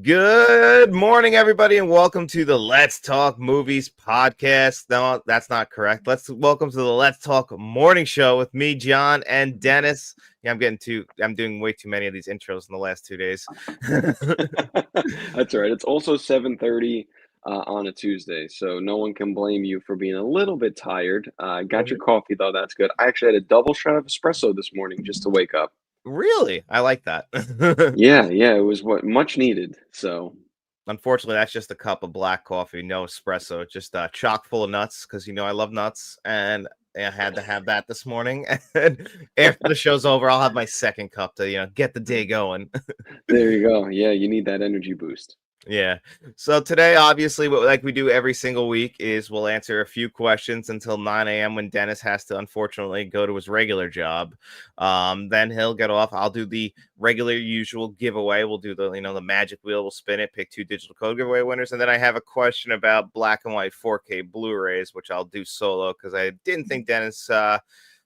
Good morning, everybody, and welcome to the Let's Talk Movies podcast. No, that's not correct. Welcome to the Let's Talk Morning Show with me, John, and Dennis. Yeah, I'm doing way too many of these intros in the last 2 days. That's right. It's also 7:30 on a Tuesday, so no one can blame you for being a little bit tired. Got your coffee though, that's good. I actually had a double shot of espresso this morning just to wake up. Really? I like that. Yeah, it was what much needed. So Unfortunately, that's just a cup of black coffee, no espresso, just chock full of nuts because I love nuts, and I had to have that this morning. And after the show's over, I'll have my second cup to get the day going. there you go. Yeah, you need that energy boost. Yeah. So today, obviously, what like we do every single week is we'll answer a few questions until 9 a.m. when Dennis has to unfortunately go to his regular job. Then he'll get off. I'll do the regular usual giveaway. We'll do the magic wheel. We'll spin it, pick 2 digital code giveaway winners, and then I have a question about black and white 4K Blu-rays, which I'll do solo because I didn't think Dennis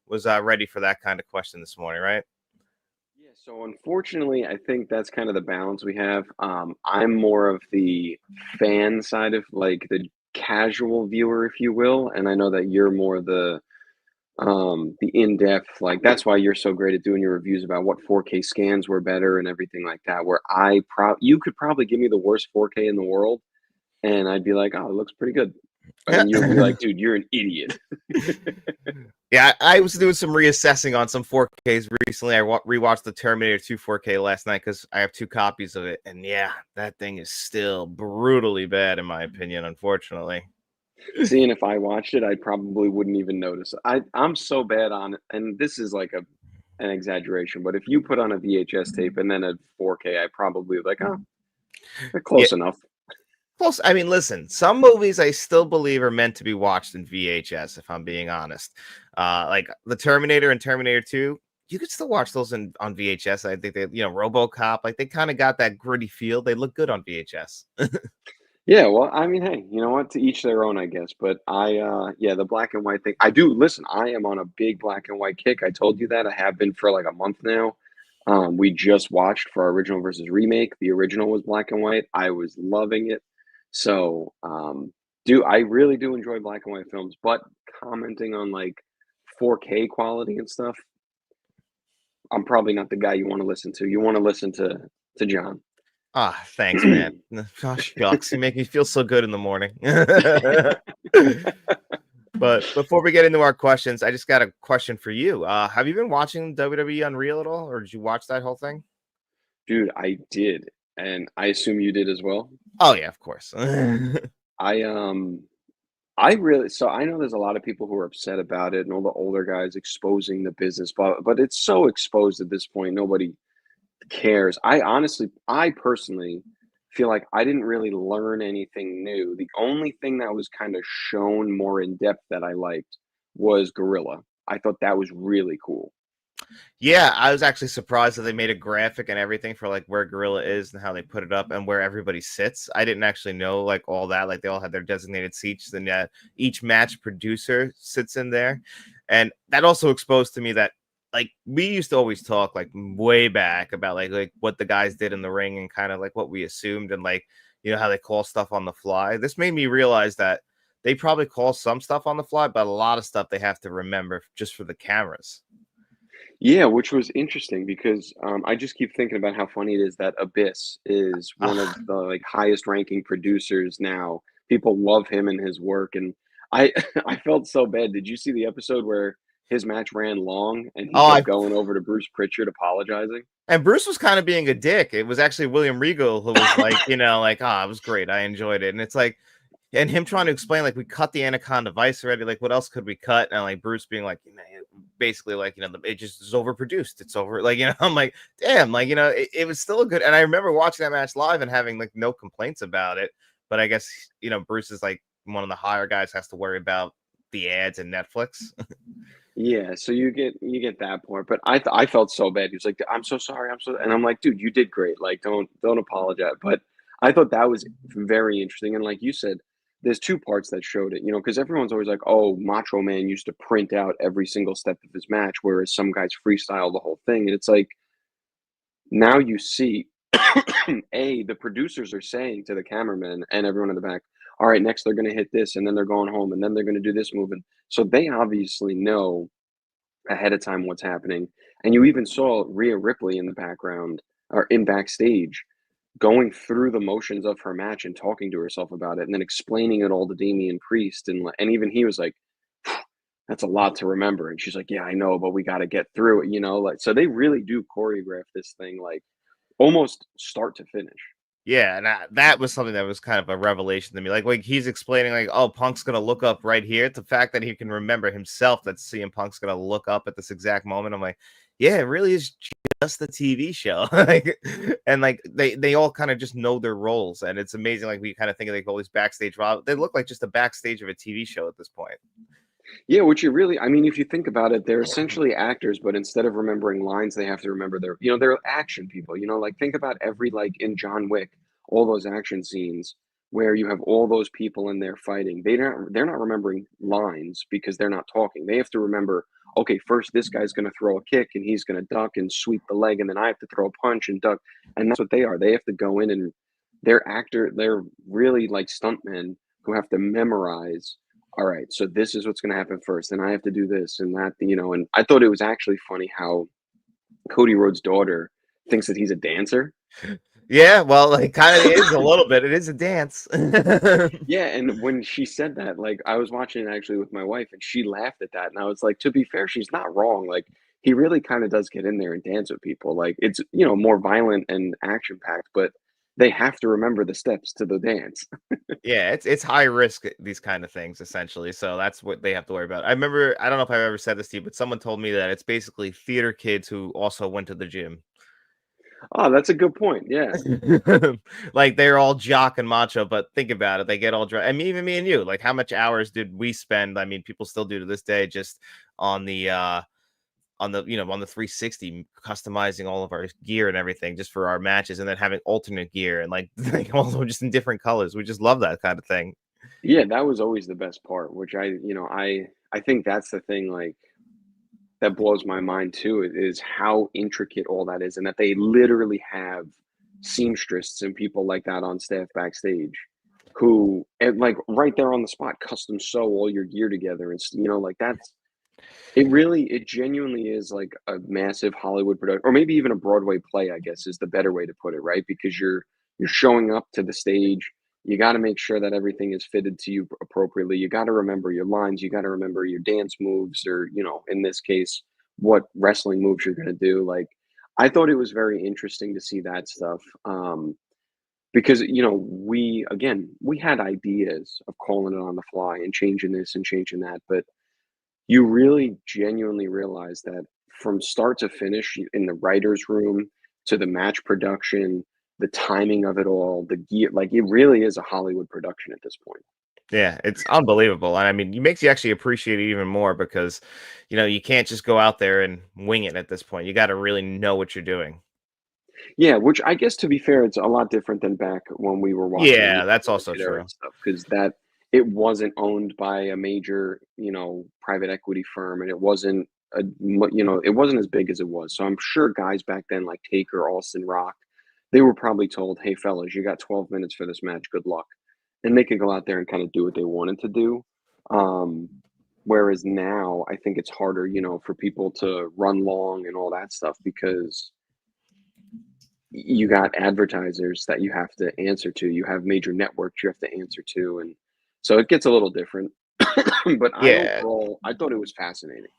was ready for that kind of question this morning, right? Yeah, so unfortunately, I think that's kind of the balance we have. I'm more of the fan side of like the casual viewer, if you will, and I know that you're more the in-depth, like that's why you're so great at doing your reviews about what 4K scans were better and everything like that, where you could probably give me the worst 4K in the world and I'd be like, oh, it looks pretty good, but then you'll be like, dude, you're an idiot. Yeah, I was doing some reassessing on some 4Ks recently. I rewatched the Terminator 2 4K last night because I have 2 copies of it, and yeah, that thing is still brutally bad in my opinion, unfortunately. Seeing if I watched it, I probably wouldn't even notice. I'm so bad on it, and this is like an exaggeration, but if you put on a VHS tape and then a 4K, I probably would like, oh, they're Yeah, close enough. close. I mean, listen, some movies I still believe are meant to be watched in VHS. If I'm being honest, like the Terminator and Terminator 2. You could still watch those on VHS. I think RoboCop, like they kind of got that gritty feel. They look good on VHS. Yeah, well, I mean, hey, you know what? To each their own, I guess. But yeah, the black and white thing. I do listen. I am on a big black and white kick. I told you that. I have been for like a month now. We just watched for our original versus remake. The original was black and white. I was loving it. So, do I really do enjoy black and white films? But commenting on like 4K quality and stuff, I'm probably not the guy you want to listen to. You want to listen to John. Ah, thanks, man. Gosh, shucks, you make me feel so good in the morning. But before we get into our questions, I just got a question for you. Have you been watching WWE Unreal at all, or did you watch that whole thing? Dude, I did, and I assume you did as well. Oh yeah, of course. I um I really so I know there's a lot of people who are upset about it and all the older guys exposing the business, but it's so exposed at this point, nobody cares. I personally feel like I didn't really learn anything new. The only thing that was kind of shown more in depth that I liked was Gorilla. I thought that was really cool. Yeah, I was actually surprised that they made a graphic and everything for like where Gorilla is and how they put it up and where everybody sits. I didn't actually know like all that. Like they all had their designated seats, and each match producer sits in there, and that also exposed to me that like we used to always talk like way back about like what the guys did in the ring and kind of like what we assumed and like how they call stuff on the fly. This made me realize that they probably call some stuff on the fly, but a lot of stuff they have to remember just for the cameras. Yeah, which was interesting because I just keep thinking about how funny it is that Abyss is one of the like highest ranking producers now. People love him and his work, and I I felt so bad. Did you see the episode where his match ran long and he Oh, kept I going over to Bruce Pritchard apologizing? And Bruce was kind of being a dick. It was actually William Regal who was like, like, it was great. I enjoyed it. And it's like, and him trying to explain, like, we cut the Anaconda Vice already. Like, what else could we cut? And like Bruce being like, basically, like, it just is overproduced. It's over. Like, I'm like, damn, like, it was still a good. And I remember watching that match live and having like no complaints about it. But I guess, Bruce is like one of the higher guys, has to worry about the ads and Netflix. Yeah, so you get that point, but I felt so bad. He was like, "I'm so sorry, I'm so," and I'm like, "Dude, you did great. Like, don't apologize." But I thought that was very interesting, and like you said, there's two parts that showed it. Because everyone's always like, "Oh, Macho Man used to print out every single step of his match, whereas some guys freestyle the whole thing," and it's like now you see. The producers are saying to the cameraman and everyone in the back, all right, next they're going to hit this, and then they're going home, and then they're going to do this move. And so they obviously know ahead of time what's happening. And you even saw Rhea Ripley in the background or in backstage going through the motions of her match and talking to herself about it and then explaining it all to Damian Priest. And even he was like, that's a lot to remember. And she's like, yeah, I know, but we got to get through it, like, so they really do choreograph this thing like almost start to finish. Yeah, and that was something that was kind of a revelation to me. Like he's explaining, like, oh, Punk's gonna look up right here. The fact that he can remember himself that CM Punk's gonna look up at this exact moment. I'm like, yeah, it really is just the TV show. Like, and like they all kind of just know their roles, and it's amazing. Like we kind of think of like all these backstage, they look like just a backstage of a TV show at this point. Yeah, which you really, I mean, if you think about it, they're essentially actors, but instead of remembering lines, they have to remember they're action people. Like think about every, like in John Wick, all those action scenes where you have all those people in there fighting. They're not remembering lines because they're not talking. They have to remember, okay, first this guy's going to throw a kick and he's going to duck and sweep the leg, and then I have to throw a punch and duck. And that's what they are. They have to go in and they're really like stuntmen who have to memorize, all right, so this is what's going to happen first, and I have to do this and that, and I thought it was actually funny how Cody Rhodes' daughter thinks that he's a dancer. Yeah, well, like kind of is a little bit. It is a dance. Yeah, and when she said that, like, I was watching it actually with my wife, and she laughed at that, and I was like, to be fair, she's not wrong. Like, he really kind of does get in there and dance with people. Like, it's more violent and action packed, but they have to remember the steps to the dance. Yeah, it's high risk, these kind of things, essentially. So that's what they have to worry about. I remember, I don't know if I've ever said this to you, but someone told me that it's basically theater kids who also went to the gym. Oh, that's a good point. Yeah. Like they're all jock and macho, but think about it, they get all dry. I mean, even me and you, like how much hours did we spend? I mean, people still do to this day, just on the on the 360, customizing all of our gear and everything just for our matches, and then having alternate gear and like, like also just in different colors. We just love that kind of thing. Yeah, that was always the best part, which I think that's the thing, like, that blows my mind too, is how intricate all that is, and that they literally have seamstresses and people like that on staff backstage who, and like right there on the spot, custom sew all your gear together, and like it genuinely is like a massive Hollywood production, or maybe even a Broadway play, I guess is the better way to put it, right? Because you're showing up to the stage, you got to make sure that everything is fitted to you appropriately. You got to remember your lines, you got to remember your dance moves, or in this case, what wrestling moves you're going to do. Like, I thought it was very interesting to see that stuff. Because we had ideas of calling it on the fly and changing this and changing that, but you really genuinely realize that from start to finish, in the writer's room to the match production, the timing of it all, the gear, like it really is a Hollywood production at this point. Yeah, it's unbelievable. And I mean, it makes you actually appreciate it even more because, you can't just go out there and wing it at this point. You got to really know what you're doing. Yeah, which I guess, to be fair, it's a lot different than back when we were watching it, Yeah, that's in the also Attitude Era and true. stuff, because that it wasn't owned by a major, private equity firm, and it wasn't it wasn't as big as it was. So I'm sure guys back then like Taker, Austin, Rock, they were probably told, "Hey, fellas, you got 12 minutes for this match. Good luck," and they could go out there and kind of do what they wanted to do. Um, Whereas now, I think it's harder, for people to run long and all that stuff because you got advertisers that you have to answer to. You have major networks you have to answer to, and so it gets a little different. But Yeah. I thought it was fascinating.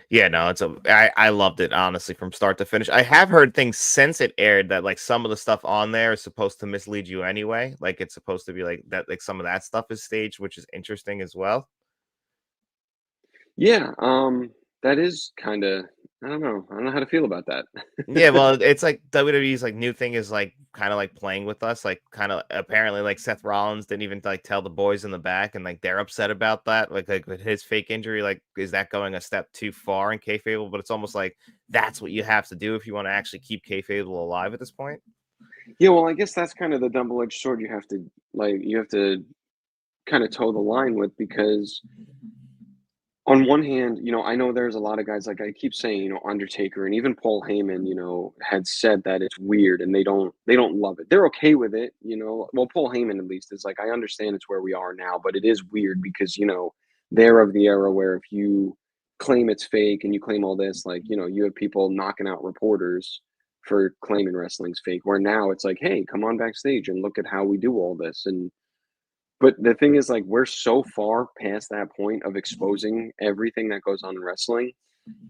Yeah, no, I loved it honestly from start to finish. I have heard things since it aired that like some of the stuff on there is supposed to mislead you anyway. Like it's supposed to be like that, like some of that stuff is staged, which is interesting as well. Yeah, that is kind of, I don't know. I don't know how to feel about that. Yeah, well, it's like WWE's like new thing is like kind of like playing with us, like kind of apparently like Seth Rollins didn't even like tell the boys in the back, and like they're upset about that. Like with his fake injury, like is that going a step too far in kayfabe? But it's almost like that's what you have to do if you want to actually keep kayfabe alive at this point. Yeah, well, I guess that's kind of the double-edged sword you have to kind of toe the line with, because on one hand, I know there's a lot of guys, like I keep saying, Undertaker and even Paul Heyman, had said that it's weird and they don't love it. They're okay with it. Well, Paul Heyman at least is like, I understand it's where we are now, but it is weird because, they're of the era where if you claim it's fake and you claim all this, like, you have people knocking out reporters for claiming wrestling's fake, where now it's like, hey, come on backstage and look at how we do all this. And but the thing is, like, we're so far past that point of exposing everything that goes on in wrestling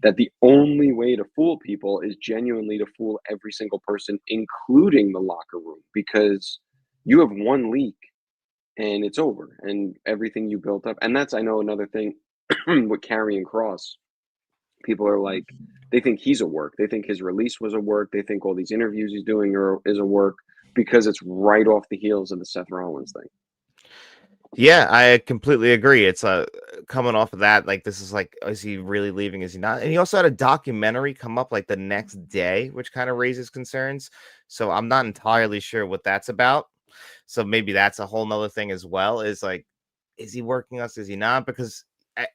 that the only way to fool people is genuinely to fool every single person, including the locker room, because you have one leak and it's over and everything you built up. And that's, I know, another thing with Karrion Cross. People are like, they think he's a work. They think his release was a work. They think all these interviews he's doing is a work because it's right off the heels of the Seth Rollins thing. Yeah, I completely agree. It's coming off of that, like this is like, is he really leaving? Is he not? And he also had a documentary come up like the next day, which kind of raises concerns. So I'm not entirely sure what that's about. So maybe that's a whole nother thing as well. Is like, is he working us? Is he not? Because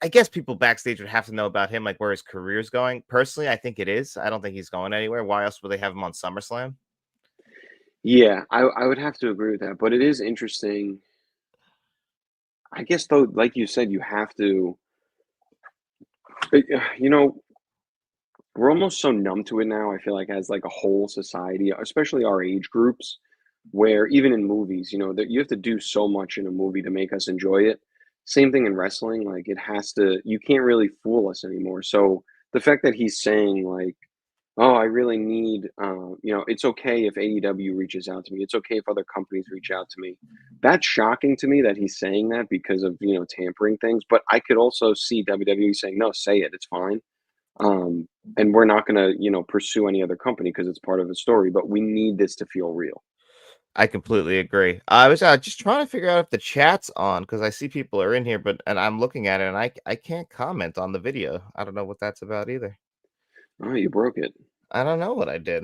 I guess people backstage would have to know about him, like where his career's going. Personally, I think it is. I don't think he's going anywhere. Why else would they have him on SummerSlam? Yeah, I would have to agree with that. But it is interesting. I guess though, like you said, you have to. You know, we're almost so numb to it now. I feel like as like a whole society, especially our age groups, where even in movies, that you have to do so much in a movie to make us enjoy it. Same thing in wrestling. Like it has to. You can't really fool us anymore. So the fact that he's saying like, "Oh, I really need," it's okay if AEW reaches out to me. It's okay if other companies reach out to me. That's shocking to me that he's saying that because of tampering things. But I could also see WWE saying, "No, say it. It's fine." And we're not going to, pursue any other company because it's part of the story. But we need this to feel real. I completely agree. I was just trying to figure out if the chat's on because I see people are in here, and I'm looking at it and I can't comment on the video. I don't know what that's about either. Oh, you broke it. I don't know what I did.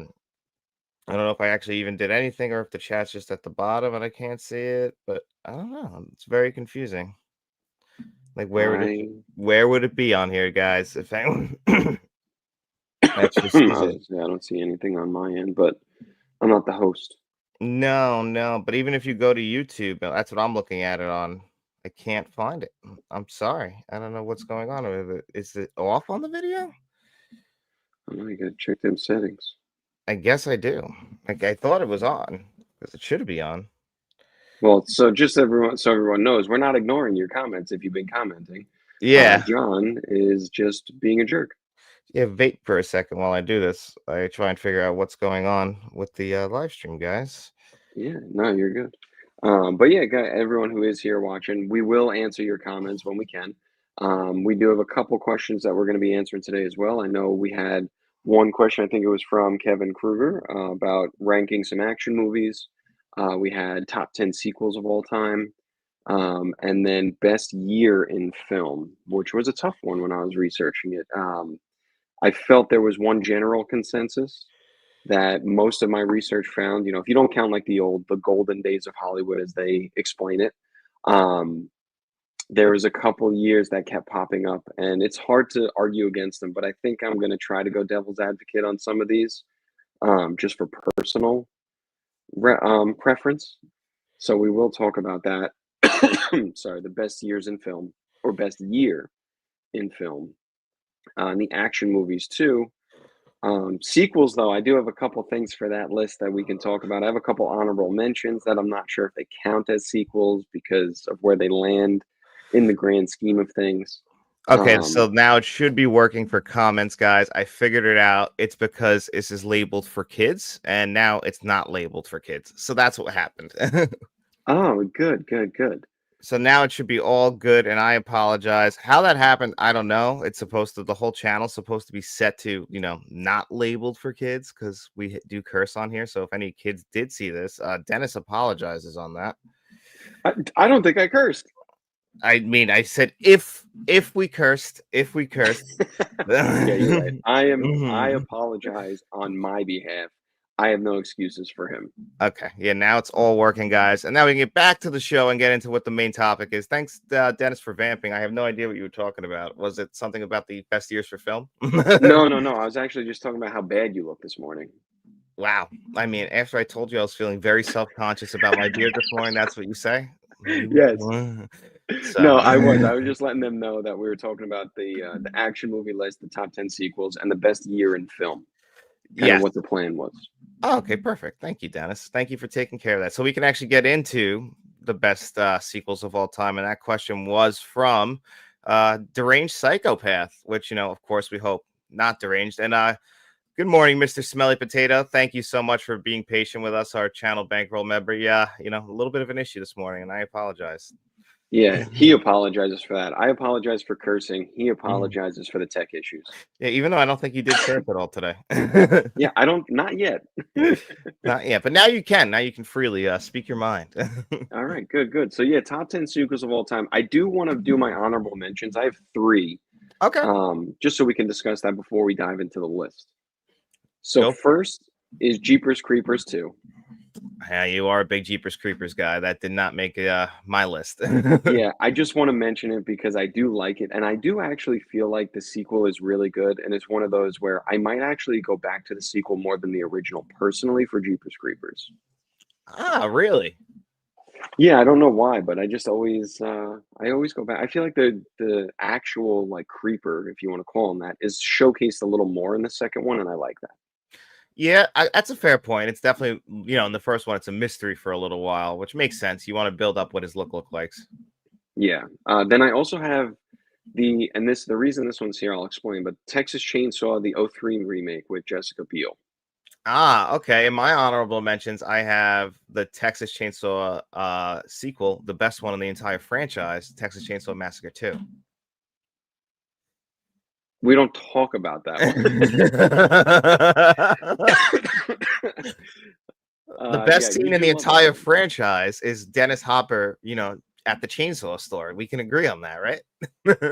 I don't know if I actually even did anything or if the chat's just at the bottom and I can't see it, but I don't know. It's very confusing. Like I where would it be on here, guys? If anyone actually I sees was it. gonna say I don't see anything on my end, but I'm not the host. No, no, but even if you go to YouTube, that's what I'm looking at it on. I can't find it. I'm sorry. I don't know what's going on with it. Is it off on the video? I know you gotta check them settings. I guess I do. Like I thought it was on because it should be on. Well, so everyone knows, we're not ignoring your comments if you've been commenting. Yeah. John is just being a jerk. Yeah, wait for a second while I do this. I try and figure out what's going on with the live stream, guys. Yeah, no, you're good. But yeah, everyone who is here watching, we will answer your comments when we can. We do have a couple questions that we're going to be answering today as well. I know we had one question, I think it was from Kevin Kruger, about ranking some action movies. We had top 10 sequels of all time. And then best year in film, which was a tough one when I was researching it. I felt there was one general consensus that most of my research found, if you don't count like the golden days of Hollywood as they explain it, um, there was a couple years that kept popping up, and it's hard to argue against them. But I think I'm going to try to go devil's advocate on some of these, just for personal preference. So we will talk about that. Sorry, the best years in film or best year in film, and the action movies too. Sequels, though, I do have a couple things for that list that we can talk about. I have a couple honorable mentions that I'm not sure if they count as sequels because of where they land in the grand scheme of things. Okay, so Um, now it should be working for comments, guys. I figured it out. It's because this is labeled for kids, and now it's not labeled for kids. So that's what happened. oh, good, good, good. So now it should be all good, and I apologize. How that happened, I don't know. It's supposed to, the whole channel's supposed to be set to, not labeled for kids because we do curse on here. So if any kids did see this, Dennis apologizes on that. I don't think I cursed. I mean, I said if we cursed, if we cursed. Yeah, you're right. I Mhm. apologize on my behalf. I have no excuses for him. Okay, yeah, now it's all working, guys, and now we can get back to the show and get into what the main topic is. Thanks, Dennis, for vamping. I have no idea what you were talking about. Was it something about the best years for film? No, no, no. I was actually just talking about how bad you look this morning. Wow. I mean, after I told you I was feeling very self-conscious about my beard this morning, that's what you say? Yes. So, No, I was just letting them know that we were talking about the action movie list, the top 10 sequels, and the best year in film, kind of yes. what the plan was. Oh, okay, perfect. Thank you, Dennis. Thank you for taking care of that. So we can actually get into the best sequels of all time. And that question was from Deranged Psychopath, which, of course, we hope not deranged. And good morning, Mr. Smelly Potato. Thank you so much for being patient with us, our channel bankroll member. Yeah, a little bit of an issue this morning, and I apologize. Yeah, he apologizes for that. I apologize for cursing. He apologizes for the tech issues. Yeah, even though I don't think you did curse at all today. Yeah, not yet. Not yet, but now you can. Now you can freely speak your mind. All right, good, good. So yeah, top 10 sequels of all time. I do want to do my honorable mentions. I have three, Okay, just so we can discuss that before we dive into the list. So go for it. first is Jeepers Creepers 2. Yeah, you are a big Jeepers Creepers guy. That did not make my list. Yeah, I just want to mention it because I do like it, and I do actually feel like the sequel is really good, and it's one of those where I might actually go back to the sequel more than the original personally for Jeepers Creepers. Really? Yeah, I don't know why, but I always go back. I feel like the actual like creeper, if you want to call him that, is showcased a little more in the second one, and I like that. Yeah, that's a fair point. It's definitely, in the first one, it's a mystery for a little while, which makes sense. You want to build up what his look likes. Yeah. Then I also have the reason this one's here, I'll explain, but Texas Chainsaw, the '03 remake with Jessica Biel. Okay. In my honorable mentions, I have the Texas Chainsaw sequel, the best one in the entire franchise, Texas Chainsaw Massacre 2. We don't talk about that one. The Yeah, best you scene in do the love that entire one. franchise is Dennis Hopper, at the chainsaw store. We can agree on that, right?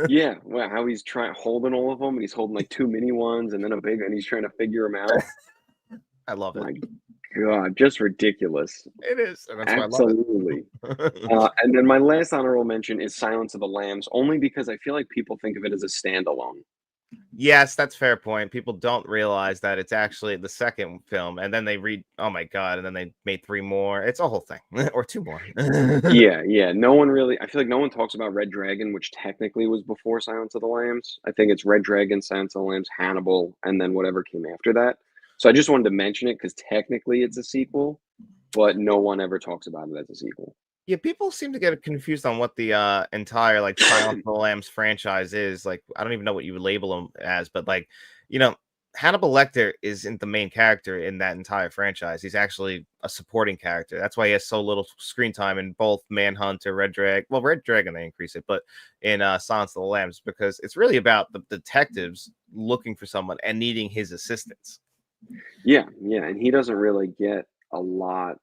Yeah, well, how he's trying holding all of them, and he's holding like two mini ones, and then a big, and he's trying to figure them out. I love it. My God, just ridiculous. It is, and that's why I love Absolutely. it. And then my last honorable mention is Silence of the Lambs, only because I feel like people think of it as a standalone. Yes, that's fair point. People don't realize that it's actually the second film, and then they read, oh my god, and then they made three more. It's a whole thing, or two more. Yeah, yeah. No one really. I feel like no one talks about Red Dragon, which technically was before Silence of the Lambs. I think it's Red Dragon, Silence of the Lambs, Hannibal, and then whatever came after that. So I just wanted to mention it because technically it's a sequel, but no one ever talks about it as a sequel. Yeah, people seem to get confused on what the entire like Silence of the Lambs franchise is. Like, I don't even know what you would label them as, but like, you know, Hannibal Lecter isn't the main character in that entire franchise. He's actually a supporting character. That's why he has so little screen time in both Manhunt or Red Dragon. Well, Red Dragon they increase it, but in Silence of the Lambs, because it's really about the detectives looking for someone and needing his assistance. Yeah, yeah, and he doesn't really get a lot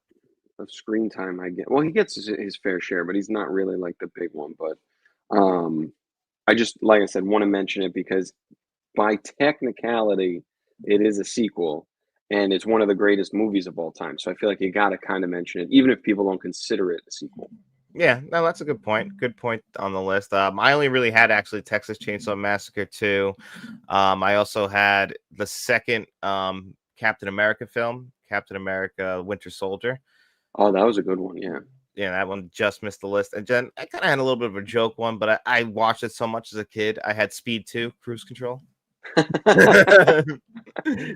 of screen time. I get well, he gets his fair share, but he's not really like the big one. But um, I just, like I said, want to mention it because by technicality, it is a sequel, and it's one of the greatest movies of all time. So I feel like you got to kind of mention it, even if people don't consider it a sequel. Yeah, no, that's a good point. Good point on the list. I only really had actually Texas Chainsaw Massacre 2. I also had the second Captain America film, Captain America Winter Soldier. Oh, that was a good one. Yeah. Yeah, that one just missed the list. And Jen, I kind of had a little bit of a joke one, but I watched it so much as a kid. I had Speed 2, Cruise Control.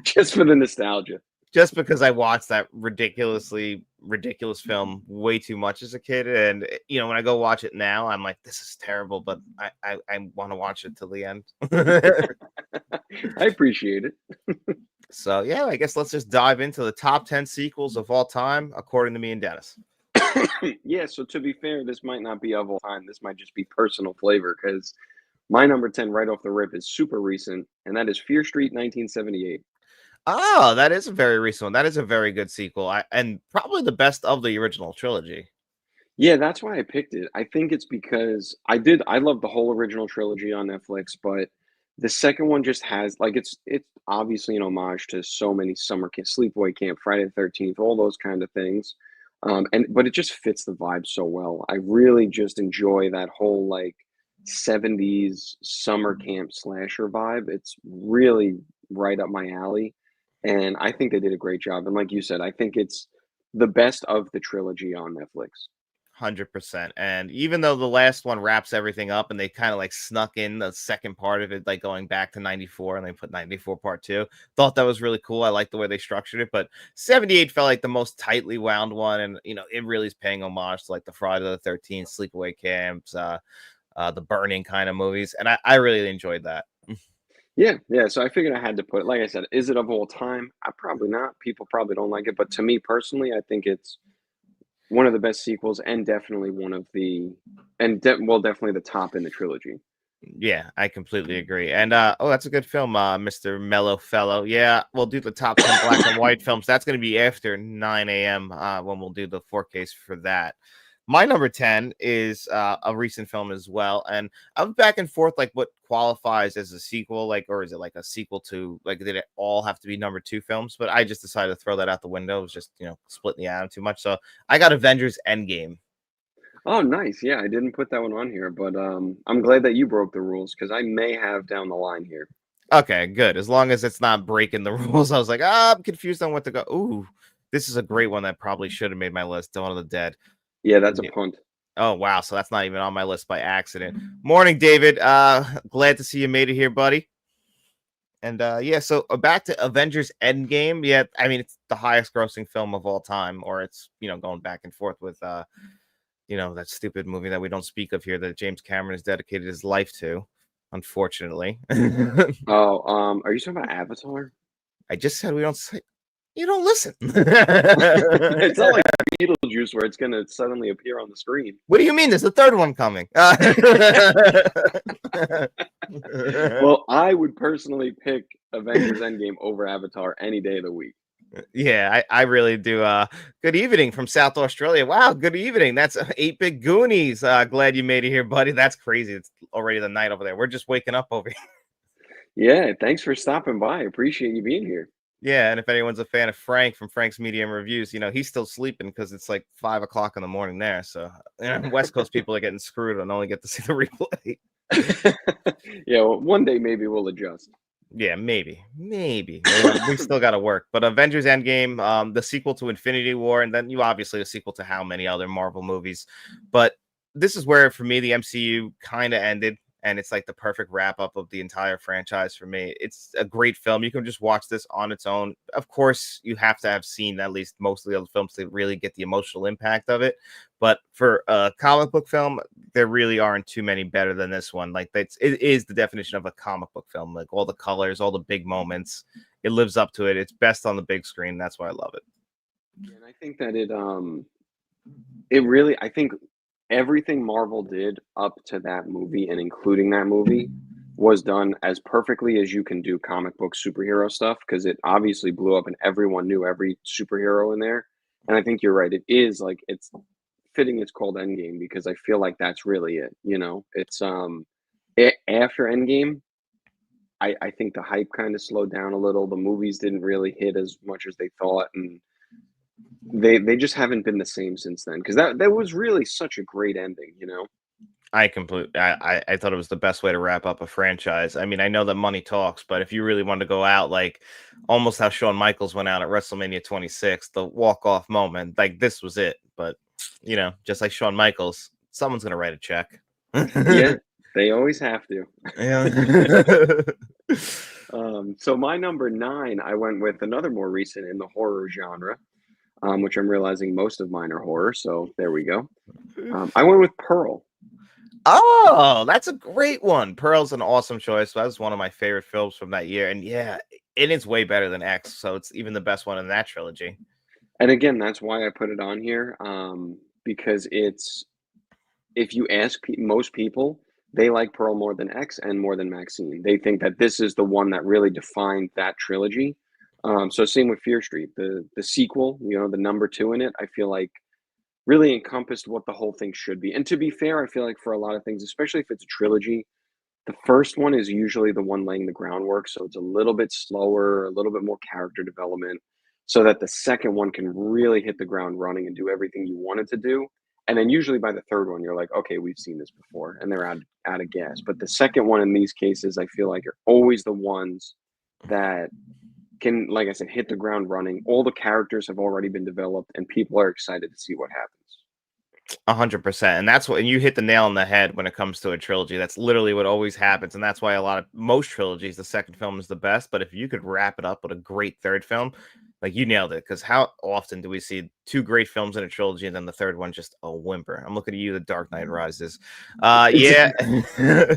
Just for the nostalgia. Just because I watched that ridiculously ridiculous film way too much as a kid, and when I go watch it now, I'm like, this is terrible, but I want to watch it till the end. I appreciate it. So yeah, I guess let's just dive into the top 10 sequels of all time, according to me and Dennis. Yeah, so to be fair, this might not be of all time. This might just be personal flavor because my number 10 right off the rip is super recent, and that is Fear Street 1978. Oh, that is a very recent one. That is a very good sequel. And probably the best of the original trilogy. Yeah, that's why I picked it. I think it's because I love the whole original trilogy on Netflix, but The second one just has like it's obviously an homage to so many summer camp, sleepaway camp, Friday the 13th, all those kind of things. And but it just fits the vibe so well. I really just enjoy that whole like 70s summer camp slasher vibe. It's really right up my alley. And I think they did a great job. And like you said, I think it's the best of the trilogy on Netflix. 100%. And even though the last one wraps everything up and they kind of like snuck in the second part of it, like going back to 94 and they put 94 part two, thought that was really cool. I like the way they structured it. But 78 felt like the most tightly wound one. And, it really is paying homage to like the Friday the 13th, sleepaway camps, the burning kind of movies. And I really enjoyed that. Yeah, yeah. So I figured I had to put, like I said, is it of all time? I probably not. People probably don't like it, but to me personally, I think it's one of the best sequels and definitely one of the, well, definitely the top in the trilogy. Yeah, I completely agree. And that's a good film, Mr. Mellow Fellow. Yeah, we'll do the top 10 black and white films. That's going to be after 9 a.m. When we'll do the 4Ks for that. My number 10 is a recent film as well. And I'm back and forth like what qualifies as a sequel, like, or is it like a sequel to like did it all have to be number two films? But I just decided to throw that out the window. It was just, splitting the atom too much. So I got Avengers Endgame. Oh, nice. Yeah, I didn't put that one on here, but I'm glad that you broke the rules because I may have down the line here. Okay, good. As long as it's not breaking the rules. I was like, I'm confused on what to go. Ooh, this is a great one that probably should have made my list. Dawn of the Dead. Yeah, that's a Yeah. punt. Oh wow, so that's not even on my list by accident. Morning, David. Glad to see you made it here, buddy. And yeah, so back to Avengers Endgame. Yeah, I mean it's the highest grossing film of all time, or it's going back and forth with that stupid movie that we don't speak of here that James Cameron has dedicated his life to, unfortunately. Oh, are you talking about Avatar? I just said we don't say. You don't listen. It's not like Beetlejuice where it's gonna suddenly appear on the screen. What do you mean? There's a third one coming. Well, I would personally pick Avengers Endgame over Avatar any day of the week. Yeah, I really do. Good evening from South Australia. Wow, good evening. That's 8 Big Goonies. Glad you made it here, buddy. That's crazy. It's already the night over there. We're just waking up over here. Yeah, thanks for stopping by. Appreciate you being here. Yeah, and if anyone's a fan of Frank from Frank's Medium Reviews, he's still sleeping because it's like 5 o'clock in the morning there. So West Coast people are getting screwed and only get to see the replay. Yeah, well, one day maybe we'll adjust. Yeah, maybe. We still got to work. But Avengers Endgame, the sequel to Infinity War, and then obviously a sequel to how many other Marvel movies. But this is where, for me, the MCU kind of ended, and it's like the perfect wrap up of the entire franchise for me. It's a great film. You can just watch this on its own. Of course, you have to have seen at least most of the other films to really get the emotional impact of it. But for a comic book film, there really aren't too many better than this one. Like it is the definition of a comic book film. Like all the colors, all the big moments, it lives up to it. It's best on the big screen. That's why I love it. And I think that it really I think everything Marvel did up to that movie and including that movie was done as perfectly as you can do comic book superhero stuff because it obviously blew up and everyone knew every superhero in there. And I think you're right. It is like it's fitting it's called Endgame because I feel like that's really it. It's after Endgame, I think the hype kind of slowed down a little. The movies didn't really hit as much as they thought, and they just haven't been the same since then. Because that was really such a great ending. I thought it was the best way to wrap up a franchise. I mean, I know that money talks, but if you really want to go out like almost how Shawn Michaels went out at WrestleMania 26, the walk-off moment, like this was it. But just like Shawn Michaels, someone's gonna write a check. Yeah, they always have to. Yeah. So my number 9, I went with another more recent in the horror genre, which I'm realizing most of mine are horror. So there we go. I went with Pearl. Oh, that's a great one. Pearl's an awesome choice. That was one of my favorite films from that year. And yeah, it is way better than X. So it's even the best one in that trilogy. And again, that's why I put it on here, because it's if you ask most people, they like Pearl more than X and more than Maxine. They think that this is the one that really defined that trilogy. So same with Fear Street, the sequel, the number 2 in it. I feel like really encompassed what the whole thing should be. And to be fair, I feel like for a lot of things, especially if it's a trilogy, The first one is usually the one laying the groundwork, so it's a little bit slower, a little bit more character development, so that the second one can really hit the ground running and do everything you want it to do. And then usually by the third one, you're like, okay, we've seen this before, and they're out of gas. But the second one in these cases, I feel like are always the ones that can, like I said, hit the ground running. All the characters have already been developed, and people are excited to see what happens. 100%, and that's what and you hit the nail on the head when it comes to a trilogy. That's literally what always happens, and that's why most trilogies, the second film is the best. But if you could wrap it up with a great third film, like you nailed it. Because how often do we see two great films in a trilogy and then the third one just a whimper? I'm looking at you, The Dark Knight Rises. It's Yeah,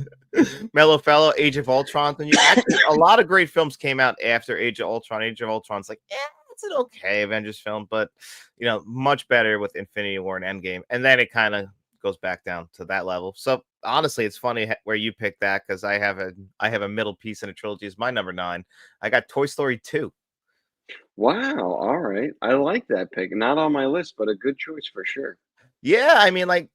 Mellow Fellow, Age of Ultron. And you actually a lot of great films came out after Age of Ultron. Age of Ultron's like, yeah, it's an okay Avengers film, but much better with Infinity War and Endgame. And then it kind of goes back down to that level. So honestly, it's funny where you picked that because I have a middle piece in a trilogy is my number 9. I got Toy Story 2. wow. All right, I like that pick. Not on my list, but a good choice for sure. Yeah, I mean, like,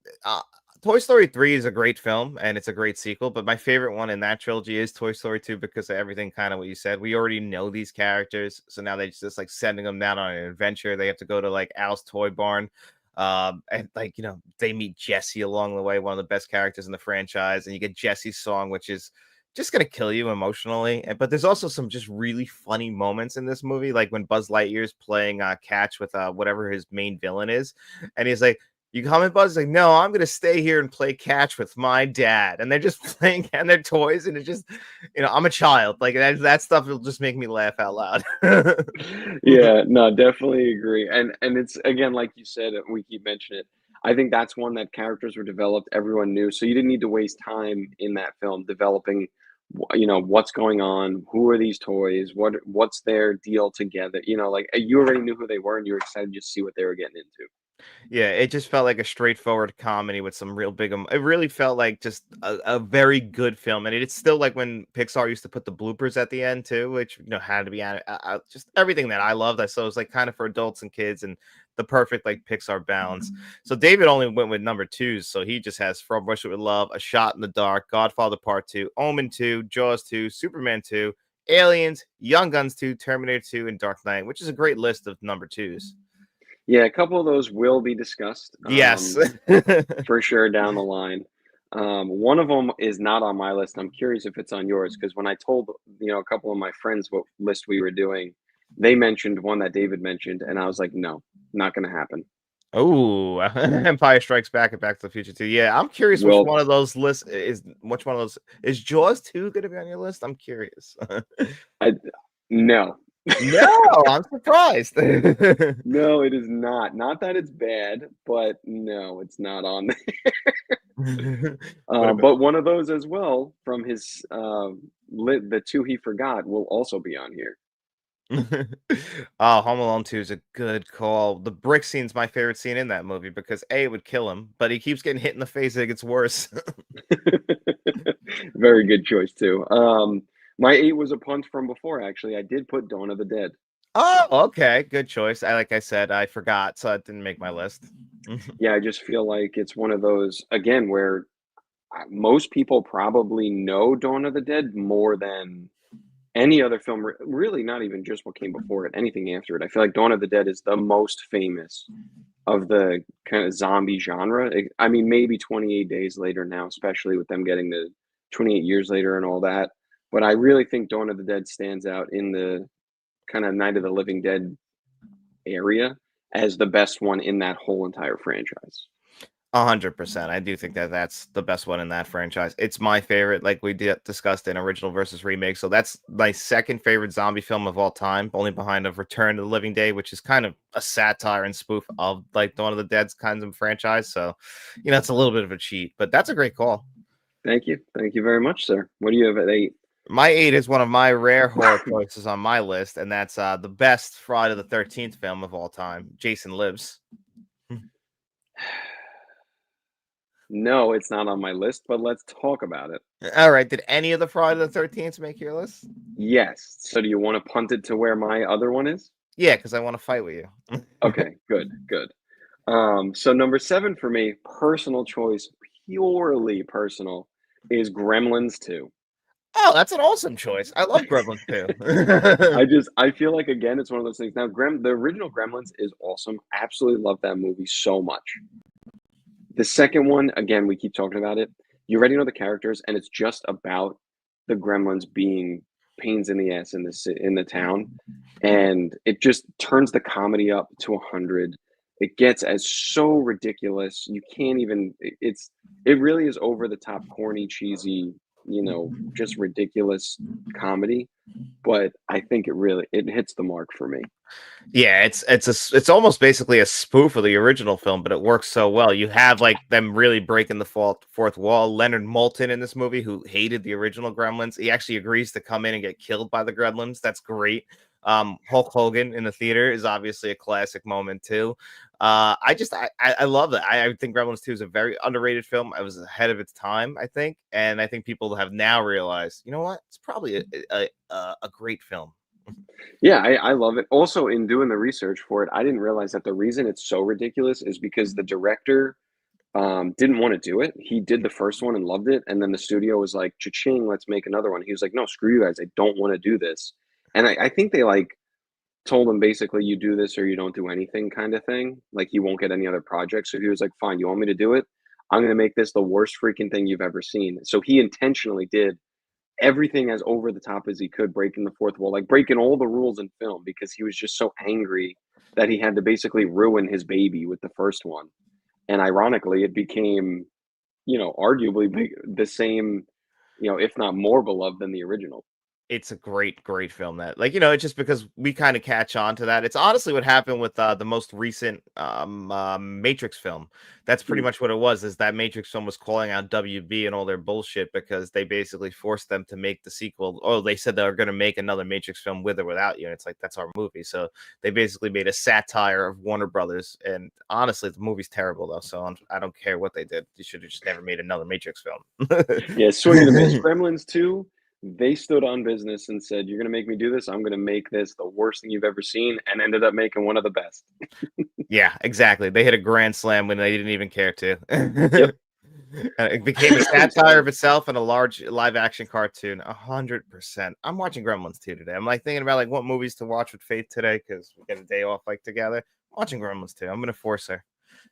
Toy Story 3 is a great film and it's a great sequel, but my favorite one in that trilogy is Toy Story 2 because of everything kind of what you said. We already know these characters, so now they just like sending them down on an adventure. They have to go to like Al's Toy Barn. And like, they meet Jesse along the way, one of the best characters in the franchise, and you get Jesse's song, which is just gonna kill you emotionally. But there's also some just really funny moments in this movie, like when Buzz Lightyear's playing catch with whatever his main villain is, and he's like, you coming, Buzz? He's like, no, I'm gonna stay here and play catch with my dad. And they're just playing and their toys, and it's just, I'm a child. Like that stuff will just make me laugh out loud. Yeah, no, definitely agree. And it's again, like you said, we keep mentioning it. I think that's one that characters were developed, everyone knew, so you didn't need to waste time in that film developing, what's going on, who are these toys, what's their deal together. Like you already knew who they were, and you were excited to see what they were getting into. Yeah, it just felt like a straightforward comedy with some real big. It really felt like just a very good film, and it's still like when Pixar used to put the bloopers at the end too, which had to be just everything that I loved. I saw it was like kind of for adults and kids, and the perfect like Pixar balance. So David only went with number 2s, so he just has From Russia with Love, A Shot in the Dark, Godfather Part 2, Omen 2, Jaws 2, Superman 2, Aliens, Young Guns 2, Terminator 2, and Dark Knight, which is a great list of number 2s. Yeah, a couple of those will be discussed, Yes. for sure down the line. One of them is not on my list. I'm curious if it's on yours because when I told a couple of my friends what list we were doing, they mentioned one that David mentioned, and I was like, no, not going to happen. Oh, Empire Strikes Back and Back to the Future 2. Yeah, I'm curious Well, which one of those is Jaws 2 going to be on your list? I'm curious. I no, No, I'm surprised. no, it is not. Not that it's bad, but no, it's not on there. What about But one of those as well from his the two he forgot will also be on here. Oh, Home Alone 2 is a good call. The brick scene's my favorite scene in that movie because A, it would kill him, but he keeps getting hit in the face and it gets worse. Very good choice too. My 8 was a punt from before, actually. I did put Dawn of the Dead. Oh, okay. Good choice. Like I said, I forgot, so it didn't make my list. Yeah, I just feel like it's one of those, again, where most people probably know Dawn of the Dead more than any other film, really not even just what came before it, anything after it. I feel like Dawn of the Dead is the most famous of the kind of zombie genre. I mean, maybe 28 Days Later now, especially with them getting the 28 years later and all that. But I really think Dawn of the Dead stands out in the kind of Night of the Living Dead area as the best one in that whole entire franchise. 100%. I do think that that's the best one in that franchise. It's my favorite, like we discussed in original versus remake. So that's my second favorite zombie film of all time, only behind of Return to the Living Day, which is kind of a satire and spoof of like Dawn of the Dead's kinds of franchise. So, it's a little bit of a cheat, but that's a great call. Thank you. Thank you very much, sir. What do you have at 8? My 8 is one of my rare horror choices on my list, and that's the best Friday the 13th film of all time, Jason Lives. No, it's not on my list, but let's talk about it. All right. Did any of the Friday the 13th make your list? Yes. So do you want to punt it to where my other one is? Yeah, because I want to fight with you. Okay, good, good. So number 7 for me, personal choice, purely personal. is Gremlins 2. Oh, that's an awesome choice. I love Gremlins too. I feel like again it's one of those things. Now, the original Gremlins is awesome. Absolutely love that movie so much. The second one, again, we keep talking about it. You already know the characters, and it's just about the Gremlins being pains in the ass in the town, and it just turns the comedy up to 100. It gets as so ridiculous. You can't even. It really is over the top, corny, cheesy, just ridiculous comedy. But I think it hits the mark for me. Yeah, it's almost basically a spoof of the original film, but it works so well. You have like them really breaking the fourth wall. Leonard Moulton in this movie, who hated the original Gremlins, he actually agrees to come in and get killed by the Gremlins. That's great. Hulk Hogan in the theater is obviously a classic moment too. I love it. I think Gremlins 2 is a very underrated film. It was ahead of its time, I think, and I think people have now realized, you know what, it's probably a great film. Yeah, I love it. Also, in doing the research for it, I didn't realize that the reason it's so ridiculous is because the director didn't want to do it. He did the first one and loved it, and then the studio was like, "Cha-ching, let's make another one." He was like, "No, screw you guys. I don't want to do this." And I think they like told him basically, "You do this or you don't do anything," kind of thing. Like he won't get any other projects. So he was like, "Fine, you want me to do it? I'm going to make this the worst freaking thing you've ever seen." So he intentionally did everything as over the top as he could, breaking the fourth wall, like breaking all the rules in film because he was just so angry that he had to basically ruin his baby with the first one. And ironically, it became, arguably the same, if not more beloved than the original. It's a great film that, like, it's just because we kind of catch on to that. It's honestly what happened with the most recent Matrix film. That's pretty Mm. much what it was, is that Matrix film was calling out WB and all their bullshit because they basically forced them to make the sequel. Oh, they said they were going to make another Matrix film with or without you, and it's like, that's our movie. So they basically made a satire of Warner Brothers, and honestly the movie's terrible though, so I don't care what they did. You should have just never made another Matrix film. Yeah, swing and a miss. Gremlins 2, they stood on business and said, "You're going to make me do this. I'm going to make this the worst thing you've ever seen," and ended up making one of the best. Yeah, exactly. They hit a grand slam when they didn't even care to. Yep. It became a I'm satire sorry. of itself and a large live action cartoon. 100%. I'm watching Gremlins 2 today. I'm like thinking about like what movies to watch with Faith today because we get a day off like together. I'm watching Gremlins 2. I'm gonna force her.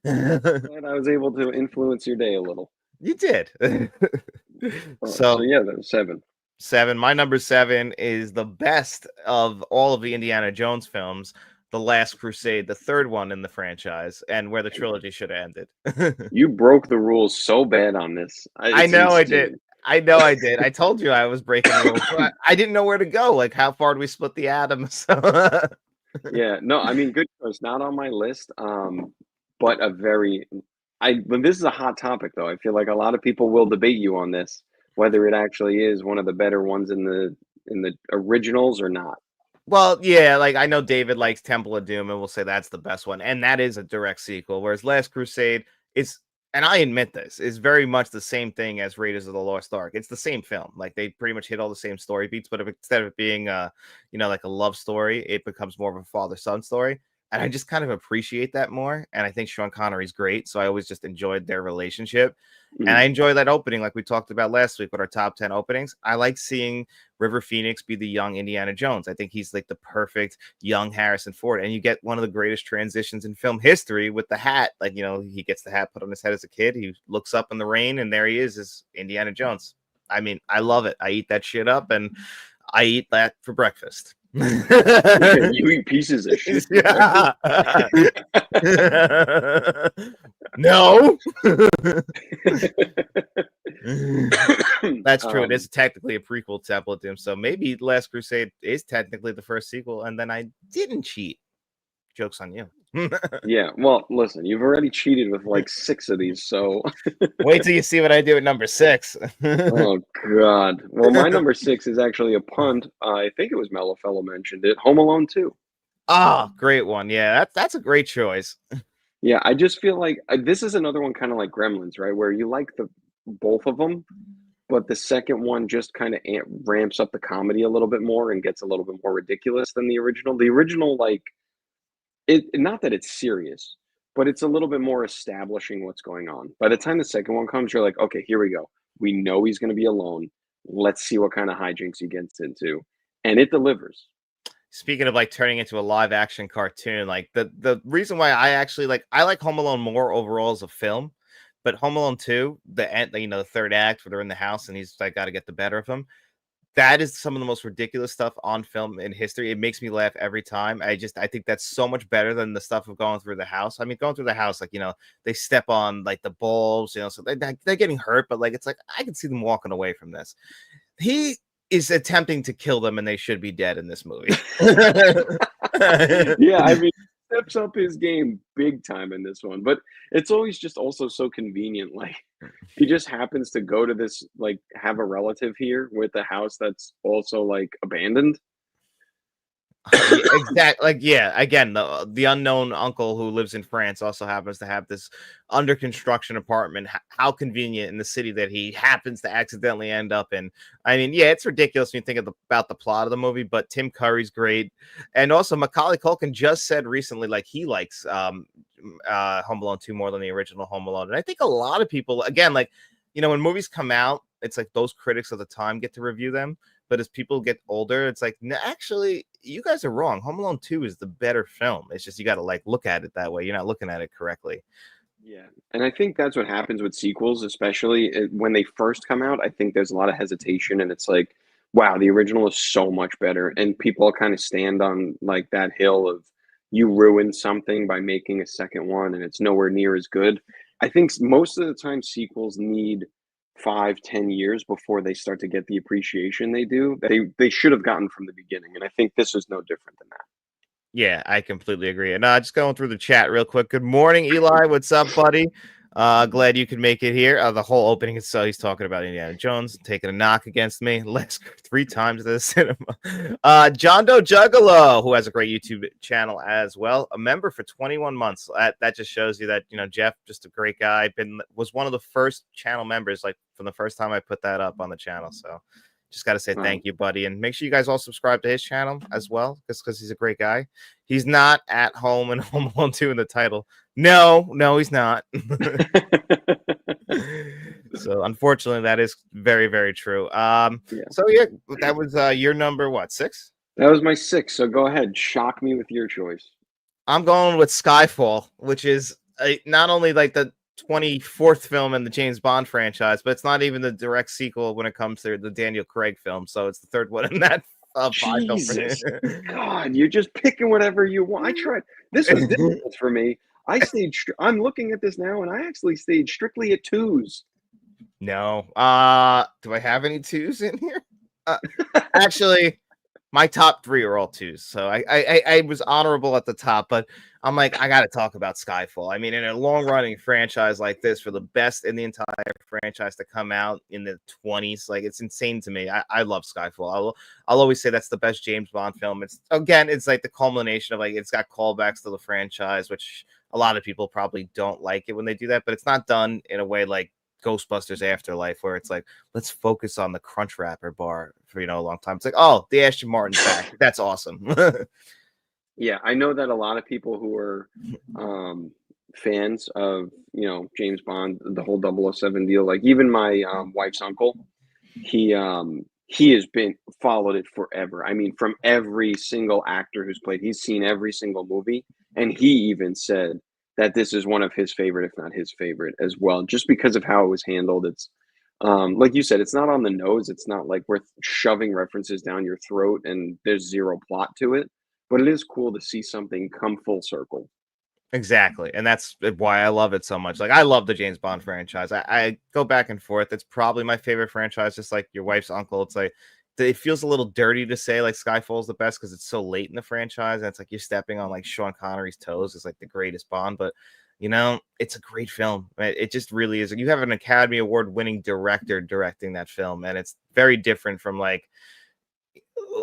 Glad I was able to influence your day a little. You did. So So yeah, that was 7. seven. My number seven is the best of all of the Indiana Jones films, The Last Crusade, the third one in the franchise, and where the trilogy should have ended. You broke the rules so bad on this. I It's know I did. insane. I know I did. I told you I was breaking rules, but I didn't know where to go. Like, how far do we split the atom? So Yeah, no, I mean, good choice. Not on my list, but but this is a hot topic, though. I feel like a lot of people will debate you on this, whether it actually is one of the better ones in the originals or not. well, yeah, like I know David likes Temple of Doom, and we'll say that's the best one, and that is a direct sequel. Whereas Last Crusade is, and I admit this, is very much the same thing as Raiders of the Lost Ark. It's the same film. Like they pretty much hit all the same story beats, but instead of it being like a love story, it becomes more of a father-son story. And I just kind of appreciate that more. And I think Sean Connery's great. So I always just enjoyed their relationship. And Mhm. I enjoy that opening, like we talked about last week with our top 10 openings. I like seeing River Phoenix be the young Indiana Jones. I think he's like the perfect young Harrison Ford. And you get one of the greatest transitions in film history with the hat. Like, he gets the hat put on his head as a kid. He looks up in the rain, and there he is Indiana Jones. I mean, I love it. I eat that shit up, and I eat that for breakfast. You eat pieces of shit for breakfast? Yeah. No. That's true. It Um, is technically a prequel to Temple of Doom. So maybe Last Crusade is technically the first sequel, and then I didn't cheat. Joke's on you. yeah, well, listen, you've already cheated with like 6 of these, so Wait till you see what I do at number six. oh god. Well, my number 6 is actually a punt. I think it was Mellow Fellow mentioned it. Home Alone 2. Oh, great one. Yeah, that's a great choice. Yeah, I just feel like this is another one kind of like Gremlins, right? Where you like the both of them, but the second one just kind of ramps up the comedy a little bit more and gets a little bit more ridiculous than the original. The original, like not that it's serious, but it's a little bit more establishing what's going on. By the time the second one comes, you're like, okay, here we go. We know he's going to be alone. Let's see what kind of hijinks he gets into, and it delivers. Speaking of like turning into a live action cartoon, like the reason why I like Home Alone more overall as a film, but Home Alone 2, the end, the third act where they're in the house and he's like got to get the better of him. That is some of the most ridiculous stuff on film in history. It makes me laugh every time. I think that's so much better than the stuff of going through the house. I mean, going through the house, like, they step on like the bulbs, so they're getting hurt, but like it's like I can see them walking away from this. He is attempting to kill them and they should be dead in this movie. Yeah, I mean, steps up his game big time in this one, but it's always just also so convenient. Like, he just happens to go to this, like, have a relative here with a house that's also like abandoned. Yeah, exactly. Like, yeah, again, the unknown uncle who lives in France also happens to have this under construction apartment. How convenient in the city that he happens to accidentally end up in. I mean, yeah, it's ridiculous when you think about the plot of the movie, but Tim Curry's great. And also Macaulay Culkin just said recently like he likes Home Alone 2 more than the original Home Alone. And I think a lot of people, again, like, when movies come out, it's like those critics of the time get to review them. But as people get older, it's like, no, actually, you guys are wrong. Home Alone 2 is the better film. It's just you got to like look at it that way. You're not looking at it correctly. Yeah, and I think that's what happens with sequels, especially when they first come out. I think there's a lot of hesitation, and it's like, wow, the original is so much better, and people kind of stand on like that hill of you ruined something by making a second one, and it's nowhere near as good. I think most of the time sequels need 5, 10 years before they start to get the appreciation they do. They should have gotten from the beginning, and I think this is no different than that. Yeah, I completely agree. And just going through the chat real quick. Good morning, Eli. What's up, buddy? Glad you could make it here. The whole opening is so he's talking about Indiana Jones taking a knock against me. Let's go 3 times to the cinema. John Doe Juggalo, who has a great YouTube channel as well, a member for 21 months. That just shows you that Jeff, just a great guy. Was one of the first channel members, like from the first time I put that up on the channel. So just got to say thank you, buddy. And make sure you guys all subscribe to his channel as well, because he's a great guy. He's not at home in Home Alone 2 in the title. No, he's not. So unfortunately, that is very, very true. Yeah. So yeah, that was your number, what, 6? That was my 6. So go ahead, shock me with your choice. I'm going with Skyfall, which is not only like the 24th film in the James Bond franchise, but it's not even the direct sequel when it comes to the Daniel Craig film. So it's the third one in that Jesus, God, you're just picking whatever you want. I tried. This was difficult for me. I'm looking at this now, and I actually stayed strictly at 2s. No. Do I have any 2s in here? Actually, my top 3 are all 2s. So I was honorable at the top, but I'm like, I got to talk about Skyfall. I mean, in a long running franchise like this, for the best in the entire franchise to come out in the 20s, like, it's insane to me. I love Skyfall. I'll always say that's the best James Bond film. It's like the culmination of, like, it's got callbacks to the franchise, which a lot of people probably don't like it when they do that, but it's not done in a way like Ghostbusters Afterlife, where it's like, let's focus on the Crunch Wrapper bar for a long time. It's like, oh, the Ashton Martin's back. That's awesome. Yeah, I know that a lot of people who are fans of James Bond, the whole 007 deal, like even my wife's uncle, he has been followed it forever. I mean, from every single actor who's played, he's seen every single movie, and he even said that this is one of his favorite, if not his favorite, as well, just because of how it was handled. It's like you said, it's not on the nose. It's not like we're shoving references down your throat and there's zero plot to it. But it is cool to see something come full circle. Exactly. And that's why I love it so much. Like, I love the James Bond franchise. I go back and forth. It's probably my favorite franchise, just like your wife's uncle. It's like, it feels a little dirty to say like Skyfall's the best because it's so late in the franchise. And it's like you're stepping on like Sean Connery's toes. It's like the greatest Bond. But, it's a great film. It just really is. You have an Academy Award winning director directing that film. And it's very different from like,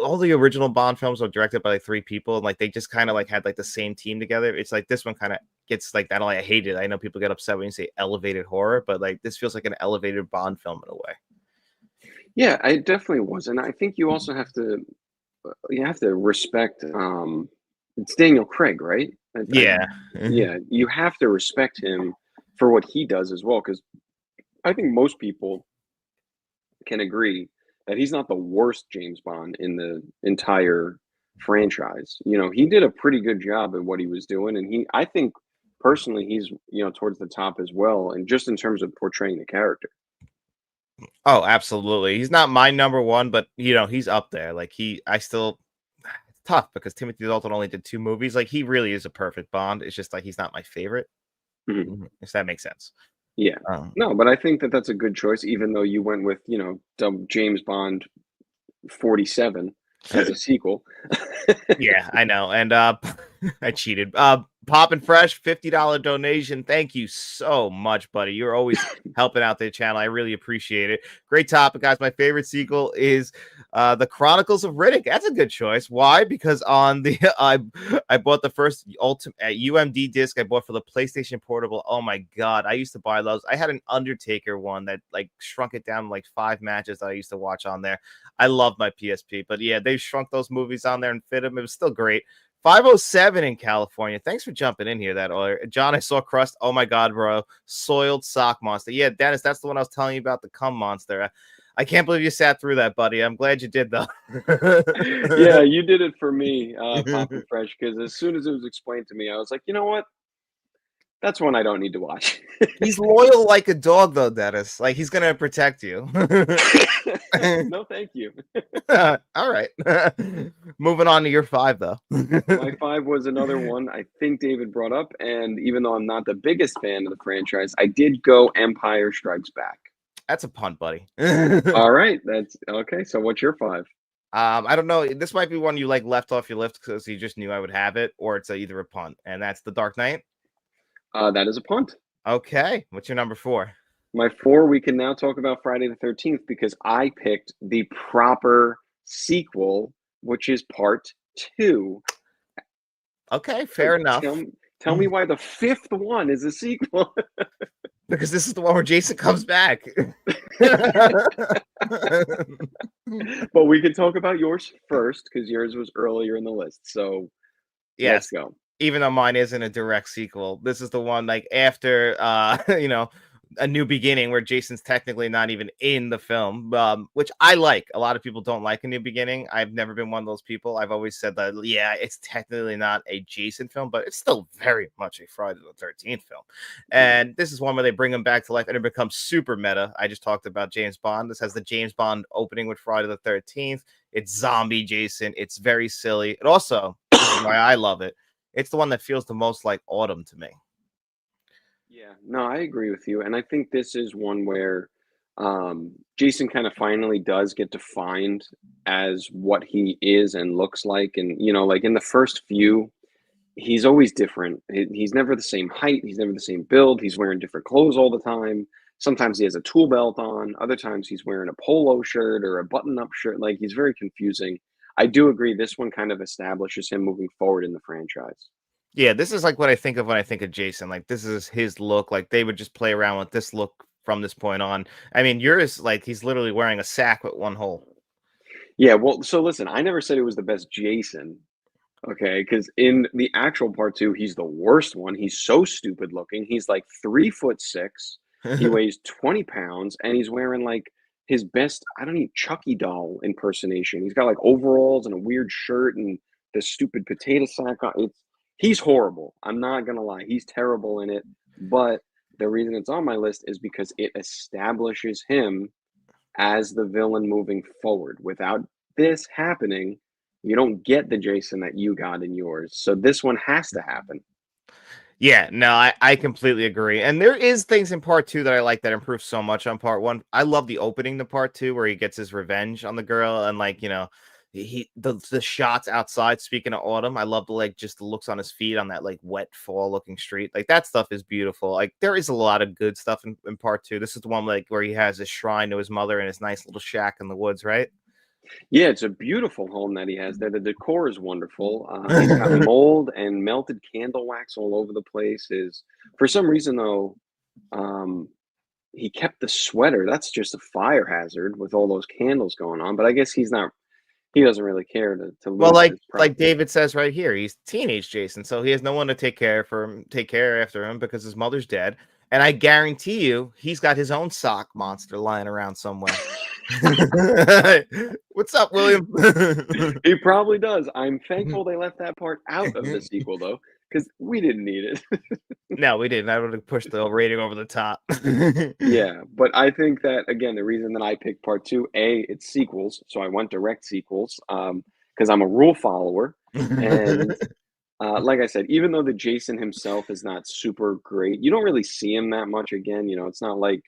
all the original Bond films were directed by like 3 people, and like they just kind of like had like the same team together. It's like this one kind of gets like that. I hate it. I know people get upset when you say elevated horror, but like this feels like an elevated Bond film in a way. Yeah, I definitely was, and I think you also have to respect. It's Daniel Craig, right? Yeah. Yeah, you have to respect him for what he does as well, because I think most people can agree that he's not the worst James Bond in the entire franchise. You know, he did a pretty good job at what he was doing, and I think personally he's towards the top as well, and just in terms of portraying the character. Oh, absolutely. He's not my number one, but he's up there. Like I still, it's tough because Timothy Dalton only did 2 movies. Like he really is a perfect Bond. It's just like he's not my favorite. Mhm. If that makes sense. Yeah. Um, No, but I think that that's a good choice, even though you went with James Bond 47 as a sequel. yeah, I know. And I cheated. Pop and Fresh, $50 donation. Thank you so much, buddy. You're always helping out the channel. I really appreciate it. Great topic, guys. My favorite sequel is The Chronicles of Riddick. That's a good choice. Why? Because on the I bought the first ultimate UMD disc I bought for the PlayStation Portable. Oh my god, I used to buy those. I had an Undertaker one that like shrunk it down to like 5 matches that I used to watch on there. I love my PSP, but yeah, they shrunk those movies on there and fit them. It was still great. 507 in California. Thanks for jumping in here. That earlier. John, I saw Crust. Oh my god, bro. Soiled sock monster. Yeah, Dennis, that's the one I was telling you about, the cum monster. I can't believe you sat through that, buddy. I'm glad you did though. Yeah, you did it for me, Pop and Fresh, because as soon as it was explained to me, I was like, you know what? That's one I don't need to watch. He's loyal like a dog, though, Dennis. Like he's gonna protect you. No, thank you. All right. Moving on to your 5, though. My 5 was another one I think David brought up, and even though I'm not the biggest fan of the franchise, I did go Empire Strikes Back. That's a punt, buddy. All right, that's okay. So what's your 5? I don't know. This might be one you like left off your list because you just knew I would have it, or it's either a punt, and that's The Dark Knight. That is a punt. Okay, what's your number 4? My 4, we can now talk about Friday the 13th because I picked the proper sequel, which is part 2. Okay, fair enough. Tell me why the 5th one is a sequel. Because this is the one where Jason comes back. But we can talk about yours first because yours was earlier in the list. So let's Yes, go. even though mine isn't a direct sequel, this is the one like after A New Beginning, where Jason's technically not even in the film, which I like. A lot of people don't like A New Beginning. I've never been one of those people. I've always said that, yeah, it's technically not a Jason film, but it's still very much a Friday the 13th film. And this is one where they bring him back to life and it becomes super meta. I just talked about James Bond. This has the James Bond opening with Friday the 13th. It's zombie Jason. It's very silly. It also, this is why I love it, it's the one that feels the most like autumn to me. Yeah, no, I agree with you. And I think this is one where Jason kind of finally does get defined as what he is and looks like. And, like in the first few, he's always different. He's never the same height. He's never the same build. He's wearing different clothes all the time. Sometimes he has a tool belt on. Other times he's wearing a polo shirt or a button-up shirt. Like he's very confusing. I do agree this one kind of establishes him moving forward in the franchise. Yeah, this is like what I think of when I think of Jason. Like this is his look. Like they would just play around with this look from this point on. I mean, yours, like he's literally wearing a sack with one hole. Yeah, well, so listen, I never said it was the best Jason. Okay, because in the actual part 2, he's the worst one. He's so stupid looking. He's like 3'6". He weighs 20 pounds, and he's wearing like his best, I don't know, Chucky doll impersonation. He's got like overalls and a weird shirt and this stupid potato sack on. He's horrible. I'm not gonna lie. He's terrible in it. But the reason it's on my list is because it establishes him as the villain moving forward. Without this happening, you don't get the Jason that you got in yours. So this one has to happen. Yeah, no, I completely agree. And there is things in part 2 that I like that improve so much on part 1. I love the opening to part 2 where he gets his revenge on the girl and like, the shots outside. Speaking of autumn, I love the like just the looks on his feet on that like wet fall looking street. Like that stuff is beautiful. Like there is a lot of good stuff in part 2. This is the one like where he has his shrine to his mother in his nice little shack in the woods, right? Yeah, it's a beautiful home that he has there. The decor is wonderful. He's got mold and melted candle wax all over the place. For some reason though, he kept the sweater. That's just a fire hazard with all those candles going on. But I guess he's not. He doesn't really care to Well, lose like his like property. David says right here, he's teenage Jason, so he has no one to take care after him because his mother's dead. And I guarantee you, he's got his own sock monster lying around somewhere. What's up, William? He probably does. I'm thankful they left that part out of the sequel though, because we didn't need it. No, we didn't. I would have pushed the rating over the top. Yeah, but I think that again, the reason that I picked part two, A, it's sequels, so I went direct sequels, because I'm a rule follower, and like I said, even though the Jason himself is not super great, you don't really see him that much again. You know, it's not like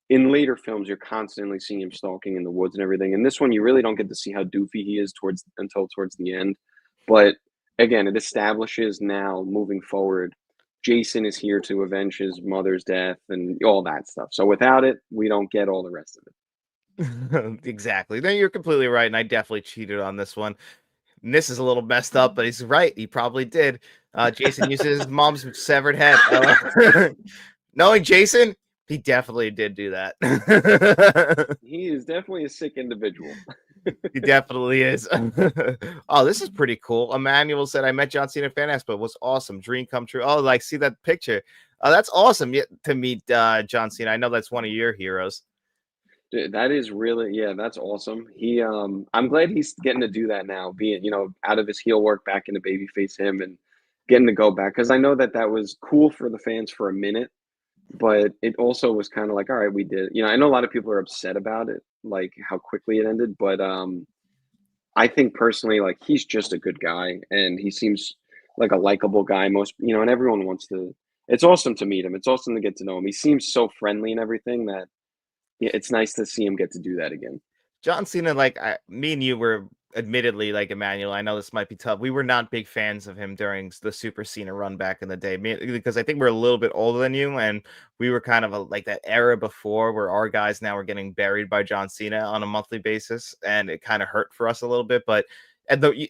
in later films you're constantly seeing him stalking in the woods and everything. In this one, you really don't get to see how doofy he is towards the end. But again, it establishes now moving forward, Jason is here to avenge his mother's death and all that stuff. So without it, we don't get all the rest of it. Exactly. No, you're completely right, and I definitely cheated on this one. And this is a little messed up, but he's right. He probably did. Jason uses his mom's severed head. Knowing Jason, he definitely did do that. He is definitely a sick individual. He definitely is. Oh, this is pretty cool. Emmanuel said, I met John Cena Fan Expo. It was awesome. Dream come true. Oh, like, see that picture. Oh, that's awesome to meet John Cena. I know that's one of your heroes. Dude, that is really, yeah, that's awesome. I'm glad he's getting to do that now, being, out of his heel work back into babyface him and getting to go back. Because I know that that was cool for the fans for a minute, but it also was kind of like, all right, we did. I know a lot of people are upset about it, like how quickly it ended, but I think personally, like he's just a good guy and he seems like a likable guy. And everyone wants to. It's awesome to meet him. It's awesome to get to know him. He seems so friendly and everything that yeah, it's nice to see him get to do that again. John Cena, like me and you were admittedly like Emmanuel. I know this might be tough. We were not big fans of him during the Super Cena run back in the day, because I think we're a little bit older than you, and we were kind of like that era before where our guys now were getting buried by John Cena on a monthly basis, and it kind of hurt for us a little bit. But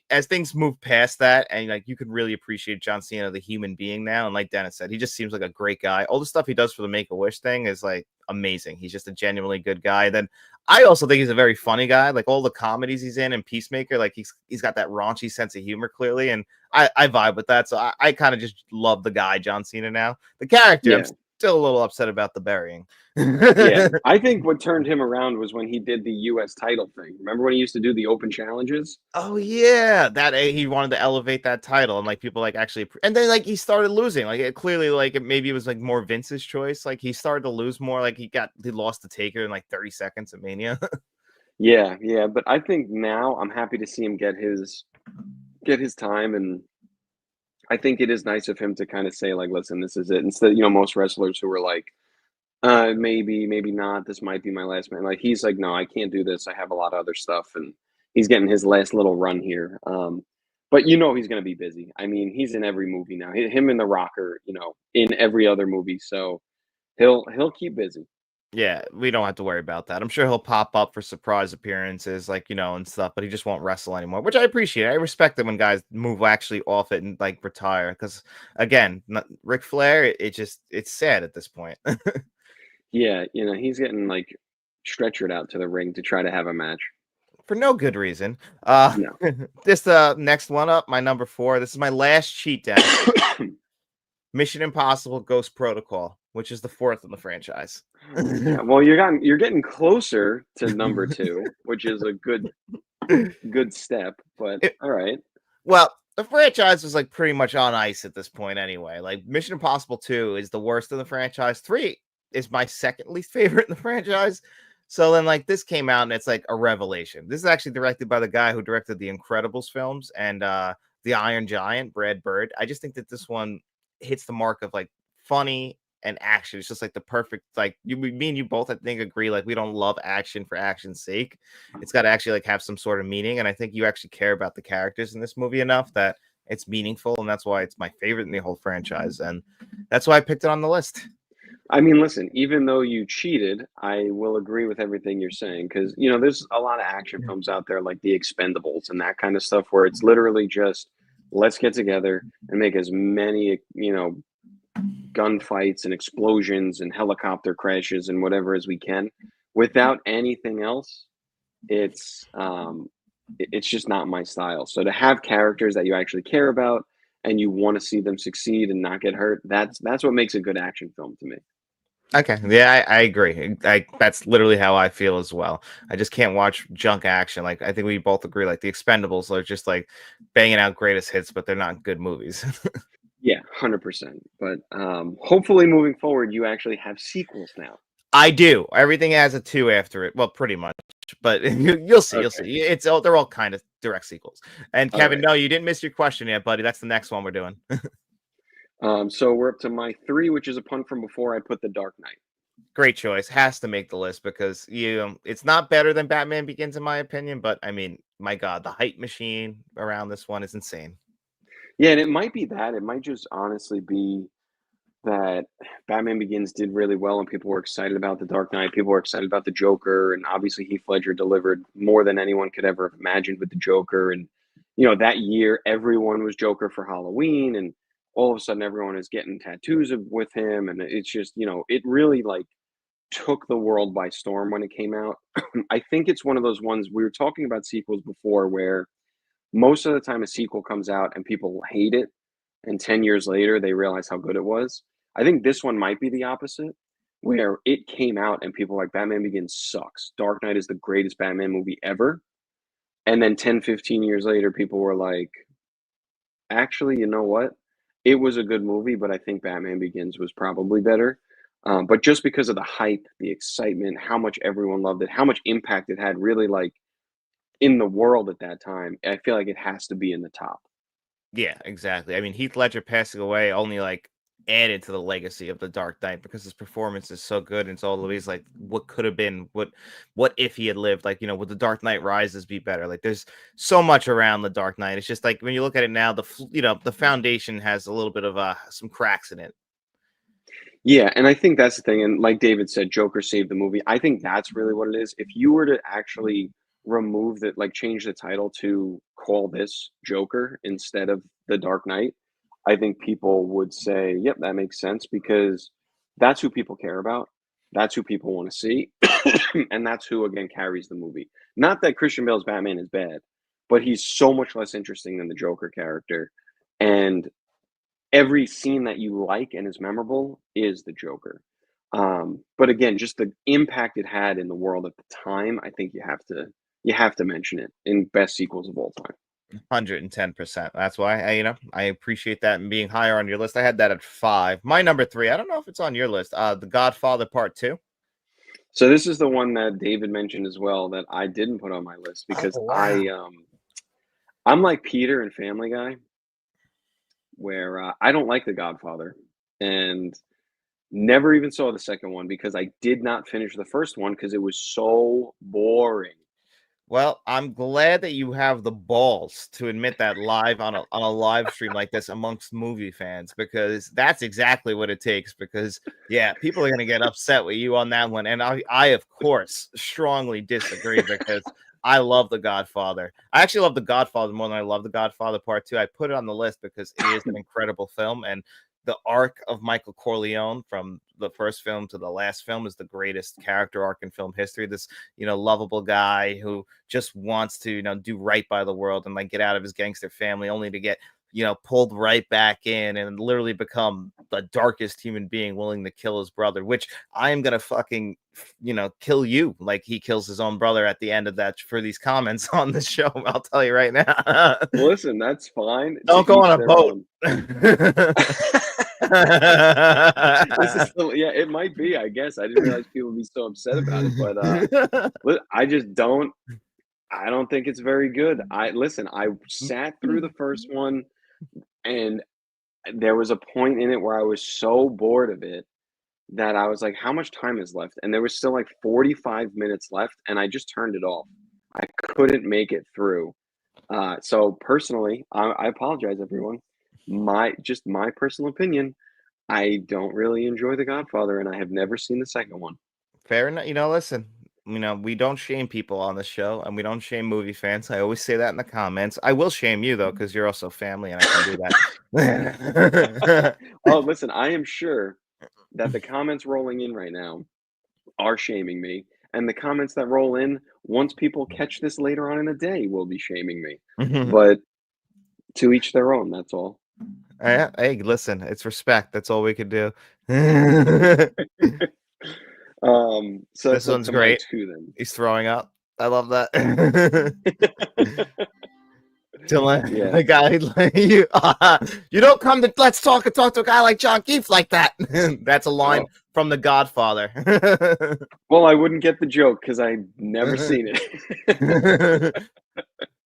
as things move past that, and like you could really appreciate John Cena, the human being now, and like Dennis said, he just seems like a great guy. All the stuff he does for the Make a Wish thing is like amazing. He's just a genuinely good guy. Then I also think he's a very funny guy. Like all the comedies he's in Peacemaker, like he's got that raunchy sense of humor clearly, and I vibe with that. So I kind of just love the guy John Cena now. The character, I'm Yeah. still a little upset about the burying. Yeah. I think what turned him around was when he did the US title thing. Remember when he used to do the open challenges? Oh yeah, that he wanted to elevate that title, and like people like actually, and then like he started losing. Like it clearly, like maybe it was like more Vince's choice. Like he started to lose more. Like he lost to Taker in like 30 seconds at Mania. Yeah, yeah. But I think now I'm happy to see him get his time, and I think it is nice of him to kind of say like, listen, this is it. Instead, most wrestlers who are like, maybe not. This might be my last man. Like he's like, no, I can't do this. I have a lot of other stuff, and he's getting his last little run here. But he's gonna be busy. I mean, he's in every movie now. Him and The Rocker, in every other movie. So he'll keep busy. Yeah, we don't have to worry about that. I'm sure he'll pop up for surprise appearances, like and stuff, but he just won't wrestle anymore, which I appreciate. I respect it when guys move actually off it and like retire, because again, Ric Flair, it's sad at this point. Yeah, he's getting like stretchered out to the ring to try to have a match. For no good reason. No. This next one up, my number 4. This is my last cheat down. Mission Impossible Ghost Protocol, which is the 4th in the franchise. Yeah, well, you're getting closer to number 2, which is a good step, but all right. Well, the franchise was like pretty much on ice at this point anyway. Like Mission Impossible 2 is the worst in the franchise. 3 is my second least favorite in the franchise. So then like this came out and it's like a revelation. This is actually directed by the guy who directed the Incredibles films and the Iron Giant, Brad Bird. I just think that this one hits the mark of like funny and action. It's just like the perfect, like me and you both I think agree, like we don't love action for action's sake. It's got to actually like have some sort of meaning, and I think you actually care about the characters in this movie enough that it's meaningful, and that's why it's my favorite in the whole franchise, and that's why I picked it on the list. I mean, listen, even though you cheated, I will agree with everything you're saying because, there's a lot of action films out there like The Expendables and that kind of stuff where it's literally just let's get together and make as many, gunfights and explosions and helicopter crashes and whatever as we can without anything else. It's just not my style. So to have characters that you actually care about and you want to see them succeed and not get hurt, that's what makes a good action film to me. Okay, yeah, I agree. That's literally how I feel as well. I just can't watch junk action. Like I think we both agree. Like the Expendables are just like banging out greatest hits, but they're not good movies. Yeah, 100%. But hopefully, moving forward, you actually have sequels now. I do. Everything has a two after it. Well, pretty much. But you'll see. You'll Okay. see. They're all kind of direct sequels. And All Kevin, right. no, you didn't miss your question yet, buddy. That's the next one we're doing. So we're up to my three, which is a pun from before I put The Dark Knight. Great choice. Has to make the list because it's not better than Batman Begins in my opinion, but I mean, my God, the hype machine around this one is insane. Yeah, and it might be that. It might just honestly be that Batman Begins did really well and people were excited about The Dark Knight. People were excited about the Joker. And obviously, Heath Ledger delivered more than anyone could ever have imagined with the Joker. And, that year, everyone was Joker for Halloween. And all of a sudden, everyone is getting tattoos with him. And it's just, it really like took the world by storm when it came out. I think it's one of those ones we were talking about sequels before where most of the time a sequel comes out and people hate it and 10 years later they realize how good it was. I think this one might be the opposite, where it came out and people were like Batman Begins sucks. Dark Knight is the greatest Batman movie ever. And then 10, 15 years later people were like, actually, you know what? It was a good movie, but I think Batman Begins was probably better. But just because of the hype, the excitement, how much everyone loved it, how much impact it had really like in the world at that time, I feel like it has to be in the top. Yeah, exactly. I mean, Heath Ledger passing away only like added to the legacy of the Dark Knight because his performance is so good and it's always like what could have been, what if he had lived, like, would the Dark Knight Rises be better? Like there's so much around the Dark Knight. It's just like when you look at it now, the foundation has a little bit of some cracks in it. Yeah, and I think that's the thing. And like David said, Joker saved the movie. I think that's really what it is. If you were to actually remove that, like change the title to call this Joker instead of The Dark Knight, I think people would say, yep, that makes sense because that's who people care about. That's who people want to see. And that's who, again, carries the movie. Not that Christian Bale's Batman is bad, but he's so much less interesting than the Joker character. And every scene that you like and is memorable is the Joker. But again, just the impact it had in the world at the time, I think you have to mention it in best sequels of all time. 110%. That's why I appreciate that and being higher on your list. I had that at 5. My number 3, I don't know if it's on your list. The Godfather Part 2. So this is the one that David mentioned as well that I didn't put on my list Oh, because wow. I'm like Peter in Family Guy, where I don't like The Godfather and never even saw the second one because I did not finish the first one because it was so boring. Well, I'm glad that you have the balls to admit that live on a live stream like this amongst movie fans because that's exactly what it takes. Because yeah, people are gonna get upset with you on that one, and I of course strongly disagree because I love The Godfather. I actually love The Godfather more than I love The Godfather Part 2. I put it on the list because it is an incredible film, and the arc of Michael Corleone from the first film to the last film is the greatest character arc in film history. This lovable guy who just wants to do right by the world and like get out of his gangster family only to get pulled right back in and literally become the darkest human being willing to kill his brother, which I am gonna fucking kill you like he kills his own brother at the end of that for these comments on the show. I'll tell you right now. Listen, that's fine to Don't go each on a their boat. own. This is still, yeah, it might be, I guess. I didn't realize people would be so upset about it, but I just I don't think it's very good. I sat through the first one and there was a point in it where I was so bored of it that I was like, how much time is left? And there was still like 45 minutes left and I just turned it off. I couldn't make it through. So personally, I apologize, everyone. My personal opinion, I don't really enjoy The Godfather, and I have never seen the second one. Fair enough. Listen, we don't shame people on the show and we don't shame movie fans. I always say that in the comments. I will shame you though, because you're also family and I can do that. Oh, listen, I am sure that the comments rolling in right now are shaming me, and the comments that roll in once people catch this later on in the day will be shaming me. But to each their own. That's all. Hey, listen, it's respect. That's all we could do. So This that's up one's to my great. 2 then. He's throwing up. I love that. Dylan, Yeah. the guy like you don't come to Let's Talk and talk to a guy like John Keefe like that. That's a line Oh. from The Godfather. Well, I wouldn't get the joke because I'd never seen it.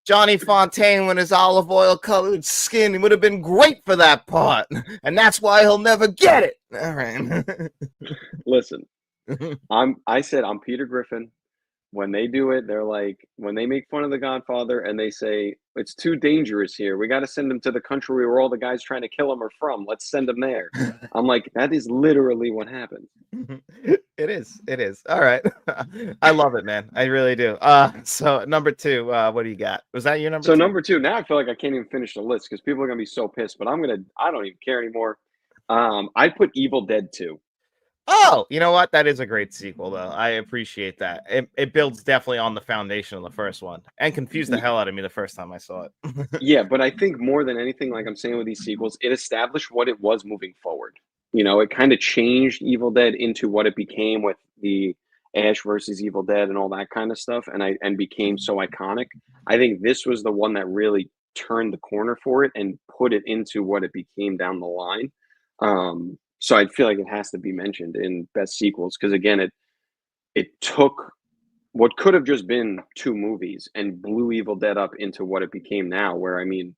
Johnny Fontaine with his olive oil colored skin would have been great for that part, and that's why he'll never get it. All right. Listen, I said I'm Peter Griffin. When they do it, they're like when they make fun of The Godfather and they say it's too dangerous here. We got to send him to the country where all the guys trying to kill him are from. Let's send him there. I'm like, that is literally what happened. It is. It is. All right. I love it, man. I really do. So number 2, what do you got? Was that your number So 2? number 2, now I feel like I can't even finish the list because people are gonna be so pissed. But I don't even care anymore. I put Evil Dead 2. Oh, you know what? That is a great sequel, though. I appreciate that. It builds definitely on the foundation of the first one, and confused the hell out of me the first time I saw it. Yeah, but I think more than anything, like I'm saying with these sequels, it established what it was moving forward. You know, it kind of changed Evil Dead into what it became with the Ash versus Evil Dead and all that kind of stuff, and became so iconic. I think this was the one that really turned the corner for it and put it into what it became down the line. So I feel like it has to be mentioned in best sequels because again, it took what could have just been 2 movies and blew Evil Dead up into what it became now, where I mean,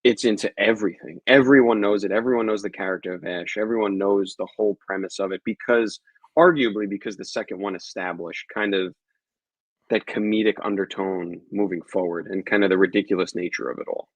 it's into everything. Everyone knows it. Everyone knows the character of Ash. Everyone knows the whole premise of it because, arguably, because the second one established kind of that comedic undertone moving forward and kind of the ridiculous nature of it all.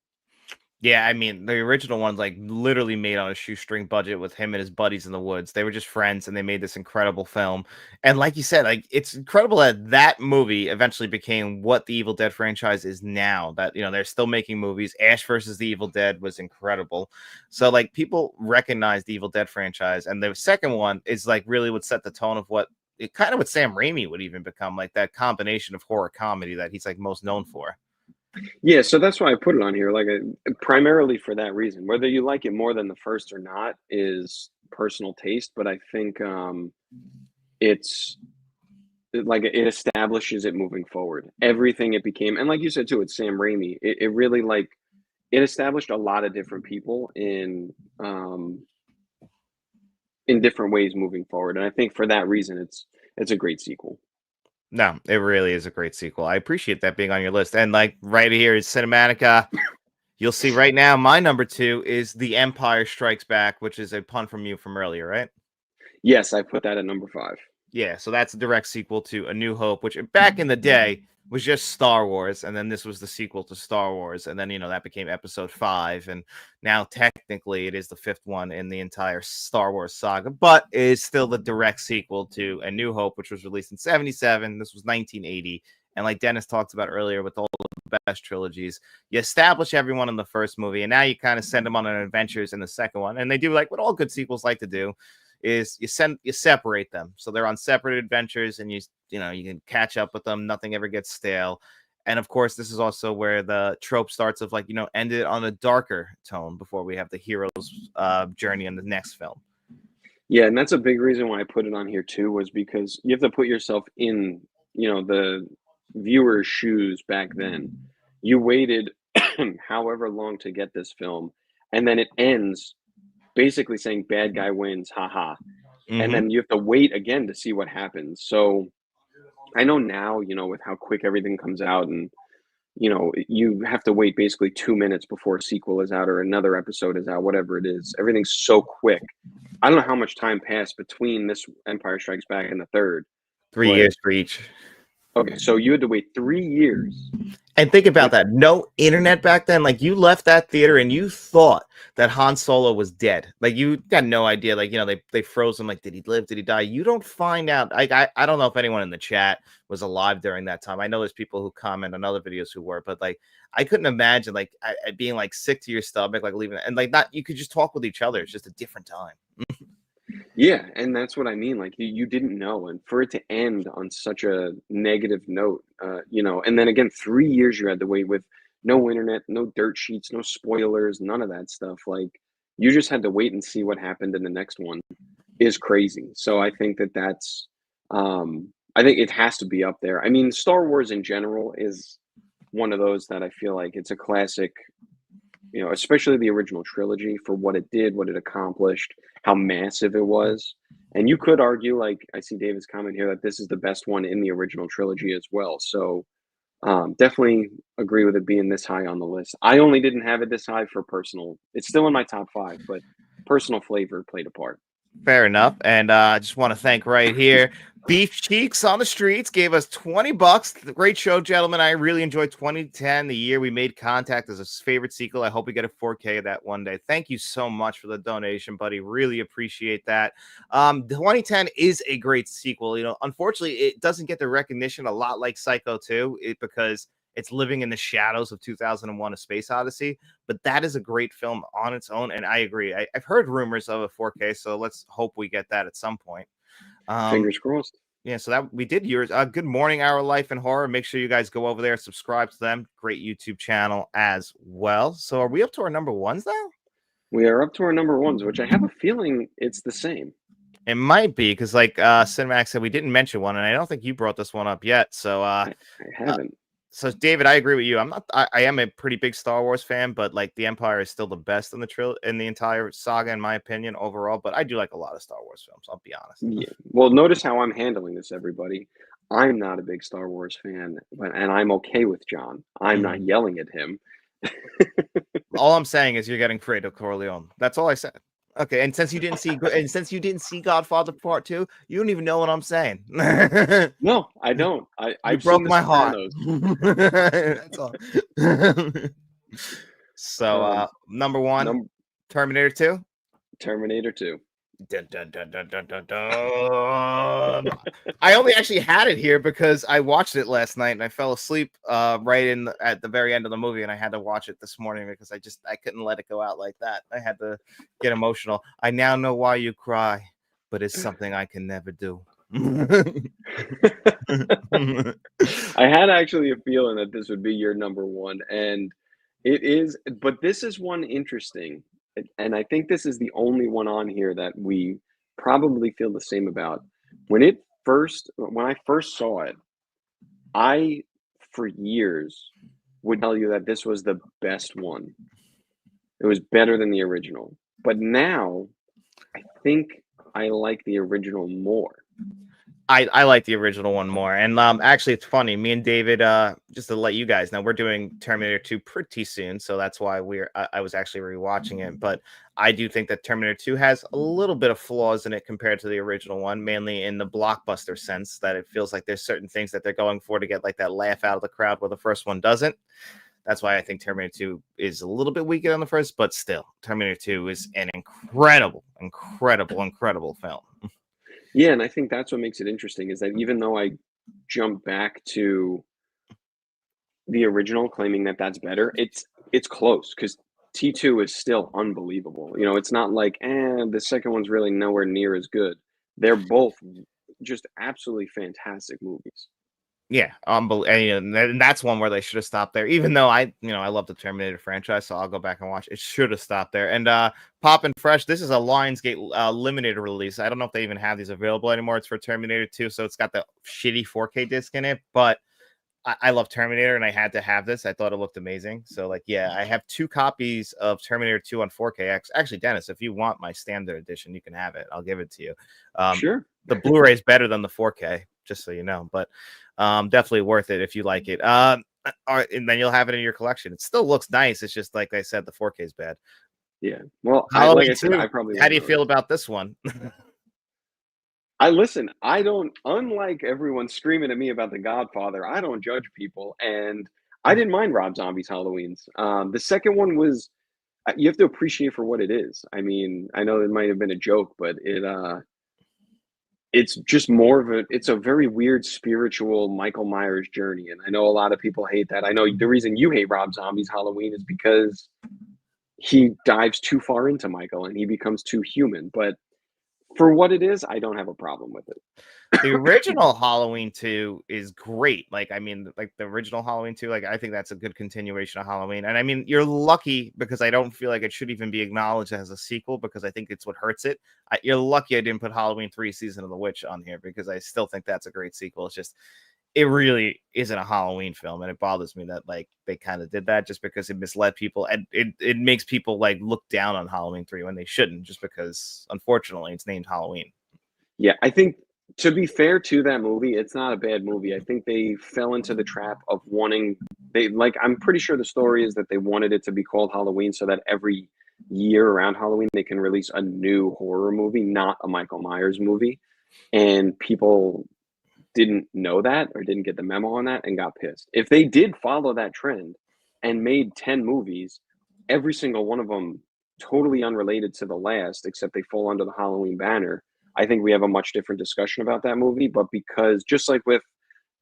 Yeah, I mean, the original one's like literally made on a shoestring budget with him and his buddies in the woods. They were just friends and they made this incredible film. And like you said, like it's incredible that that movie eventually became what the Evil Dead franchise is now. That, they're still making movies. Ash versus the Evil Dead was incredible. So like people recognize the Evil Dead franchise, and the second one is like really would set the tone of what it kind of what Sam Raimi would even become, like that combination of horror comedy that he's like most known for. Yeah, so that's why I put it on here, like primarily for that reason. Whether you like it more than the first or not is personal taste, but I think it's like it establishes it moving forward. Everything it became, and like you said too, it's Sam Raimi. It really like it established a lot of different people in different ways moving forward. And I think for that reason, it's a great sequel. No, it really is a great sequel. I appreciate that being on your list. And like right here is Cinematica. You'll see right now, my number 2 is The Empire Strikes Back, which is a pun from you from earlier, right? Yes, I put that at number 5. Yeah, so that's a direct sequel to A New Hope, which back in the day was just Star Wars, and then this was the sequel to Star Wars, and then that became Episode 5, and now technically it is the 5th one in the entire Star Wars saga, but it is still the direct sequel to A New Hope, which was released in '77. This was 1980, and like Dennis talked about earlier, with all the best trilogies, you establish everyone in the first movie, and now you kind of send them on an adventures in the second one, and they do like what all good sequels like to do. Is you separate them, so they're on separate adventures, and you can catch up with them. Nothing ever gets stale. And of course, this is also where the trope starts of end it on a darker tone before we have the hero's journey in the next film. Yeah, and that's a big reason why I put it on here too, was because you have to put yourself in, the viewer's shoes back then. You waited however long to get this film, and then it ends basically saying bad guy wins, haha. And Mm-hmm. then you have to wait again to see what happens. So I know now, with how quick everything comes out and you have to wait basically 2 minutes before a sequel is out or another episode is out, whatever it is. Everything's so quick. I don't know how much time passed between this Empire Strikes Back and the third, 3 but years for each. okay, so you had to wait 3 years. And think about that. No internet back then. Like, you left that theater and you thought that Han Solo was dead. Like, you got no idea. Like, they froze him. Like, did he live? Did he die? You don't find out. Like, I don't know if anyone in the chat was alive during that time. I know there's people who comment on other videos who were, but like, I couldn't imagine like being like sick to your stomach, like leaving, and like not. You could just talk with each other. It's just a different time. Yeah, and that's what I mean. Like you didn't know, and for it to end on such a negative note, and then again, 3 years you had to wait with no internet, no dirt sheets, no spoilers, none of that stuff. Like you just had to wait and see what happened in the next one is crazy. So I think that that's I think it has to be up there. I mean, Star Wars in general is one of those that I feel like it's a classic, especially the original trilogy for what it did, what it accomplished, how massive it was. And you could argue, like I see David's comment here, that this is the best one in the original trilogy as well. So definitely agree with it being this high on the list. I only didn't have it this high for personal. It's still in my top five, but personal flavor played a part. Fair enough. And I just want to thank right here Beef Cheeks on the Streets gave us $20. Great show, gentlemen. I really enjoyed 2010, the year we made contact, as his favorite sequel. I hope we get a 4K of that one day. Thank you so much for the donation, buddy. Really appreciate that. 2010 is a great sequel. Unfortunately, it doesn't get the recognition a lot like Psycho 2 because it's living in the shadows of 2001: A Space Odyssey, but that is a great film on its own, and I agree. I've heard rumors of a 4K, so let's hope we get that at some point. Fingers crossed. Yeah, so that we did yours. Good morning, Our Life in Horror. Make sure you guys go over there, subscribe to them. Great YouTube channel as well. So are we up to our number ones now? We are up to our number ones, which I have a feeling it's the same. It might be because, like Cinemax said, we didn't mention one, and I don't think you brought this one up yet. So I haven't. So David, I agree with you. I am a pretty big Star Wars fan, but like the Empire is still the best in the entire saga, in my opinion, overall. But I do like a lot of Star Wars films. I'll be honest. Yeah. Well, notice how I'm handling this, everybody. I'm not a big Star Wars fan, and I'm okay with John. I'm not yelling at him. All I'm saying is you're getting Fredo Corleone. That's all I said. Okay, and since you didn't see Godfather Part 2, you don't even know what I'm saying. No, I don't. I broke my heart. That's all. So number one, Terminator 2. Terminator 2. Dun, dun, dun, dun, dun, dun, dun. I only actually had it here because I watched it last night and I fell asleep at the very end of the movie, and I had to watch it this morning because I couldn't let it go out like that. I had to get emotional. I now know why you cry, but it's something I can never do. I had actually a feeling that this would be your number one, and it is, but this is one interesting, and I think this is the only one on here that we probably feel the same about. When I first saw it, I, for years, would tell you that this was the best one. It was better than the original. But now, I think I like the original more. I like the original one more. And actually, it's funny. Me and David, just to let you guys know, we're doing Terminator 2 pretty soon. So that's why I was actually rewatching it. But I do think that Terminator 2 has a little bit of flaws in it compared to the original one, mainly in the blockbuster sense, that it feels like there's certain things that they're going for to get like that laugh out of the crowd where the first one doesn't. That's why I think Terminator 2 is a little bit weaker than the first, but still, Terminator 2 is an incredible film. Yeah, and I think that's what makes it interesting, is that even though I jump back to the original claiming that that's better, it's close because T2 is still unbelievable. It's not like, the second one's really nowhere near as good. They're both just absolutely fantastic movies. Yeah, and that's one where they should have stopped there. Even though I love the Terminator franchise, so I'll go back and watch. It should have stopped there. And Pop and Fresh, this is a Lionsgate limited release. I don't know if they even have these available anymore. It's for Terminator 2, so it's got the shitty 4K disc in it. But I love Terminator, and I had to have this. I thought it looked amazing. So, like, yeah, I have 2 copies of Terminator 2 on 4K. Actually, Dennis, if you want my standard edition, you can have it. I'll give it to you. Sure. The Blu-ray is better than the 4K, just so you know. But definitely worth it if you like it. And then you'll have it in your collection. It still looks nice. It's just like I said, the 4K is bad. Yeah. Well, Halloween like I said, 2. I probably. How do you feel about this one? I don't, unlike everyone screaming at me about The Godfather, I don't judge people, and I didn't mind Rob Zombie's Halloweens. The second one was, you have to appreciate for what it is. I mean, I know it might have been a joke, but it's just it's a very weird spiritual Michael Myers journey, and I know a lot of people hate that. I know the reason you hate Rob Zombie's Halloween is because he dives too far into Michael and he becomes too human, but For what it is, I don't have a problem with it. The original Halloween 2 is great. Like, I mean, like the original Halloween 2, like I think that's a good continuation of Halloween. And I mean, you're lucky because I don't feel like it should even be acknowledged as a sequel because I think it's what hurts it. You're lucky I didn't put Halloween 3 Season of the Witch on here because I still think that's a great sequel. It's just it really isn't a Halloween film, and it bothers me that like they kind of did that just because it misled people and it makes people like look down on Halloween 3 when they shouldn't, just because unfortunately it's named Halloween. Yeah, I think to be fair to that movie, it's not a bad movie. I think they fell into the trap of wanting they like I'm pretty sure the story is that they wanted it to be called Halloween so that every year around Halloween they can release a new horror movie, not a Michael Myers movie. And people didn't know that or didn't get the memo on that and got pissed. If they did follow that trend and made 10 movies, every single one of them totally unrelated to the last, except they fall under the Halloween banner, I think we have a much different discussion about that movie. But because just like with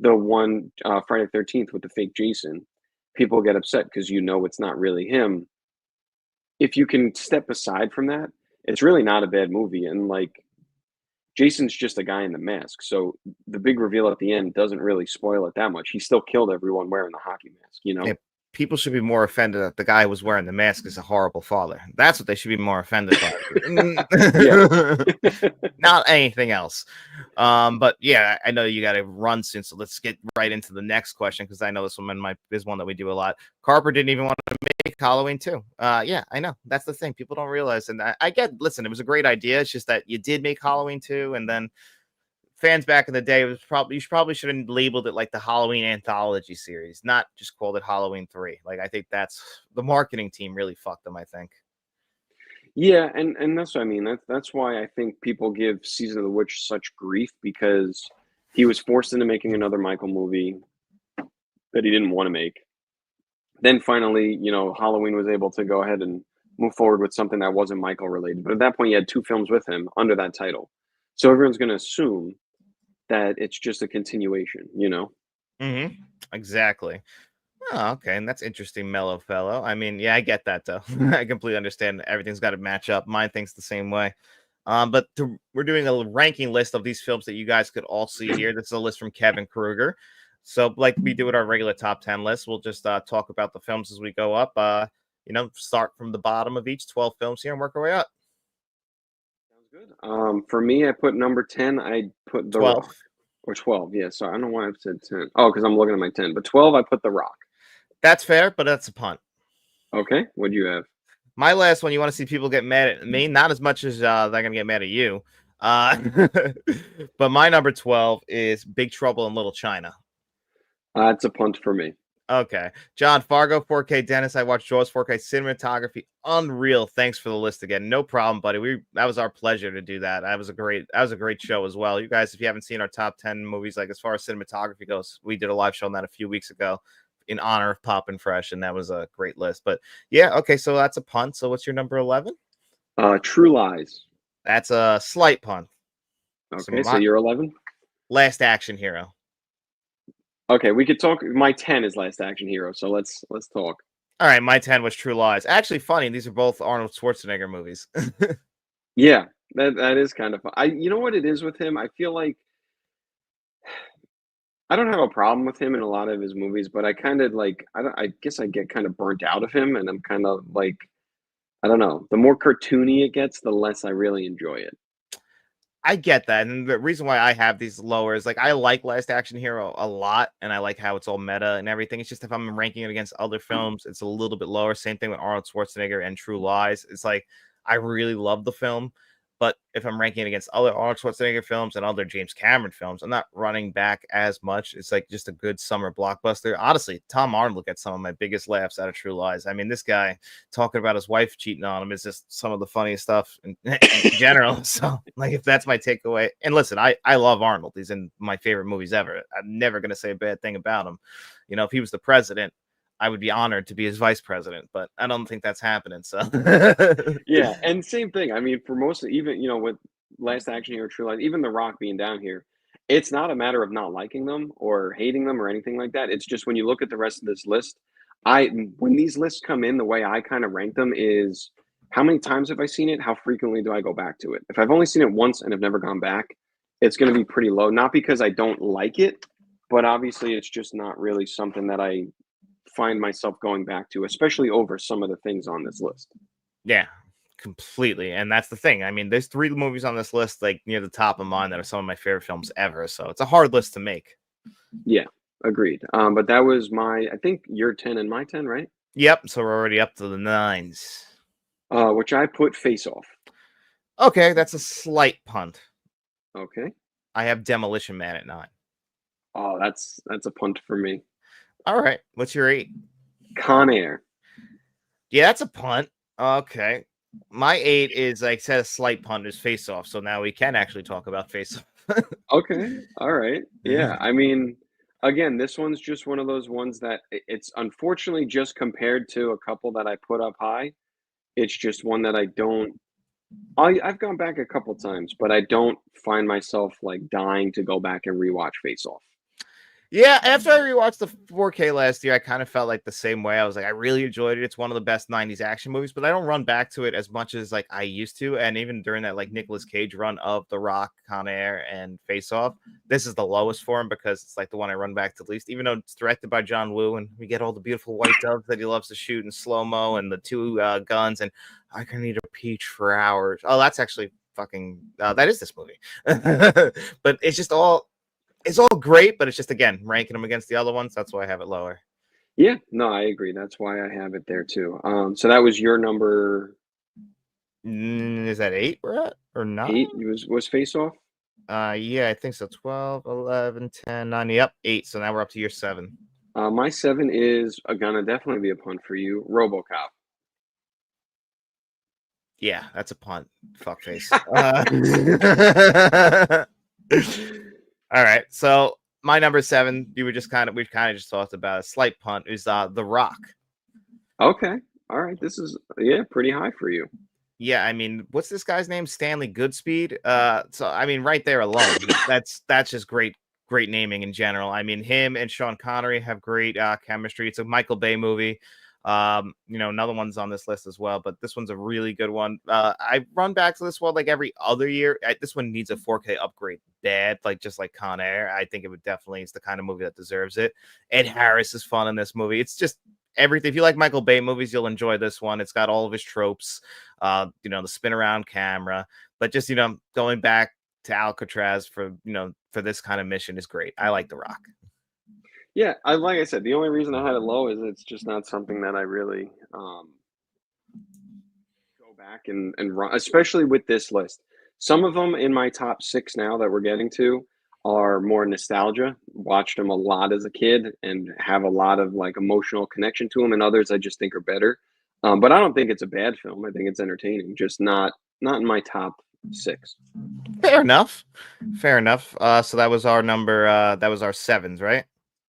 the one Friday the 13th with the fake Jason, people get upset because it's not really him. If you can step aside from that, it's really not a bad movie. And like Jason's just a guy in the mask. So the big reveal at the end doesn't really spoil it that much. He still killed everyone wearing the hockey mask, you Yeah, know? people should be more offended that the guy who was wearing the mask is a horrible father. That's what they should be more offended by. Yeah. Not anything else. But yeah, I know you got to run soon, so let's get right into the next question because I know this one is one that we do a lot. Carper didn't even want to make Halloween 2. Yeah, I know that's the thing. People don't realize, and I get. Listen, it was a great idea. It's just that you did make Halloween 2, and then fans back in the day was probably should have labeled it like the Halloween anthology series, not just called it Halloween 3. Like I think that's the marketing team really fucked them, I think. Yeah, and that's what I mean. That's why I think people give Season of the Witch such grief because he was forced into making another Michael movie that he didn't want to make. Then finally, Halloween was able to go ahead and move forward with something that wasn't Michael related. But at that point, you had two films with him under that title. So everyone's going to assume that it's just a continuation. Exactly. Oh, okay, and that's interesting, mellow fellow. I mean, yeah, I get that though. I completely understand. Everything's got to match up. Mine thinks the same way. We're doing a ranking list of these films that you guys could all see here. This is a list from Kevin Kruger. So, like we do with our regular top 10 list, we'll just talk about the films as we go up. Start from the bottom of each 12 films here and work our way up. Sounds good. For me, I put number 10, I put The 12. Rock. Or 12, yeah. So I don't know why I've said 10. Oh, because I'm looking at my 10. But 12, I put The Rock. That's fair, but that's a punt. Okay, what do you have? My last one, you want to see people get mad at me, not as much as they're gonna get mad at you. Uh, but my number 12 is Big Trouble in Little China. It's a punt for me. Okay, John, Fargo 4K. Dennis, I watched Jaws 4K. Cinematography, unreal. Thanks for the list again. No problem, buddy. That was our pleasure to do that. That was a great show as well. You guys, if you haven't seen our top 10 movies, like as far as cinematography goes, we did a live show on that a few weeks ago in honor of Pop and Fresh, and that was a great list. But yeah, okay, so that's a punt. So what's your number 11? True Lies. That's a slight punt. Okay, so you're 11? Last Action Hero. Okay, we could talk. My 10 is Last Action Hero, so let's talk. All right, my 10 was True Lies. Actually, funny, these are both Arnold Schwarzenegger movies. Yeah, that is kind of fun. You know what it is with him? I feel like I don't have a problem with him in a lot of his movies, but I kind of like I guess I get kind of burnt out of him, and I'm kind of like I don't know. The more cartoony it gets, the less I really enjoy it. I get that. And the reason why I have these lower is like I like Last Action Hero a lot and I like how it's all meta and everything. It's just if I'm ranking it against other films, it's a little bit lower. Same thing with Arnold Schwarzenegger and True Lies. It's like I really love the film, but if I'm ranking it against other Arnold Schwarzenegger films and other James Cameron films, I'm not running back as much. It's like just a good summer blockbuster. Honestly, Tom Arnold gets some of my biggest laughs out of True Lies. I mean, this guy talking about his wife cheating on him is just some of the funniest stuff in general. So, like, if that's my takeaway, and listen, I love Arnold. He's in my favorite movies ever. I'm never going to say a bad thing about him. If he was the president, I would be honored to be his vice president, but I don't think that's happening. So, Yeah, and same thing. I mean, for most of even with Last Action Hero, True Lies, even The Rock being down here, it's not a matter of not liking them or hating them or anything like that. It's just when you look at the rest of this list, when these lists come in, the way I kind of rank them is how many times have I seen it? How frequently do I go back to it? If I've only seen it once and have never gone back, it's going to be pretty low. Not because I don't like it, but obviously it's just not really something that I find myself going back to, especially over some of the things on this list. Yeah, completely. And that's the thing. I mean, there's 3 movies on this list, like, near the top of mine that are some of my favorite films ever, so it's a hard list to make. Yeah, agreed. But that was my, I think your 10 and my 10, right? Yep, so we're already up to the 9s. Which I put Face Off. Okay, that's a slight punt. Okay. I have Demolition Man at 9. Oh, that's a punt for me. Alright, what's your 8? Con Air. Yeah, that's a punt. Okay. My 8 is, like I said, a slight punt is Face Off, so now we can actually talk about Face Off. Okay. All right. Yeah. I mean, again, this one's just one of those ones that it's unfortunately just compared to a couple that I put up high. It's just one that I don't. I've gone back a couple times, but I don't find myself like dying to go back and rewatch Face Off. Yeah, after I rewatched the 4K last year, I kind of felt like the same way. I was like, I really enjoyed it. It's one of the best 90s action movies, but I don't run back to it as much as like I used to. And even during that like Nicolas Cage run of The Rock, Con Air, and Face Off, this is the lowest for him because it's like the one I run back to least, even though it's directed by John Woo and we get all the beautiful white doves that he loves to shoot in slow-mo and the 2 guns, and I can eat a peach for hours. Oh, that's actually fucking that is this movie. But it's all great, but it's just, again, ranking them against the other ones. That's why I have it lower. Yeah. No, I agree. That's why I have it there too. So that was your number Is that 8 we're at or 9? 8. Was Face Off. Yeah, I think so. 12, 11, 10, 9. Yep, 8. So now we're up to your 7. My 7 is gonna definitely be a punt for you. RoboCop. Yeah, that's a punt. Fuckface. All right. So my number 7, we've kind of just talked about a slight punt, is The Rock. Okay. All right. This is, yeah, pretty high for you. Yeah, I mean, what's this guy's name? Stanley Goodspeed. So I mean, right there alone, that's just great naming in general. I mean, him and Sean Connery have great chemistry. It's a Michael Bay movie. Another one's on this list as well, but this one's a really good one. I run back to this one like every other year. This one needs a 4K upgrade bad, like just like Con Air. I think it's the kind of movie that deserves it. Ed Harris is fun in this movie. It's just everything. If you like Michael Bay movies, you'll enjoy this one. It's got all of his tropes, the spin around camera, but just, going back to Alcatraz for this kind of mission is great. I like The Rock. Yeah, like I said, the only reason I had it low is it's just not something that I really go back and run, especially with this list. Some of them in my top 6 now that we're getting to are more nostalgia. Watched them a lot as a kid and have a lot of like emotional connection to them, and others I just think are better. But I don't think it's a bad film. I think it's entertaining, just not in my top 6. Fair enough. Fair enough. So that was our number. That was our 7s, right?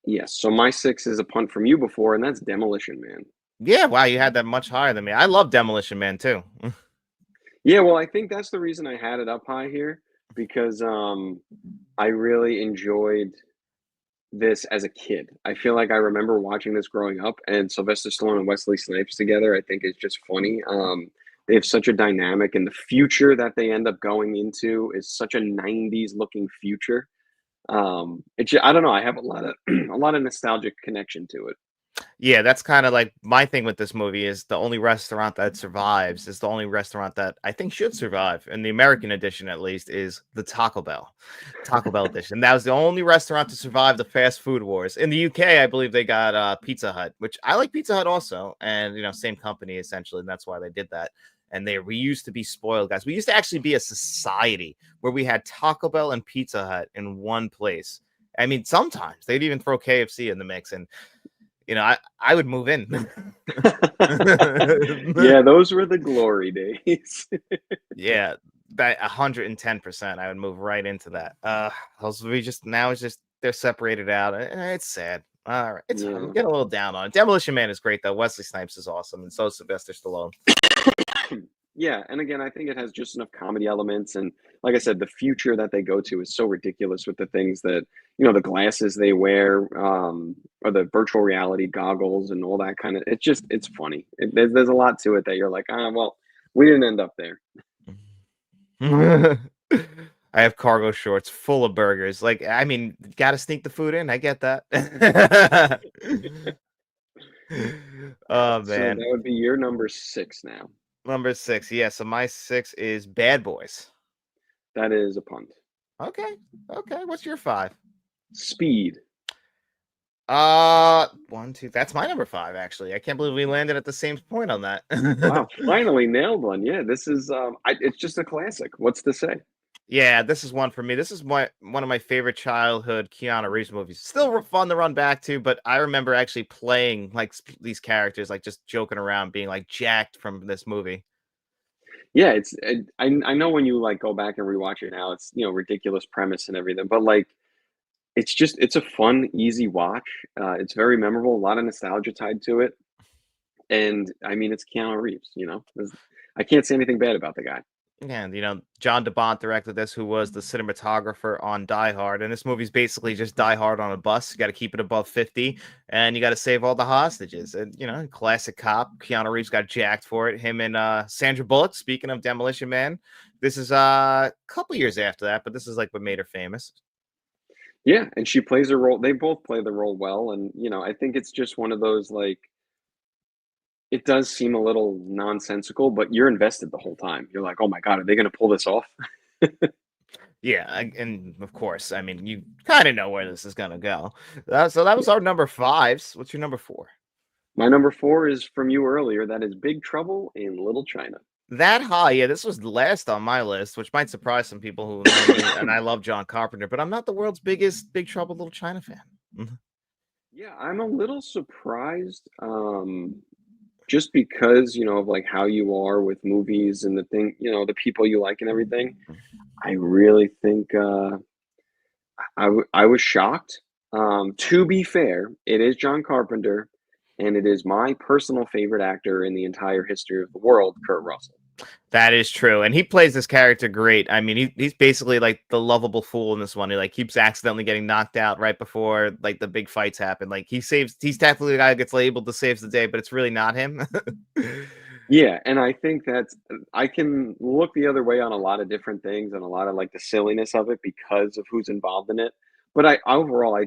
Yes. So my 6 is a punt from you before, and that's Demolition Man. Yeah. Wow, you had that much higher than me. I love Demolition Man too. Yeah, well, I think that's the reason I had it up high here because I really enjoyed this as a kid. I feel like I remember watching this growing up, and Sylvester Stallone and Wesley Snipes together, I think is just funny. They have such a dynamic, and the future that they end up going into is such a '90s looking future. I don't know. I have a lot of a lot of nostalgic connection to it. Yeah, that's kind of like my thing with this movie is the only restaurant that survives is the only restaurant that I think should survive, in the American edition at least, is the Taco Bell edition. That was the only restaurant to survive the fast food wars. In the UK, I believe they got Pizza Hut, which I like Pizza Hut also, and same company essentially, and that's why they did that. And we used to be spoiled, guys. We used to actually be a society where we had Taco Bell and Pizza Hut in one place. I mean, sometimes they'd even throw KFC in the mix, and I would move in. Yeah, those were the glory days. Yeah, that 110%. I would move right into that. Those we just now it's just they're separated out. It's sad. All right, it's I'm Yeah. getting a little down on it. Demolition Man is great though. Wesley Snipes is awesome, and so is Sylvester Stallone. Yeah, and again, I think it has just enough comedy elements, and like I said, the future that they go to is so ridiculous with the things that the glasses they wear, or the virtual reality goggles and all that kind of. It's funny. There's a lot to it that you're like, well, We didn't end up there. I have cargo shorts full of burgers. Like, I mean, gotta sneak the food in. I get that. Oh So that man. would be your number 6 now. Number six. Yeah, so my six is Bad Boys. That is a punt. Okay. Okay. What's your five? Speed. One, two. That's my number five, actually. I can't believe we landed at the same point on that. Wow, finally nailed one. Yeah, this is it's just a classic. What's to say? Yeah, this is one for me. This is one of my favorite childhood Keanu Reeves movies. Still fun to run back to, but I remember actually playing like these characters, like just joking around, being like jacked from this movie. Yeah, I know when you like go back and rewatch it now, it's ridiculous premise and everything, but like it's a fun, easy watch. It's very memorable, a lot of nostalgia tied to it, and I mean it's Keanu Reeves. I can't say anything bad about the guy. And John DeBont directed this, who was the cinematographer on Die Hard, and this movie's basically just Die Hard on a bus. You got to keep it above 50, and you got to save all the hostages. And classic cop. Keanu Reeves got jacked for it. Him and Sandra Bullock. Speaking of Demolition Man, this is a couple years after that, but this is like what made her famous. Yeah, and she plays a role. They both play the role well, and I think it's just one of those like it does seem a little nonsensical, but you're invested the whole time. You're like, oh my god, are they going to pull this off? Yeah, and of course, I mean, you kind of know where this is gonna go. So that was our number fives. What's your number four? My number 4 is from you earlier. That is Big Trouble in Little China. That high, yeah. This was last on my list, which might surprise some people who know me. And I love John Carpenter, but I'm not the world's biggest Big Trouble Little China fan. Mhm. Yeah, I'm a little surprised, just because, of like how you are with movies and the people you like and everything. I really think I was shocked. To be fair, it is John Carpenter, and it is my personal favorite actor in the entire history of the world, Kurt Russell. That is true, and he plays this character great. I mean, he's basically like the lovable fool in this one. He like keeps accidentally getting knocked out right before like the big fights happen. Like he's definitely the guy who gets labeled to saves the day, but it's really not him. Yeah, and I think I can look the other way on a lot of different things and a lot of like the silliness of it because of who's involved in it. But I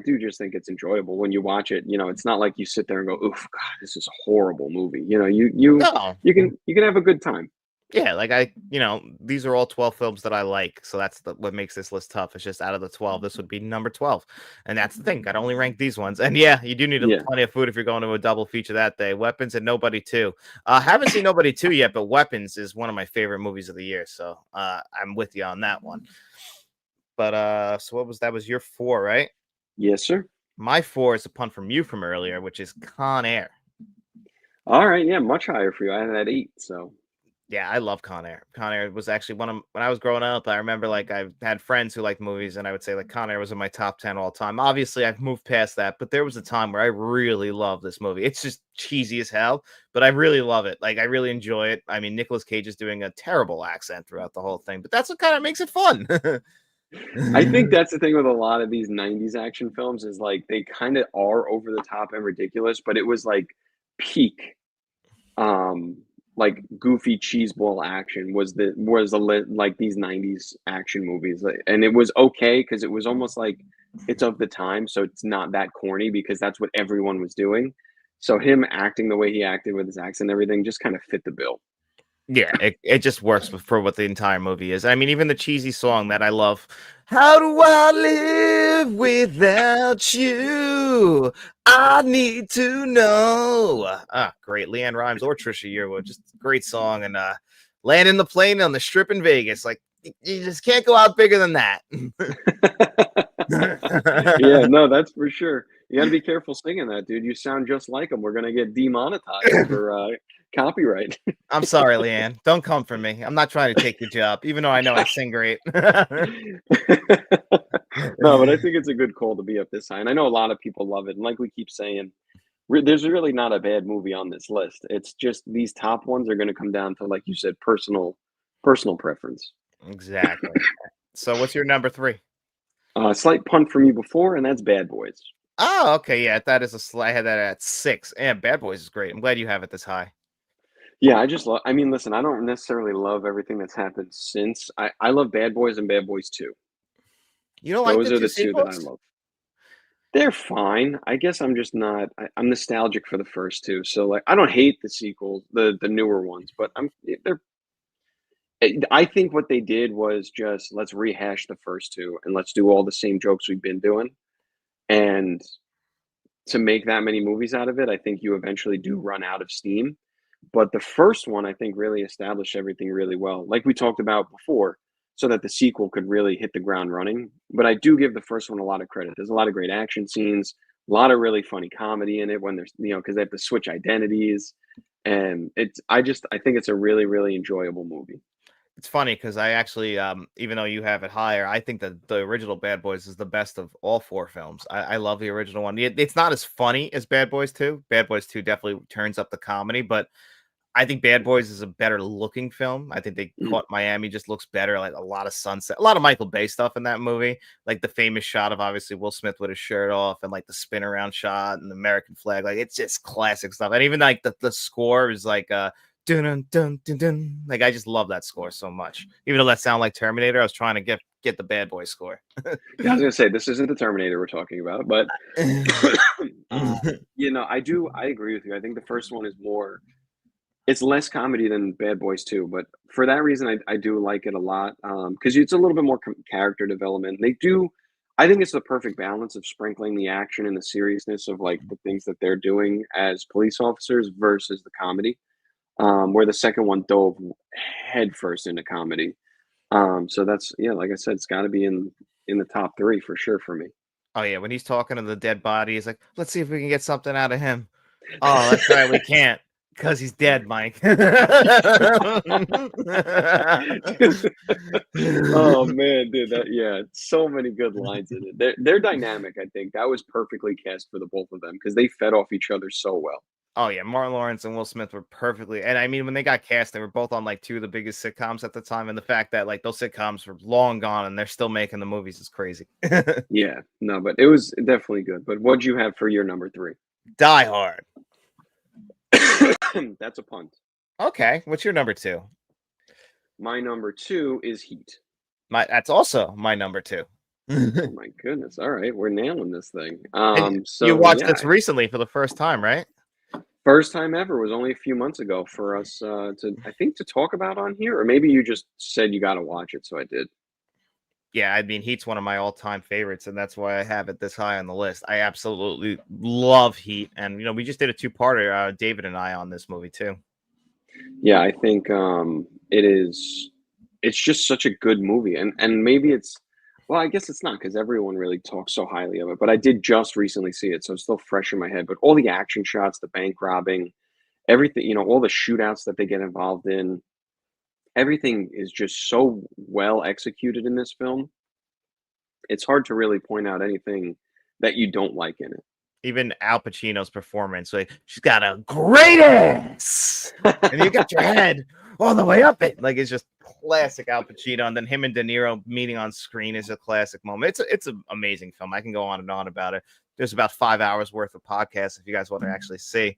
do just think it's enjoyable when you watch it. It's not like you sit there and go, "Oof, God, this is a horrible movie." No. You can have a good time. Yeah, like these are all 12 films that I like. So that's what makes this list tough. It's just out of the 12, this would be number 12. And that's the thing. I'd only rank these ones. And yeah, you do need Yeah. plenty of food if you're going to a double feature that day. Weapons and Nobody 2. Haven't seen Nobody 2 yet, but Weapons is one of my favorite movies of the year. So I'm with you on that one. But so that was your four, right? Yes, sir. My four is a punt from you from earlier, which is Con Air. All right. Yeah, much higher for you. I had that 8. So Yeah, I love Con Air. Con Air was actually when I was growing up. I remember like I had friends who liked movies, and I would say like Con Air was in my top 10 all time. Obviously, I've moved past that, but there was a time where I really loved this movie. It's just cheesy as hell, but I really love it. Like I really enjoy it. I mean, Nicolas Cage is doing a terrible accent throughout the whole thing, but that's what kind of makes it fun. I think that's the thing with a lot of these 90s action films is like they kind of are over the top and ridiculous, but it was like peak um like goofy cheeseball action like these 90s action movies. And it was okay because it was almost like it's of the time, so it's not that corny because that's what everyone was doing. So him acting the way he acted with his accent and everything just kind of fit the bill. Yeah, it just works for what the entire movie is. I mean, even the cheesy song that I love, "How do I live without you? I need to know." Ah, great. Leanne Rhymes or Trisha Yearwood, just great song. And landing the plane on the strip in Vegas, like you just can't go out bigger than that. Yeah, no, that's for sure. You got to be careful singing that, dude. You sound just like him. We're gonna get demonetized for copyright. I'm sorry, Leanne. Don't come for me. I'm not trying to take your job, even though I know I sing great. No, but I think it's a good call to be up this high, and I know a lot of people love it. And like we keep saying, there's really not a bad movie on this list. It's just these top ones are going to come down to, like you said, personal preference. Exactly. So what's your number three? Slight punt from you before, and that's Bad Boys. Oh, okay. Yeah, that is I had that at 6. And Bad Boys is great. I'm glad you have it this high. Yeah, I just love. I mean, listen, I don't necessarily love everything that's happened since. I love Bad Boys and Bad Boys 2. You don't like the Those are two the two that I sequels? love. They're fine. I guess I'm just not. I'm nostalgic for the first two, so like I don't hate the sequels, the newer ones, but they're. I think what they did was just let's rehash the first two and let's do all the same jokes we've been doing, and to make that many movies out of it, I think you eventually do run out of steam. But the first one, I think, really established everything really well, like we talked about before, so that the sequel could really hit the ground running. But I do give the first one a lot of credit. There's a lot of great action scenes, a lot of really funny comedy in it when there's, because they have to switch identities. And I think it's a really, really enjoyable movie. It's funny because I actually, even though you have it higher, I think that the original Bad Boys is the best of all four films. I love the original one. It's not as funny as Bad Boys 2. Bad Boys 2 definitely turns up the comedy, but I think Bad Boys is a better looking film. I think they Mm. caught Miami just looks better, like a lot of sunset, a lot of Michael Bay stuff in that movie, like the famous shot of obviously Will Smith with his shirt off and like the spin around shot and the American flag. Like it's just classic stuff. And even like the score is like dun dun dun dun dun. Like I just love that score so much. Even though that sound like Terminator, I was trying to get the Bad Boy score. Yeah, I was gonna say this isn't the Terminator we're talking about, but I agree with you. I think the first one is more. It's less comedy than Bad Boys 2, but for that reason, I do like it a lot, because it's a little bit more character development. I think it's the perfect balance of sprinkling the action and the seriousness of like the things that they're doing as police officers versus the comedy, where the second one dove headfirst into comedy. So that's yeah, like I said, it's got to be in the top three for sure for me. Oh yeah, when he's talking to the dead body, he's like, "Let's see if we can get something out of him." Oh, that's right, we can't because he's dead, Mike. Oh man, dude, so many good lines in it. They're dynamic. I think that was perfectly cast for the both of them because they fed off each other so well. Oh yeah, Martin Lawrence and Will Smith were perfectly, and I mean when they got cast, they were both on like two of the biggest sitcoms at the time, and the fact that like those sitcoms were long gone and they're still making the movies is crazy. Yeah, no, but it was definitely good. But what'd you have for your number three? Die Hard. That's a punt. Okay, what's your number two? My number two is Heat. That's also my number two. Oh my goodness! All right, we're nailing this thing. And you So watched yeah, this recently for the first time, right? first time ever was only a few months ago for us to I think to talk about on here, or maybe you just said you got to watch it, so I did. Yeah, I mean, Heat's one of my all-time favorites, and that's why I have it this high on the list. I absolutely love Heat, and we just did a two-parter, David and I, on this movie too. Yeah, I think it's just such a good movie, and maybe it's well, I guess it's not because everyone really talks so highly of it. But I did just recently see it, so it's still fresh in my head. But all the action shots, the bank robbing, everything, all the shootouts that they get involved in, everything is just so well executed in this film. It's hard to really point out anything that you don't like in Even Al Pacino's performance, like she's got a great ass, and you got your head all the way up it. Like it's just classic Al Pacino, and then him and De Niro meeting on screen is a classic moment. It's an amazing film. I can go on and on about it. There's about 5 hours worth of podcasts if you guys want to actually see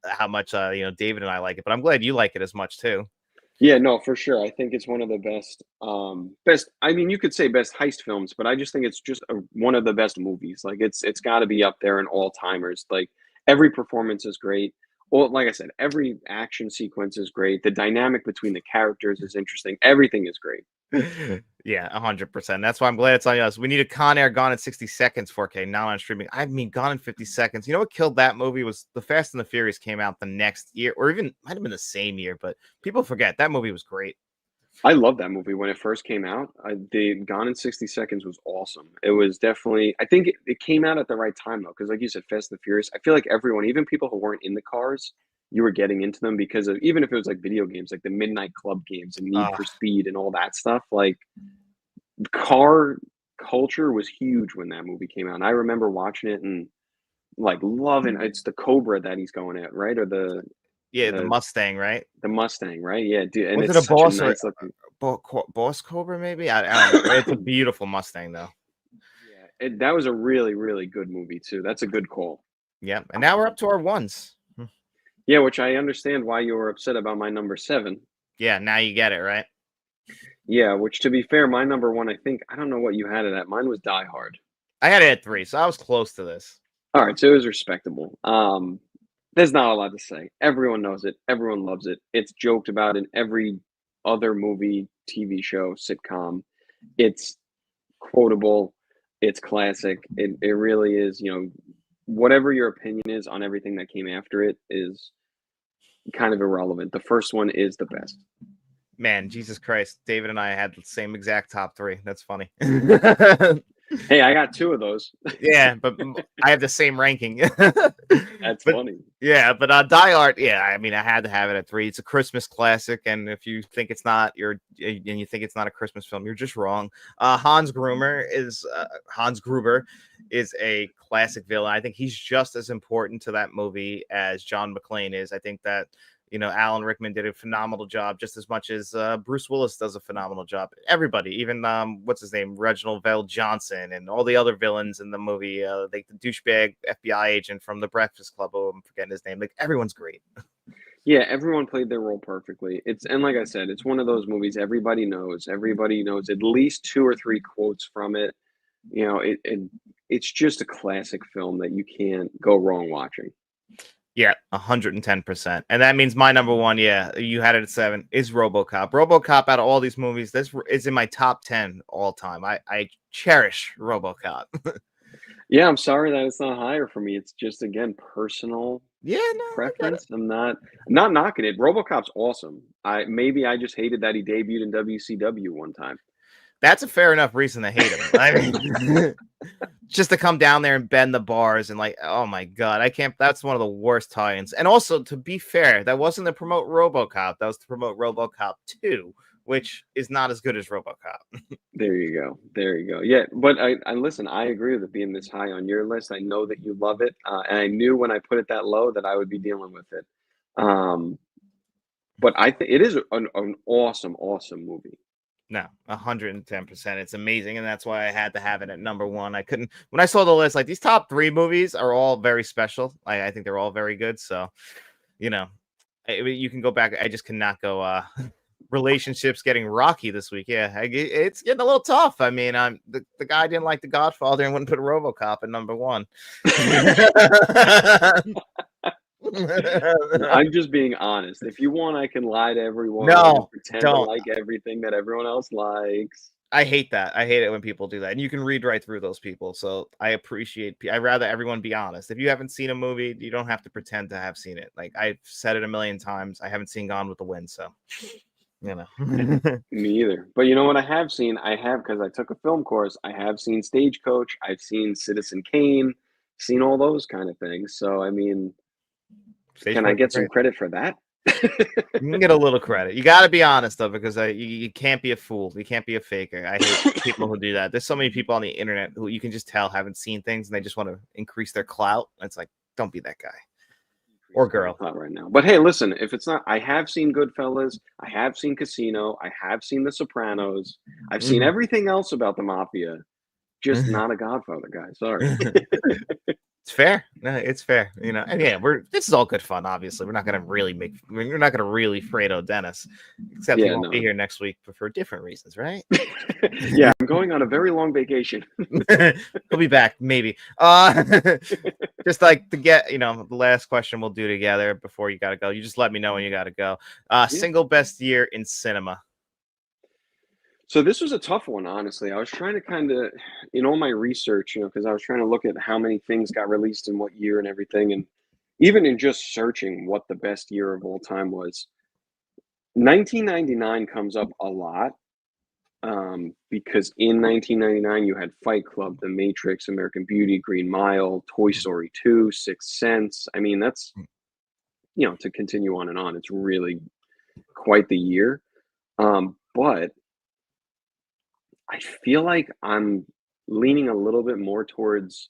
how much David and I like it. But I'm glad you like it as much too. Yeah, no, for sure. I think it's one of the best. I mean, you could say best heist films, but I just think it's just one of the best movies. Like it's got to be up there in all timers. Like every performance is great. Well, like I said, every action sequence is great. The dynamic between the characters is interesting. Everything is great. Yeah, 100%. That's why I'm glad it's on us. We need a Con Air Gone in 60 Seconds 4K, not on streaming. I mean, Gone in 50 Seconds. You know what killed that movie was The Fast and the Furious came out the next year, or even might have been the same year, but people forget that movie was great. I love that movie when it first came out. The Gone in 60 Seconds was awesome. It was definitely, I think it came out at the right time though, because like you said, Fast and the Furious, I feel like everyone, even people who weren't in the cars, you were getting into them because of, even if it was like video games, like the Midnight Club games and Need Uh, for Speed and all that stuff, like car culture was huge when that movie came out. And I remember watching it and like loving it's the Cobra that he's going at, right? Or yeah, the the Mustang, right? the Mustang, right? Yeah, dude, and Was it a it's such a Boss or nice looking. Boss Cobra? Maybe I don't know. It's a beautiful Mustang though. Yeah, that was a really, really good movie too. That's a good call. Yeah, and now we're up to our ones. Yeah, which I understand why you were upset about my number 7. Yeah, now you get it, right? Yeah, which to be fair, my number 1, I don't know what you had it at. Mine was Die Hard. I had it at 3, so I was close to this. All right, so it was respectable. There's not a lot to say. Everyone knows it. Everyone loves it. It's joked about in every other movie, TV show, sitcom. It's quotable. It's classic. It really is. Whatever your opinion is on everything that came after it is kind of irrelevant. The first one is the best. Man, Jesus Christ. David and I had the same exact top 3. That's funny. Hey, I got 2 of those. Yeah, but I have the same ranking. That's But funny. yeah, but Die Hard, yeah, I mean, I had to have it at 3. It's a Christmas classic, and if you think it's not, you think it's not a Christmas film, you're just wrong. Hans Gruber is a classic villain. I think he's just as important to that movie as John McClane is. I think that Alan Rickman did a phenomenal job just as much as Bruce Willis does a phenomenal job. Everybody, even what's his name, Reginald Vell Johnson, and all the other villains in the movie, like the douchebag FBI agent from The Breakfast Club. Oh, I'm forgetting his name. Like everyone's great. Yeah, everyone played their role perfectly. And like I said, it's one of those movies everybody knows. Everybody knows at least 2 or 3 quotes from it. It's just a classic film that you can't go wrong watching. Yeah, 110%. And that means my number 1, yeah, you had it at 7, is RoboCop. RoboCop, out of all these movies, this is in my top 10 all time. I cherish RoboCop. Yeah, I'm sorry that it's not higher for me. It's just, again, personal Yeah, no, I get it. preference. I'm not knocking it. RoboCop's awesome. I just hated that he debuted in WCW one time. That's a fair enough reason to hate him. I mean, just to come down there and bend the bars and like, oh my god, I can't. That's one of the worst tie-ins. And also, to be fair, that wasn't to promote RoboCop. That was to promote RoboCop 2, which is not as good as RoboCop. There you go. There you go. Yeah, but I listen. I agree with it being this high on your list. I know that you love it, and I knew when I put it that low that I would be dealing with it. Um, but I think it is an awesome, awesome movie. No, 110%. It's amazing, and that's why I had to have it at number 1. I couldn't when I saw the list. Like these top 3 movies are all very special. I think they're all very good. So, you know, you can go back. I just cannot go. Relationships getting rocky this week. Yeah, it's getting a little tough. I mean, the guy didn't like The Godfather and wouldn't put RoboCop at number 1. I'm just being honest. If you want, I can lie to everyone and No, pretend to don't. like everything that everyone else likes. I hate that. I hate it when people do that. And you can read right through those people. So I appreciate I'd rather everyone be honest. If you haven't seen a movie, you don't have to pretend to have seen it. Like I've said it a million times. I haven't seen Gone with the Wind, so you know. Me either. But you know what I have seen? I have because I took a film course. I have seen Stagecoach. I've seen Citizen Kane. Seen all those kind of things. So I mean, can I Stagecoach is get some great. credit for that? You can get a little credit. You got to be honest though, because you can't be a fool. You can't be a faker. I hate people who do that. There's so many people on the internet who you can just tell haven't seen things and they just want to increase their clout. It's like, don't be that guy or girl. Not right now. But hey, listen, if it's not, I have seen Goodfellas. I have seen Casino. I have seen The Sopranos. I've seen Mhm. everything else about the mafia. Just not a Godfather guy. Sorry. It's fair. No, it's fair. And yeah, this is all good fun. Obviously, we're not gonna really Fredo Dennis, except he Yeah, won't no. be here next week, but for different reasons, right? Yeah, I'm going on a very long vacation. He'll be back, maybe. Just like to get, the last question we'll do together before you gotta go. You just let me know when you gotta go. Yeah. Single best year in cinema. So this was a tough one, honestly. I was trying to kind of, in all my research, because I was trying to look at how many things got released in what year and everything, and even in just searching what the best year of all time was, 1999 comes up a lot. Because in 1999 you had Fight Club, The Matrix, American Beauty, Green Mile, Toy Story 2, Sixth Sense. I mean, that's, to continue on and on. It's really quite the year. But I feel like I'm leaning a little bit more towards,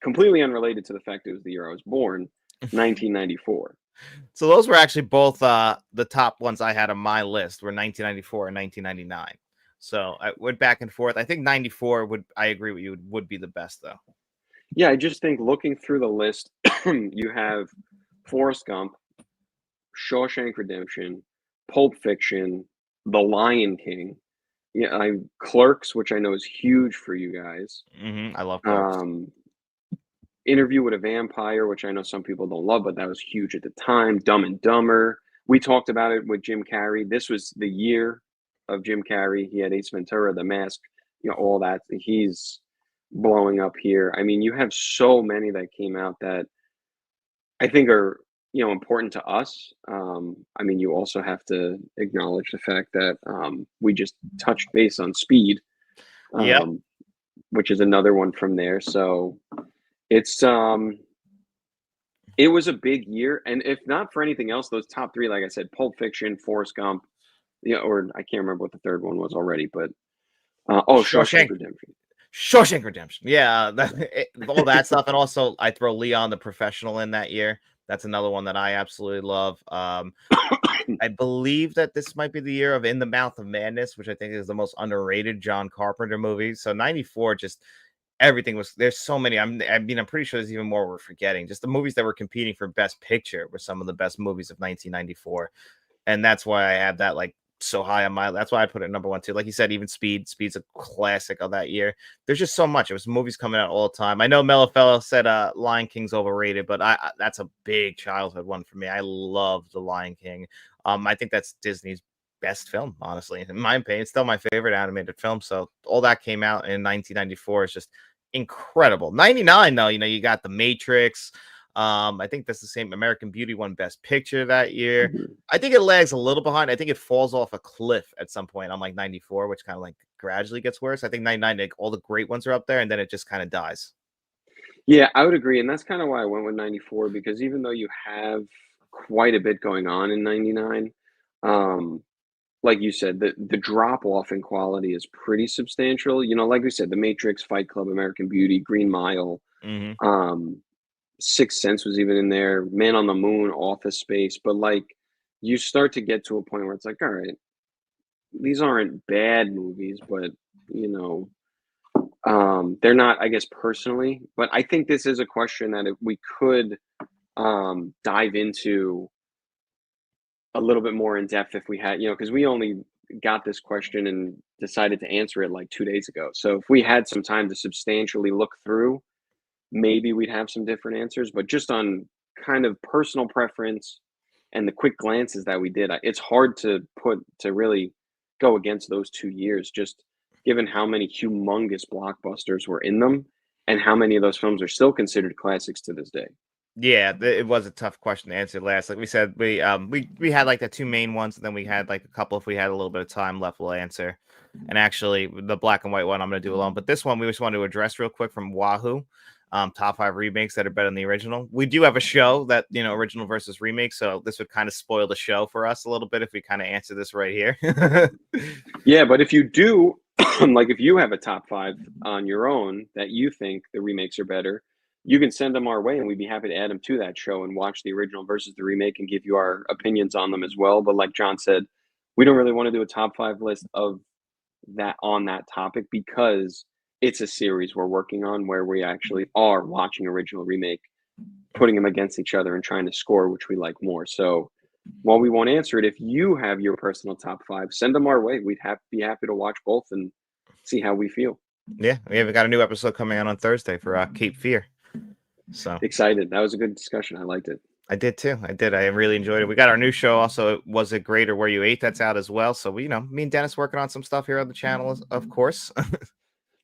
completely unrelated to the fact it was the year I was born, 1994. So those were actually both the top ones I had on my list were 1994 and 1999. So I went back and forth. I think 94 I agree with you, would be the best though. Yeah, I just think looking through the list, you have Forrest Gump, Shawshank Redemption, Pulp Fiction, The Lion King. Yeah, Clerks, which I know is huge for you guys. I love Clerks. Um, Interview with a Vampire, which I know some people don't love, but that was huge at the time. Dumb and Dumber. We talked about it with Jim Carrey. This was the year of Jim Carrey. He had Ace Ventura, The Mask, all that. He's blowing up here. I mean, you have so many that came out that I think are important to us. I mean, you also have to acknowledge the fact that we just touched base on Speed, Yep. which is another one from there. So it's it was a big year, and if not for anything else, those top three, like I said, Pulp Fiction, Forrest Gump, or I can't remember what the third one was already, but Shawshank Redemption. Shawshank Redemption. Yeah, all that stuff. And also, I throw Leon the Professional in that year. That's another one that I absolutely love. I believe that this might be the year of In the Mouth of Madness, which I think is the most underrated John Carpenter movie. So 94, just everything was, there's so many. I'm pretty sure there's even more we're forgetting. Just the movies that were competing for Best Picture were some of the best movies of 1994. And that's why I have that like so high on my, that's why I put it number one too. Like you said, even Speed's a classic of that year. There's just so much. It was movies coming out all the time. I know Mellow Fellow said Lion King's overrated, but I that's a big childhood one for me. I love the Lion King. I think that's Disney's best film, honestly. In my opinion, it's still my favorite animated film. So all that came out in 1994 is just incredible. 99 though, you got The Matrix. I think that's the same. American Beauty won Best Picture that year. Mm-hmm. I think it lags a little behind. I think it falls off a cliff at some point on like 94, which kind of like gradually gets worse. I think 99, like, all the great ones are up there, and then it just kind of dies. Yeah, I would agree, and that's kind of why I went with 94, because even though you have quite a bit going on in 99, like you said, the drop off in quality is pretty substantial. Like we said, The Matrix, Fight Club, American Beauty, Green Mile, Sixth Sense was even in there, Man on the Moon, Office Space. But like, you start to get to a point where it's like, all right, these aren't bad movies, but they're not, I guess, personally. But I think this is a question that if we could dive into a little bit more in depth if we had, because we only got this question and decided to answer it like 2 days ago. So if we had some time to substantially look through, maybe we'd have some different answers. But just on kind of personal preference and the quick glances that we did, it's hard to really go against those 2 years, just given how many humongous blockbusters were in them and how many of those films are still considered classics to this day. Yeah, it was a tough question to answer last. Like we said, we had like the two main ones, and then we had like a couple if we had a little bit of time left, we'll answer. And actually, the black and white one I'm going to do alone. But this one we just wanted to address real quick from Wahoo. Top 5 remakes that are better than the original. We do have a show that, original versus remake, so this would kind of spoil the show for us a little bit if we kind of answer this right here. Yeah, but if you do, like if you have a top 5 on your own that you think the remakes are better, you can send them our way, and we'd be happy to add them to that show and watch the original versus the remake and give you our opinions on them as well. But like John said, we don't really want to do a top 5 list of that on that topic, because it's a series we're working on where we actually are watching original remake, putting them against each other and trying to score which we like more. So while we won't answer it, if you have your personal top 5, send them our way. We'd be happy to watch both and see how we feel. Yeah, we have got a new episode coming out on Thursday for Cape Fear. So excited. That was a good discussion. I liked it. I did too. I really enjoyed it. We got our new show also, Was It Great or Were You Eight? That's out as well. So we, me and Dennis working on some stuff here on the channel, of course.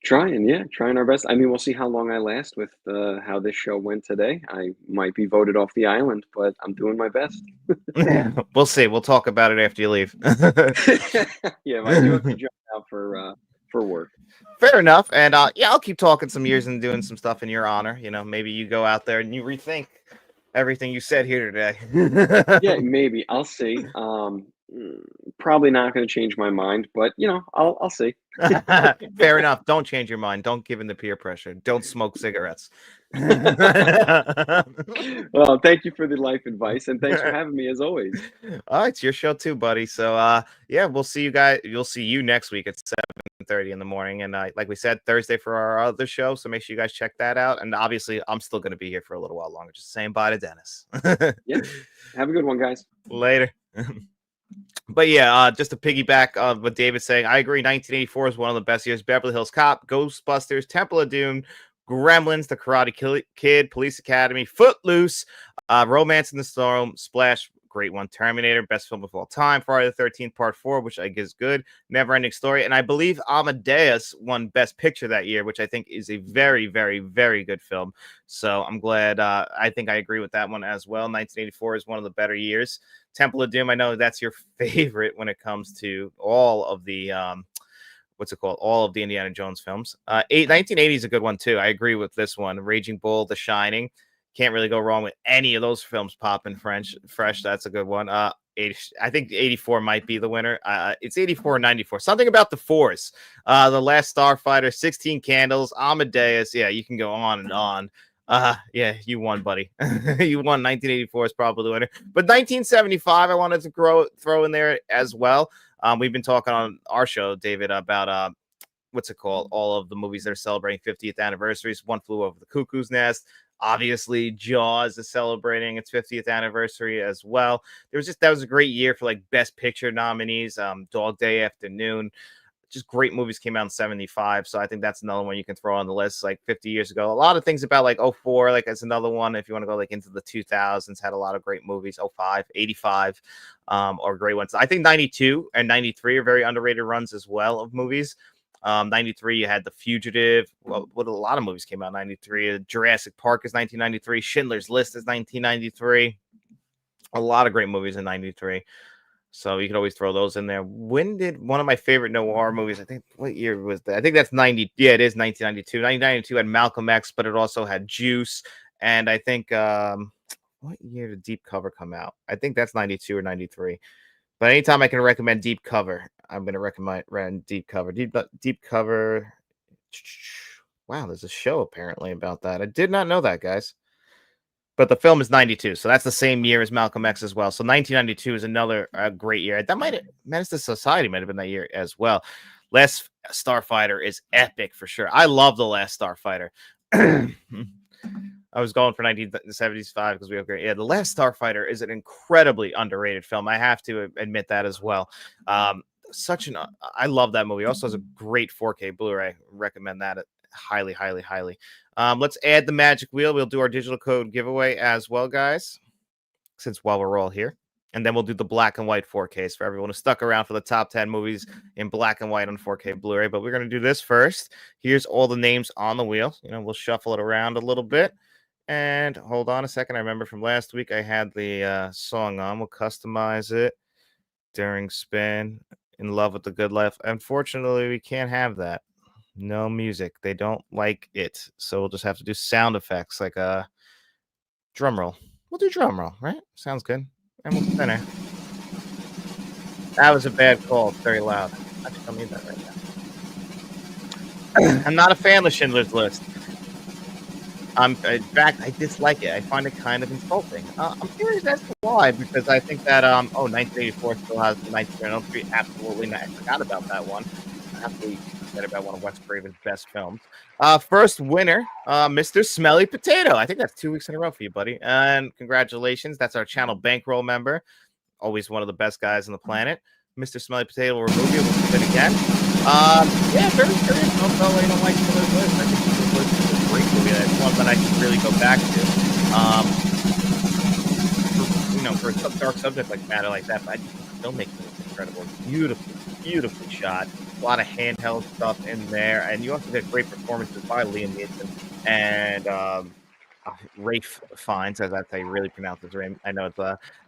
Trying our best. I mean, we'll see how long I last with how this show went today. I might be voted off the island, but I'm doing my best. We'll see. We'll talk about it after you leave. Yeah, I do have to jump out for work. Fair enough. And I'll keep talking some years and doing some stuff in your honor. Maybe you go out there and you rethink everything you said here today. Yeah, maybe. I'll see. Probably not going to change my mind, but I'll see. Fair enough. Don't change your mind. Don't give in to peer pressure. Don't smoke cigarettes. Well, thank you for the life advice, and thanks for having me as always. It's your show too, buddy. So we'll see you guys. We'll see you next week at 7 7:30 in the morning. And like we said, Thursday for our other show. So make sure you guys check that out. And obviously, I'm still going to be here for a little while longer. Just saying bye to Dennis. Yeah. Have a good one, guys. Later. But yeah, just to piggyback on what David's saying, I agree. 1984 is one of the best years. Beverly Hills Cop, Ghostbusters, Temple of Doom, Gremlins, The Karate Kid, Police Academy, Footloose, Romance in the Storm, Splash, great one. Terminator, best film of all time. Friday the 13th, Part 4, which I guess is good. Never Ending Story. And I believe Amadeus won Best Picture that year, which I think is a very, very, very good film. So I'm glad. I think I agree with that one as well. 1984 is one of the better years. Temple of Doom, I know that's your favorite when it comes to all of the all of the Indiana Jones films. 1980 is a good one too. I agree with this one. Raging Bull, The Shining. Can't really go wrong with any of those films popping fresh. That's a good one. I think 84 might be the winner. It's 84 or 94. Something about the fours. The Last Starfighter, 16 Candles, Amadeus. Yeah, you can go on and on. Yeah, you won, buddy. You won. 1984 is probably the winner. But 1975, I wanted to throw in there as well. We've been talking on our show, David, about all of the movies that are celebrating 50th anniversaries. One Flew Over the Cuckoo's Nest. Obviously, Jaws is celebrating its 50th anniversary as well. That was a great year for like Best Picture nominees. Dog Day Afternoon. Just great movies came out in 75. So I think that's another one you can throw on the list like 50 years ago. A lot of things about like 04, like that's another one. If you want to go like into the 2000s, had a lot of great movies. 05, 85 are great ones. I think 92 and 93 are very underrated runs as well of movies. 93, you had The Fugitive. Well, a lot of movies came out in 93. Jurassic Park is 1993. Schindler's List is 1993. A lot of great movies in 93. So you can always throw those in there. When did one of my favorite noir movies, I think, what year was that? I think that's 90. Yeah, it is 1992. 1992 had Malcolm X, but it also had Juice. And I think, what year did Deep Cover come out? I think that's 92 or 93. But anytime I can recommend Deep Cover, I'm going to recommend Deep Cover. Deep Cover. Wow, there's a show apparently about that. I did not know that, guys. But the film is 92, so that's the same year as Malcolm X as well. So 1992 is another great year. That Menace to Society might have been that year as well. Last Starfighter is epic for sure. I love The Last Starfighter. I was going for 1975 because we have great. Yeah, The Last Starfighter is an incredibly underrated film. I have to admit that as well. I love that movie. Also has a great 4K Blu-ray. Recommend that highly, highly, highly. Let's add the magic wheel. We'll do our digital code giveaway as well, guys, while we're all here. And then we'll do the black and white 4Ks for everyone who stuck around for the top 10 movies in black and white on 4K Blu-ray. But we're going to do this first. Here's all the names on the wheel. We'll shuffle it around a little bit. And hold on a second. I remember from last week I had the song on. We'll customize it during spin. In Love with the Good Life. Unfortunately, we can't have that. No music. They don't like it. So we'll just have to do sound effects like a drum roll. We'll do drum roll, right? Sounds good. And we'll spin it. That was a bad call. It's very loud. I think I'll need that right now. I'm not a fan of Schindler's List. In fact, I dislike it. I find it kind of insulting. I'm curious as to why, because I think that 1984 still has the 1993. Absolutely not. I forgot about that one. I have to forget about one of Wes Craven's best films. First winner, Mr. Smelly Potato. I think that's 2 weeks in a row for you, buddy. And congratulations. That's our channel bankroll member. Always one of the best guys on the planet. Mr. Smelly Potato will remove you. We'll spin again. Yeah, very curious. Although I don't like Schindler's List. I think Schindler's List is a great movie. That's one that I can really go back to. For a dark subject like matter like that, but I think the filmmaking is incredible. Beautifully shot. A lot of handheld stuff in there, and you also get great performances by Liam Neeson and Rafe Fiennes, as that's how you really pronounce his name. I know it's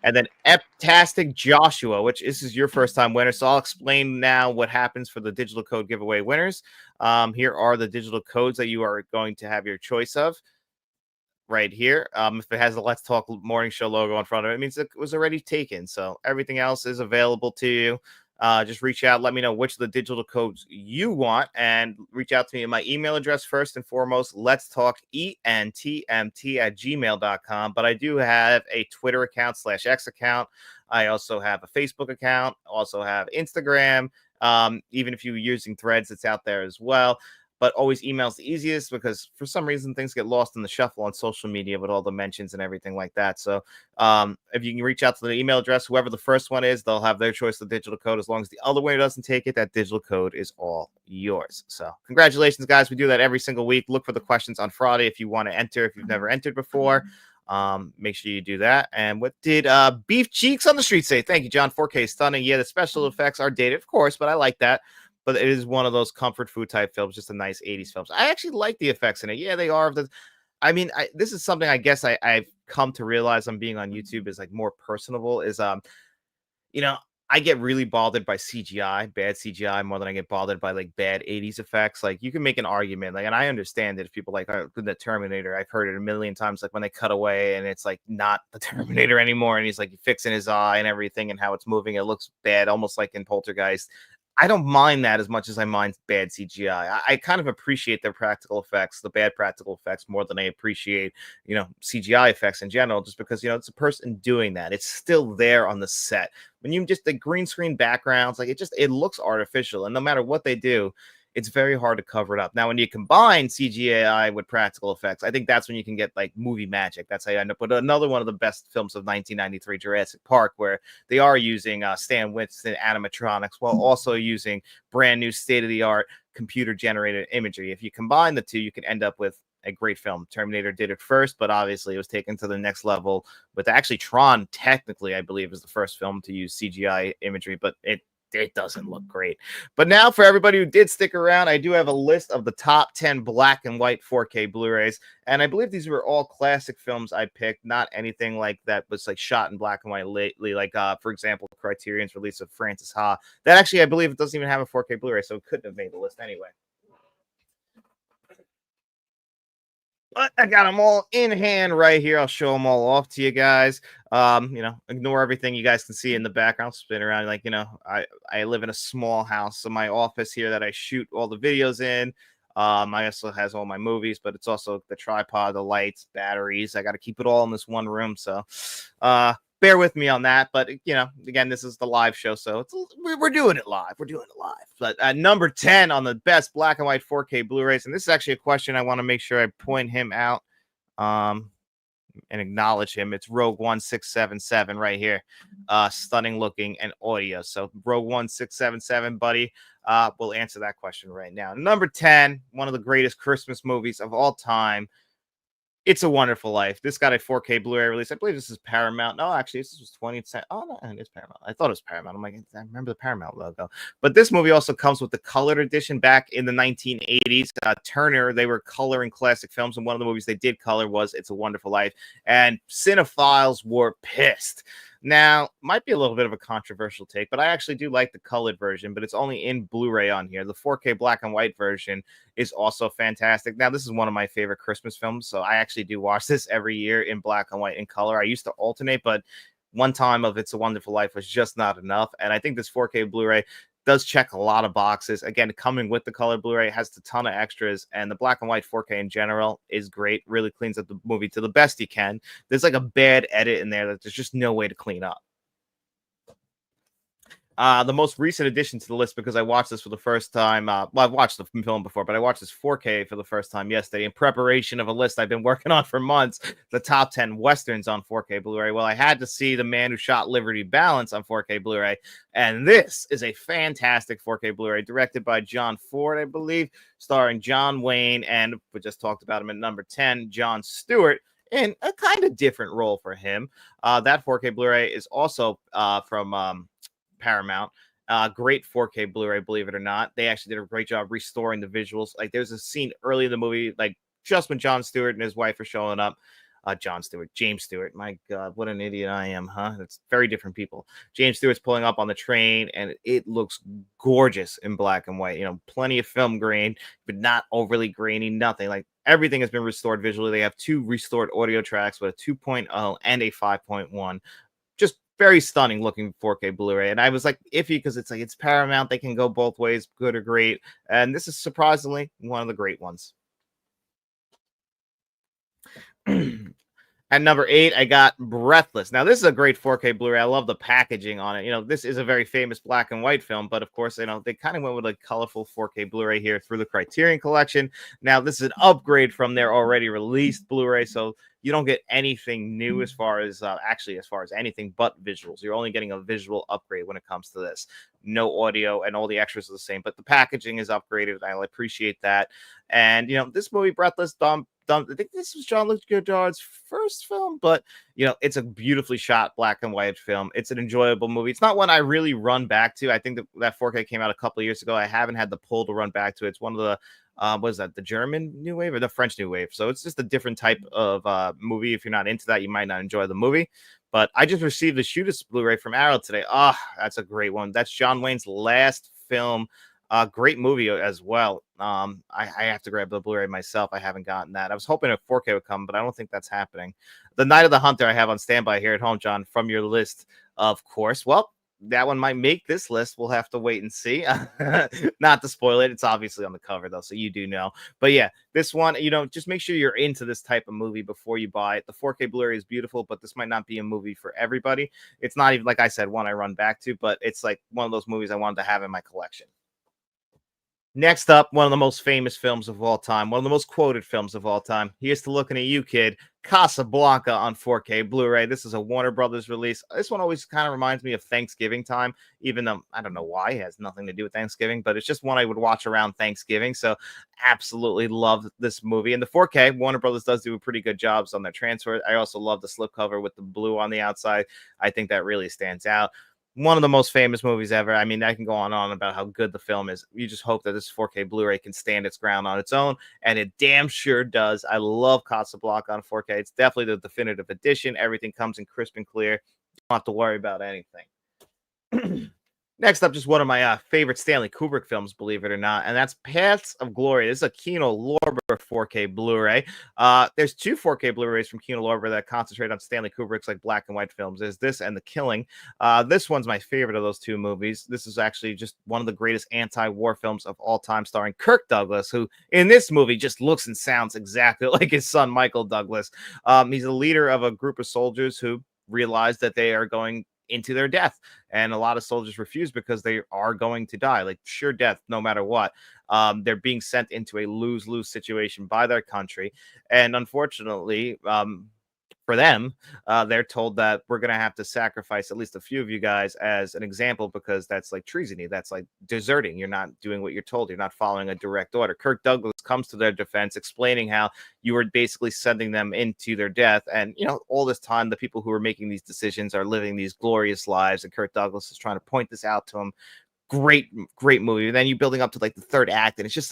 and then Eptastic Joshua, which this is your first time winner. So I'll explain now what happens for the digital code giveaway winners. Here are the digital codes that you are going to have your choice of. Right here. If it has the Let's Talk Morning Show logo in front of it, it means it was already taken. So everything else is available to you. Just reach out. Let me know which of the digital codes you want and reach out to me at my email address first and foremost, letstalkentmt@gmail.com. But I do have a Twitter account /X account. I also have a Facebook account, also have Instagram, Even if you're using Threads, it's out there as well. But always email's the easiest because for some reason things get lost in the shuffle on social media with all the mentions and everything like that. So if you can reach out to the email address, whoever the first one is, they'll have their choice of digital code. As long as the other way doesn't take it, that digital code is all yours. So congratulations, guys. We do that every single week. Look for the questions on Friday if you want to enter, if you've never entered before. Make sure you do that. And what did Beef Cheeks on the Street say? Thank you, John. 4K stunning. Yeah, the special effects are dated, of course, but I like that. But it is one of those comfort food type films, just a nice 80s films. I actually like the effects in it. Yeah, they are. I mean, this is something I guess I've come to realize on being on YouTube is like more personable. Is you know, I get really bothered by CGI, bad CGI, more than I get bothered by like bad 80s effects. Like you can make an argument, like, and I understand that if people like the Terminator, I've heard it a million times, like when they cut away and it's like not the Terminator anymore, and he's like fixing his eye and everything and how it's moving, it looks bad, almost like in Poltergeist. I don't mind that as much as I mind bad CGI. I kind of appreciate their practical effects, the bad practical effects, more than I appreciate, CGI effects in general, just because, it's a person doing that. It's still there on the set. When you just the green screen backgrounds, like it looks artificial. And no matter what they do, it's very hard to cover it up. Now, when you combine CGI with practical effects, I think that's when you can get like movie magic. That's how you end up with another one of the best films of 1993, Jurassic Park, where they are using Stan Winston animatronics while also using brand new state-of-the-art computer-generated imagery. If you combine the two, you can end up with a great film. Terminator did it first, but obviously it was taken to the next level with actually Tron, technically, I believe, is the first film to use CGI imagery, but it doesn't look great. But now, for everybody who did stick around, I do have a list of the top 10 black and white 4K Blu-rays, and I believe these were all classic films I picked, not anything like that was like shot in black and white lately, like for example, Criterion's release of Francis Ha. That actually, I believe, it doesn't even have a 4K Blu-ray, so it couldn't have made the list anyway. But I got them all in hand right here. I'll show them all off to you guys. Ignore everything you guys can see in the background. Spin around, like, I live in a small house, so my office here that I shoot all the videos in. I also has all my movies, but it's also the tripod, the lights, batteries. I got to keep it all in this one room. So, bear with me on that. But again, this is the live show, so we're doing it live. We're doing it live. But number 10 on the best black and white 4K Blu-rays, and this is actually a question I want to make sure I point him out, and acknowledge him. It's Rogue 1677 right here. Stunning looking and audio. So Rogue 1677, buddy. We'll answer that question right now. Number 10, one of the greatest Christmas movies of all time. It's a Wonderful Life. This got a 4K Blu-ray release. I believe this is Paramount. No, actually, this was 20 cents. Oh, no, it is Paramount. I thought it was Paramount. I'm like, I remember the Paramount logo. But this movie also comes with the colored edition back in the 1980s. Turner, they were coloring classic films, and one of the movies they did color was It's a Wonderful Life. And cinephiles were pissed. Now, might be a little bit of a controversial take, but I actually do like the colored version, but it's only in Blu-ray on here. The 4K black and white version is also fantastic. Now, this is one of my favorite Christmas films, so I actually do watch this every year in black and white and color. I used to alternate, but one time of It's a Wonderful Life was just not enough, and I think this 4K Blu-ray does check a lot of boxes. Again, coming with the color Blu-ray, has a ton of extras, and the black and white 4K in general is great. Really cleans up the movie to the best you can. There's like a bad edit in there that there's just no way to clean up. The most recent addition to the list, because I watched this for the first time. Well, I've watched the film before, but I watched this 4K for the first time yesterday in preparation of a list I've been working on for months, the top 10 Westerns on 4K Blu-ray. Well, I had to see The Man Who Shot Liberty Balance on 4K Blu-ray, and this is a fantastic 4K Blu-ray directed by John Ford, I believe, starring John Wayne, and we just talked about him at number 10, Jon Stewart, in a kind of different role for him. That 4K Blu-ray is also from Paramount. Great 4K Blu-ray, believe it or not. They actually did a great job restoring the visuals. Like there's a scene early in the movie, like just when Jon Stewart and his wife are showing up. James Stewart. My God, what an idiot I am, huh? It's very different people. James Stewart's pulling up on the train, and it looks gorgeous in black and white. Plenty of film grain, but not overly grainy, nothing. Like everything has been restored visually. They have 2 restored audio tracks with a 2.0 and a 5.1. Just very stunning looking 4K Blu-ray. And I was like iffy because it's Paramount. They can go both ways, good or great. And this is surprisingly one of the great ones. At number 8, I got Breathless. Now, this is a great 4K Blu-ray. I love the packaging on it. This is a very famous black and white film, but of course, they kind of went with a colorful 4K Blu-ray here through the Criterion Collection. Now, this is an upgrade from their already released Blu-ray, so you don't get anything new as far as anything but visuals. You're only getting a visual upgrade when it comes to this. No audio, and all the extras are the same, but the packaging is upgraded. I'll appreciate that. And this movie, Breathless, I think this was Jean-Luc Godard's first film, but it's a beautifully shot black and white film. It's an enjoyable movie. It's not one I really run back to. I think that 4K came out a couple of years ago. I haven't had the pull to run back to it. It's one of the what is that, the German New Wave or the French New Wave? So it's just a different type of movie. If you're not into that, you might not enjoy the movie. But I just received the Shootist Blu-ray from Arrow today. That's a great one. That's John Wayne's last film. Great movie as well. I have to grab the Blu-ray myself. I haven't gotten that. I was hoping a 4K would come, but I don't think that's happening. The Night of the Hunter I have on standby here at home, John, from your list, of course. Well, that one might make this list. We'll have to wait and see. Not to spoil it. It's obviously on the cover, though, so you do know. But yeah, this one, just make sure you're into this type of movie before you buy it. The 4K Blu-ray is beautiful, but this might not be a movie for everybody. It's not even, like I said, one I run back to, but it's like one of those movies I wanted to have in my collection. Next up, one of the most famous films of all time, one of the most quoted films of all time. Here's to looking at you, kid. Casablanca on 4K Blu-ray. This is a Warner Brothers release. This one always kind of reminds me of Thanksgiving time, even though I don't know why. It has nothing to do with Thanksgiving, but it's just one I would watch around Thanksgiving. So absolutely love this movie. And the 4K, Warner Brothers does do a pretty good jobs on their transfer. I also love the slipcover with the blue on the outside. I think that really stands out. One of the most famous movies ever. I mean, I can go on and on about how good the film is. You just hope that this 4K Blu-ray can stand its ground on its own, and it damn sure does. I love Casablanca on 4K. It's definitely the definitive edition. Everything comes in crisp and clear. Don't have to worry about anything. Next up, just one of my favorite Stanley Kubrick films, believe it or not, and that's Paths of Glory. This is a Kino Lorber 4K Blu-ray. There's two 4K Blu-rays from Kino Lorber that concentrate on Stanley Kubrick's like black and white films. There's this and The Killing. This one's my favorite of those two movies. This is actually just one of the greatest anti-war films of all time, starring Kirk Douglas, who in this movie just looks and sounds exactly like his son, Michael Douglas. He's the leader of a group of soldiers who realize that they are going into their death, and a lot of soldiers refuse because they are going to die, like sure death no matter what. They're being sent into a lose-lose situation by their country, and unfortunately, for them, they're told that we're going to have to sacrifice at least a few of you guys as an example, because that's like treasony. That's like deserting. You're not doing what you're told. You're not following a direct order. Kirk Douglas comes to their defense, explaining how you were basically sending them into their death. And, all this time, the people who are making these decisions are living these glorious lives. And Kirk Douglas is trying to point this out to them. Great movie. And then you building up to like the third act, and it's just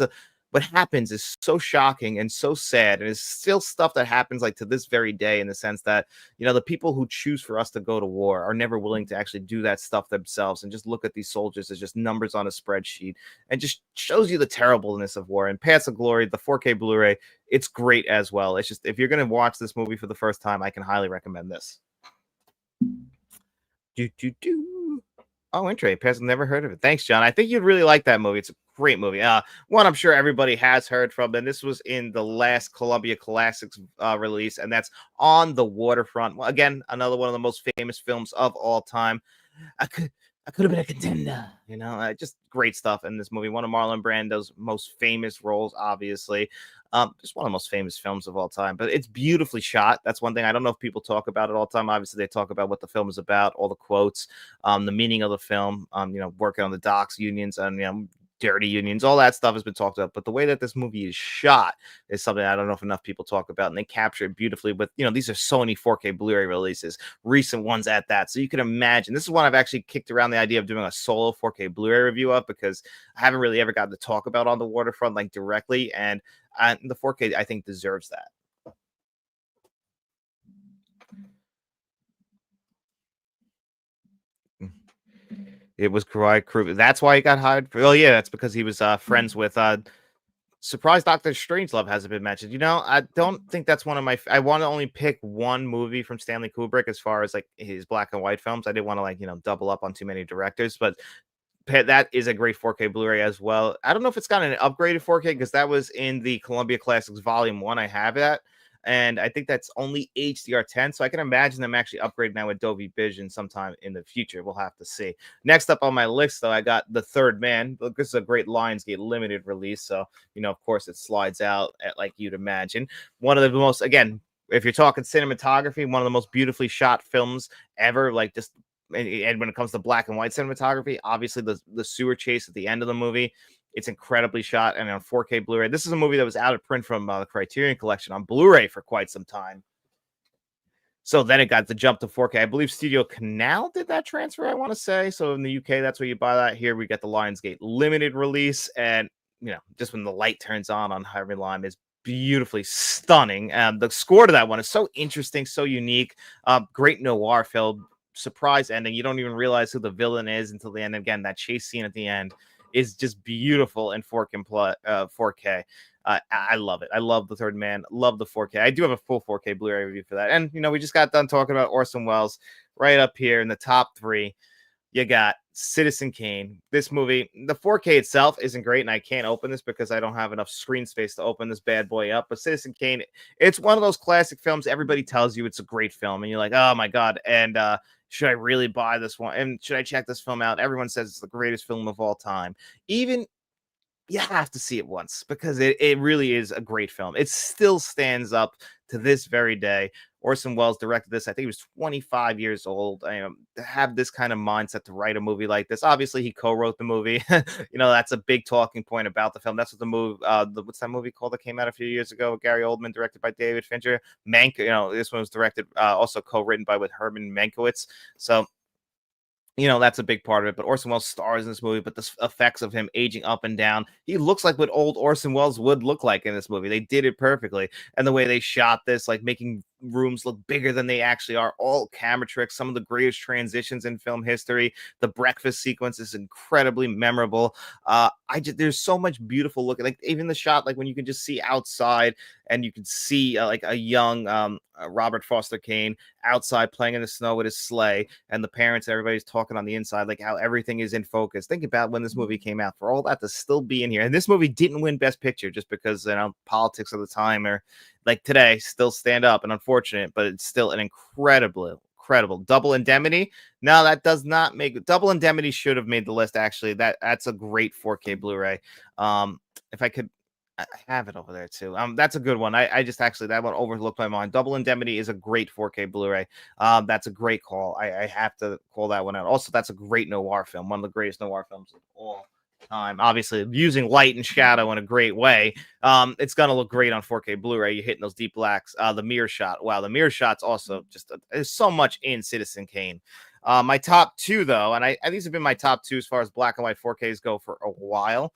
what happens is so shocking and so sad, and it's still stuff that happens like to this very day, in the sense that the people who choose for us to go to war are never willing to actually do that stuff themselves, and just look at these soldiers as just numbers on a spreadsheet, and just shows you the terribleness of war. And Paths of Glory, the 4K Blu-ray, it's great as well. It's just, if you're going to watch this movie for the first time, I can highly recommend this. Oh, interesting. Never heard of it. Thanks, John. I think you'd really like that movie. It's a great movie. One I'm sure everybody has heard from, and this was in the last Columbia Classics release, and that's On the Waterfront. Well, again, another one of the most famous films of all time. I could have been a contender, just great stuff in this movie. One of Marlon Brando's most famous roles, obviously. Just one of the most famous films of all time, but it's beautifully shot. That's one thing. I don't know if people talk about it all the time. Obviously, they talk about what the film is about, all the quotes, the meaning of the film, working on the docks, unions, and, dirty unions, all that stuff has been talked about. But the way that this movie is shot is something I don't know if enough people talk about, and they capture it beautifully. But these are Sony 4K Blu-ray releases, recent ones at that. So you can imagine, this is one I've actually kicked around the idea of doing a solo 4K Blu-ray review of, because I haven't really ever gotten to talk about On the Waterfront like directly, and the 4K I think deserves that. It was quite crew. That's why he got hired. Oh yeah, that's because he was friends with Surprise Doctor Strangelove hasn't been mentioned. I don't think that's one of my. I want to only pick one movie from Stanley Kubrick as far as like his black and white films. I didn't want to double up on too many directors, but that is a great 4K Blu-ray as well. I don't know if it's got an upgraded 4K, because that was in the Columbia Classics Volume 1. I have that. and I think that's only HDR10. So I can imagine them actually upgrading that with Dolby Vision sometime in the future. We'll have to see. Next up on my list, though, I got The Third Man. Look, this is a great Lionsgate limited release, so of course, it slides out like you'd imagine. One of the most, again, if you're talking cinematography, one of the most beautifully shot films ever. Like just and when it comes to black and white cinematography, obviously the sewer chase at the end of the movie, it's incredibly shot and on 4K Blu-ray. This is a movie that was out of print from the Criterion Collection on Blu-ray for quite some time. So then it got the jump to 4K. I believe Studio Canal did that transfer, I want to say. So in the UK, that's where you buy that. Here we get the Lionsgate limited release. And, just when the light turns on Harvey Lime is beautifully stunning. And the score to that one is so interesting, so unique. Great noir film, surprise ending. You don't even realize who the villain is until the end. Again, that chase scene at the end is just beautiful in 4K. I love it. I love The Third Man. Love the 4K. I do have a full 4K Blu-ray review for that. And, we just got done talking about Orson Welles. Right up here in the top 3, you got Citizen Kane. This movie, the 4K itself isn't great, and I can't open this because I don't have enough screen space to open this bad boy up. But Citizen Kane, it's one of those classic films. Everybody tells you it's a great film, and you're like, oh my God. And should I really buy this one? And should I check this film out? Everyone says it's the greatest film of all time. Even you have to see it once because it really is a great film. It still stands up to this very day. Orson Welles directed this. I think he was 25 years old. To have this kind of mindset to write a movie like this. Obviously, he co-wrote the movie. That's a big talking point about the film. That's what the movie, what's that movie called that came out a few years ago with Gary Oldman, directed by David Fincher? Mank. This one was directed, also co-written with Herman Mankiewicz. So that's a big part of it. But Orson Welles stars in this movie, but the effects of him aging up and down, he looks like what old Orson Welles would look like in this movie. They did it perfectly. And the way they shot this, like making rooms look bigger than they actually are, all camera tricks, some of the greatest transitions in film history. The breakfast sequence is incredibly memorable. There's so much beautiful looking, like even the shot, like when you can just see outside and you can see like a young Robert Foster Kane outside playing in the snow with his sleigh, and the parents, everybody's talking on the inside, like how everything is in focus. Think about when this movie came out, for all that to still be in here. And this movie didn't win Best Picture just because politics of the time, or like today, still stand up and unfortunate, but it's still an incredible Double Indemnity. No, that does not make Double Indemnity should have made the list. Actually, that's a great 4K Blu-ray. If I could, I have it over there too. That's a good one. I just actually, that one overlooked my mind. Double Indemnity is a great 4K Blu-ray. That's a great call. I have to call that one out. Also, that's a great noir film. One of the greatest noir films of all time. Obviously, using light and shadow in a great way. It's gonna look great on 4K Blu-ray. You're hitting those deep blacks. The mirror shot. Wow, the mirror shot's also just there's so much in Citizen Kane. My top 2, though, and these have been my top 2 as far as black and white 4Ks go for a while.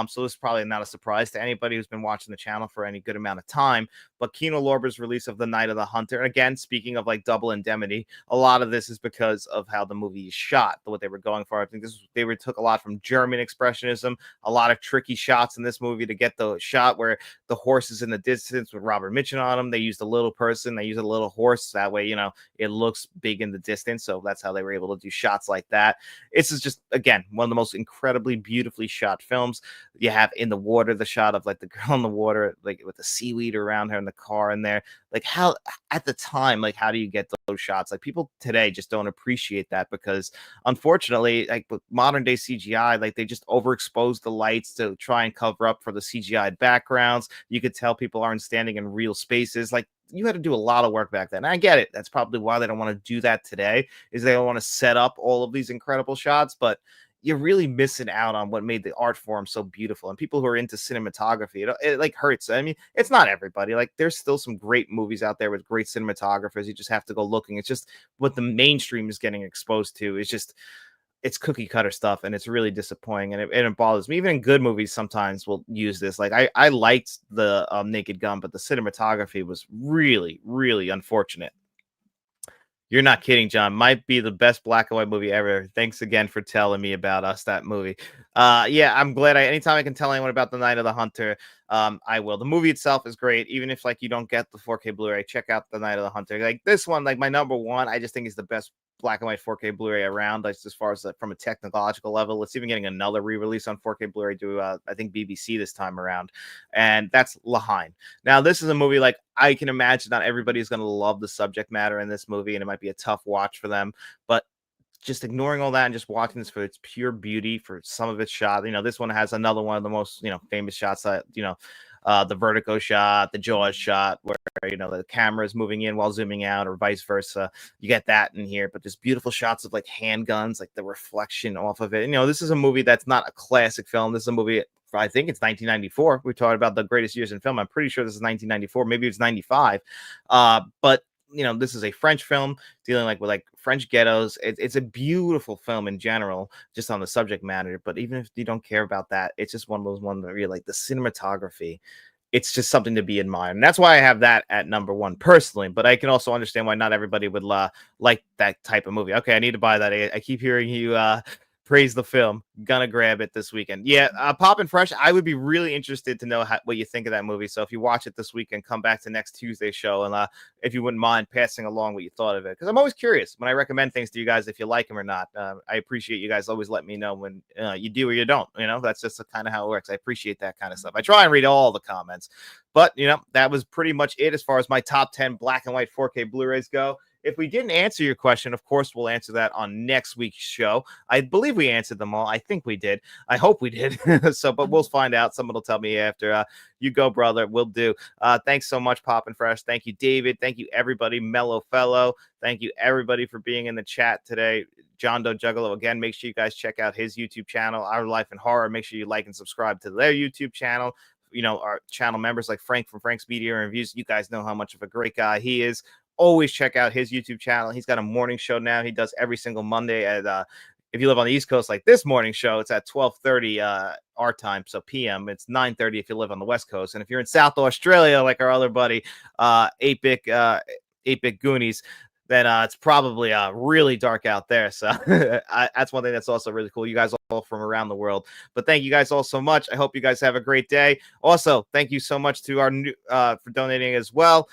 So this is probably not a surprise to anybody who's been watching the channel for any good amount of time. But Kino Lorber's release of The Night of the Hunter, and again, speaking of like Double Indemnity, a lot of this is because of how the movie is shot, what they were going for. I think they took a lot from German expressionism, a lot of tricky shots in this movie to get the shot where the horse is in the distance with Robert Mitchum on him. They used a little person, they used a little horse. That way, it looks big in the distance. So that's how they were able to do shots like that. This is just, again, one of the most incredibly beautifully shot films. You have in the water the shot of like the girl in the water, like with the seaweed around her in the car in there. Like how at the time, like how do you get those shots? Like people today just don't appreciate that because unfortunately, like with modern day CGI, like they just overexpose the lights to try and cover up for the CGI backgrounds. You could tell people aren't standing in real spaces. Like you had to do a lot of work back then. And I get it. That's probably why they don't want to do that today, is they don't want to set up all of these incredible shots, but you're really missing out on what made the art form so beautiful. And people who are into cinematography, it like hurts. I mean, it's not everybody. Like there's still some great movies out there with great cinematographers. You just have to go looking. It's just what the mainstream is getting exposed to is just it's cookie cutter stuff, and it's really disappointing, and it bothers me. Even in good movies, sometimes we'll use this. Like I liked the Naked Gun, but the cinematography was really, really unfortunate. You're not kidding, John. Might be the best black and white movie ever. Thanks again for telling me about that movie. Yeah, I'm glad anytime I can tell anyone about The Night of the Hunter, I will. The movie itself is great. Even if like you don't get the 4K Blu-ray, check out The Night of the Hunter. Like this one, like my number one, I just think is the best black and white 4K Blu-ray around, like, as far as from a technological level. It's even getting another re-release on 4K Blu-ray to I think BBC this time around, and that's Lahain. Now, this is a movie, like, I can imagine not everybody's going to love the subject matter in this movie, and it might be a tough watch for them, but just ignoring all that and just watching this for its pure beauty, for some of its shot. This one has another one of the most, famous shots that, the vertigo shot, the Jaws shot, where, the camera is moving in while zooming out, or vice versa. You get that in here, but just beautiful shots of like handguns, like the reflection off of it. This is a movie that's not a classic film. This is a movie, I think it's 1994. We talked about the greatest years in film. I'm pretty sure this is 1994. Maybe it's 95. But this is a French film dealing with French ghettos. It's a beautiful film in general, just on the subject matter. But even if you don't care about that, it's just one of those ones that really, like, the cinematography. It's just something to be admired, and that's why I have that at number one personally. But I can also understand why not everybody would like that type of movie. Okay, I need to buy that. I keep hearing you praise the film. Gonna grab it this weekend. Yeah, Pop and Fresh, I would be really interested to know what you think of that movie. So if you watch it this weekend, come back to next Tuesday's show, and if you wouldn't mind passing along what you thought of it, because I'm always curious when I recommend things to you guys if you like them or not. I appreciate you guys always let me know when you do or you don't. That's just kind of how it works. I appreciate that kind of stuff. I try and read all the comments, but that was pretty much it as far as my top 10 black and white 4K Blu-rays go. If we didn't answer your question, of course, we'll answer that on next week's show. I believe we answered them all. I think we did. I hope we did. But we'll find out. Someone will tell me after. You go, brother. We'll do. Thanks so much, Pop and Fresh. Thank you, David. Thank you, everybody. Mellow Fellow. Thank you, everybody, for being in the chat today. John Doe Juggalo. Again, make sure you guys check out his YouTube channel, Our Life in Horror. Make sure you like and subscribe to their YouTube channel. Our channel members like Frank from Frank's Media Reviews. You guys know how much of a great guy he is. Always check out his YouTube channel. He's got a morning show now. He does every single Monday at if you live on the East Coast, like this morning show, it's at 12:30 our time, so PM. It's 9:30 if you live on the West Coast, and if you're in South Australia, like our other buddy, 8-Bit Goonies, then it's probably really dark out there. So that's one thing that's also really cool. You guys all from around the world. But thank you guys all so much. I hope you guys have a great day. Also, thank you so much to our new for donating as well.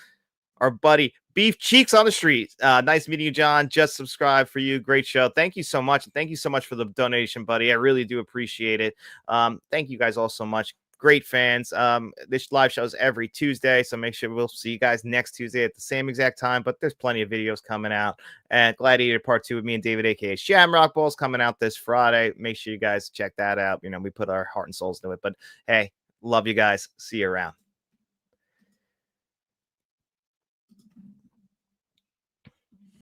Our buddy Beef Cheeks on the Street. Nice meeting you, John. Just subscribe for you. Great show. Thank you so much. Thank you so much for the donation, buddy. I really do appreciate it. Thank you guys all so much. Great fans. This live show is every Tuesday, so make sure we'll see you guys next Tuesday at the same exact time. But there's plenty of videos coming out. And Gladiator Part 2 with me and David, aka Shamrock Balls, coming out this Friday. Make sure you guys check that out. We put our heart and souls into it. But hey, love you guys. See you around.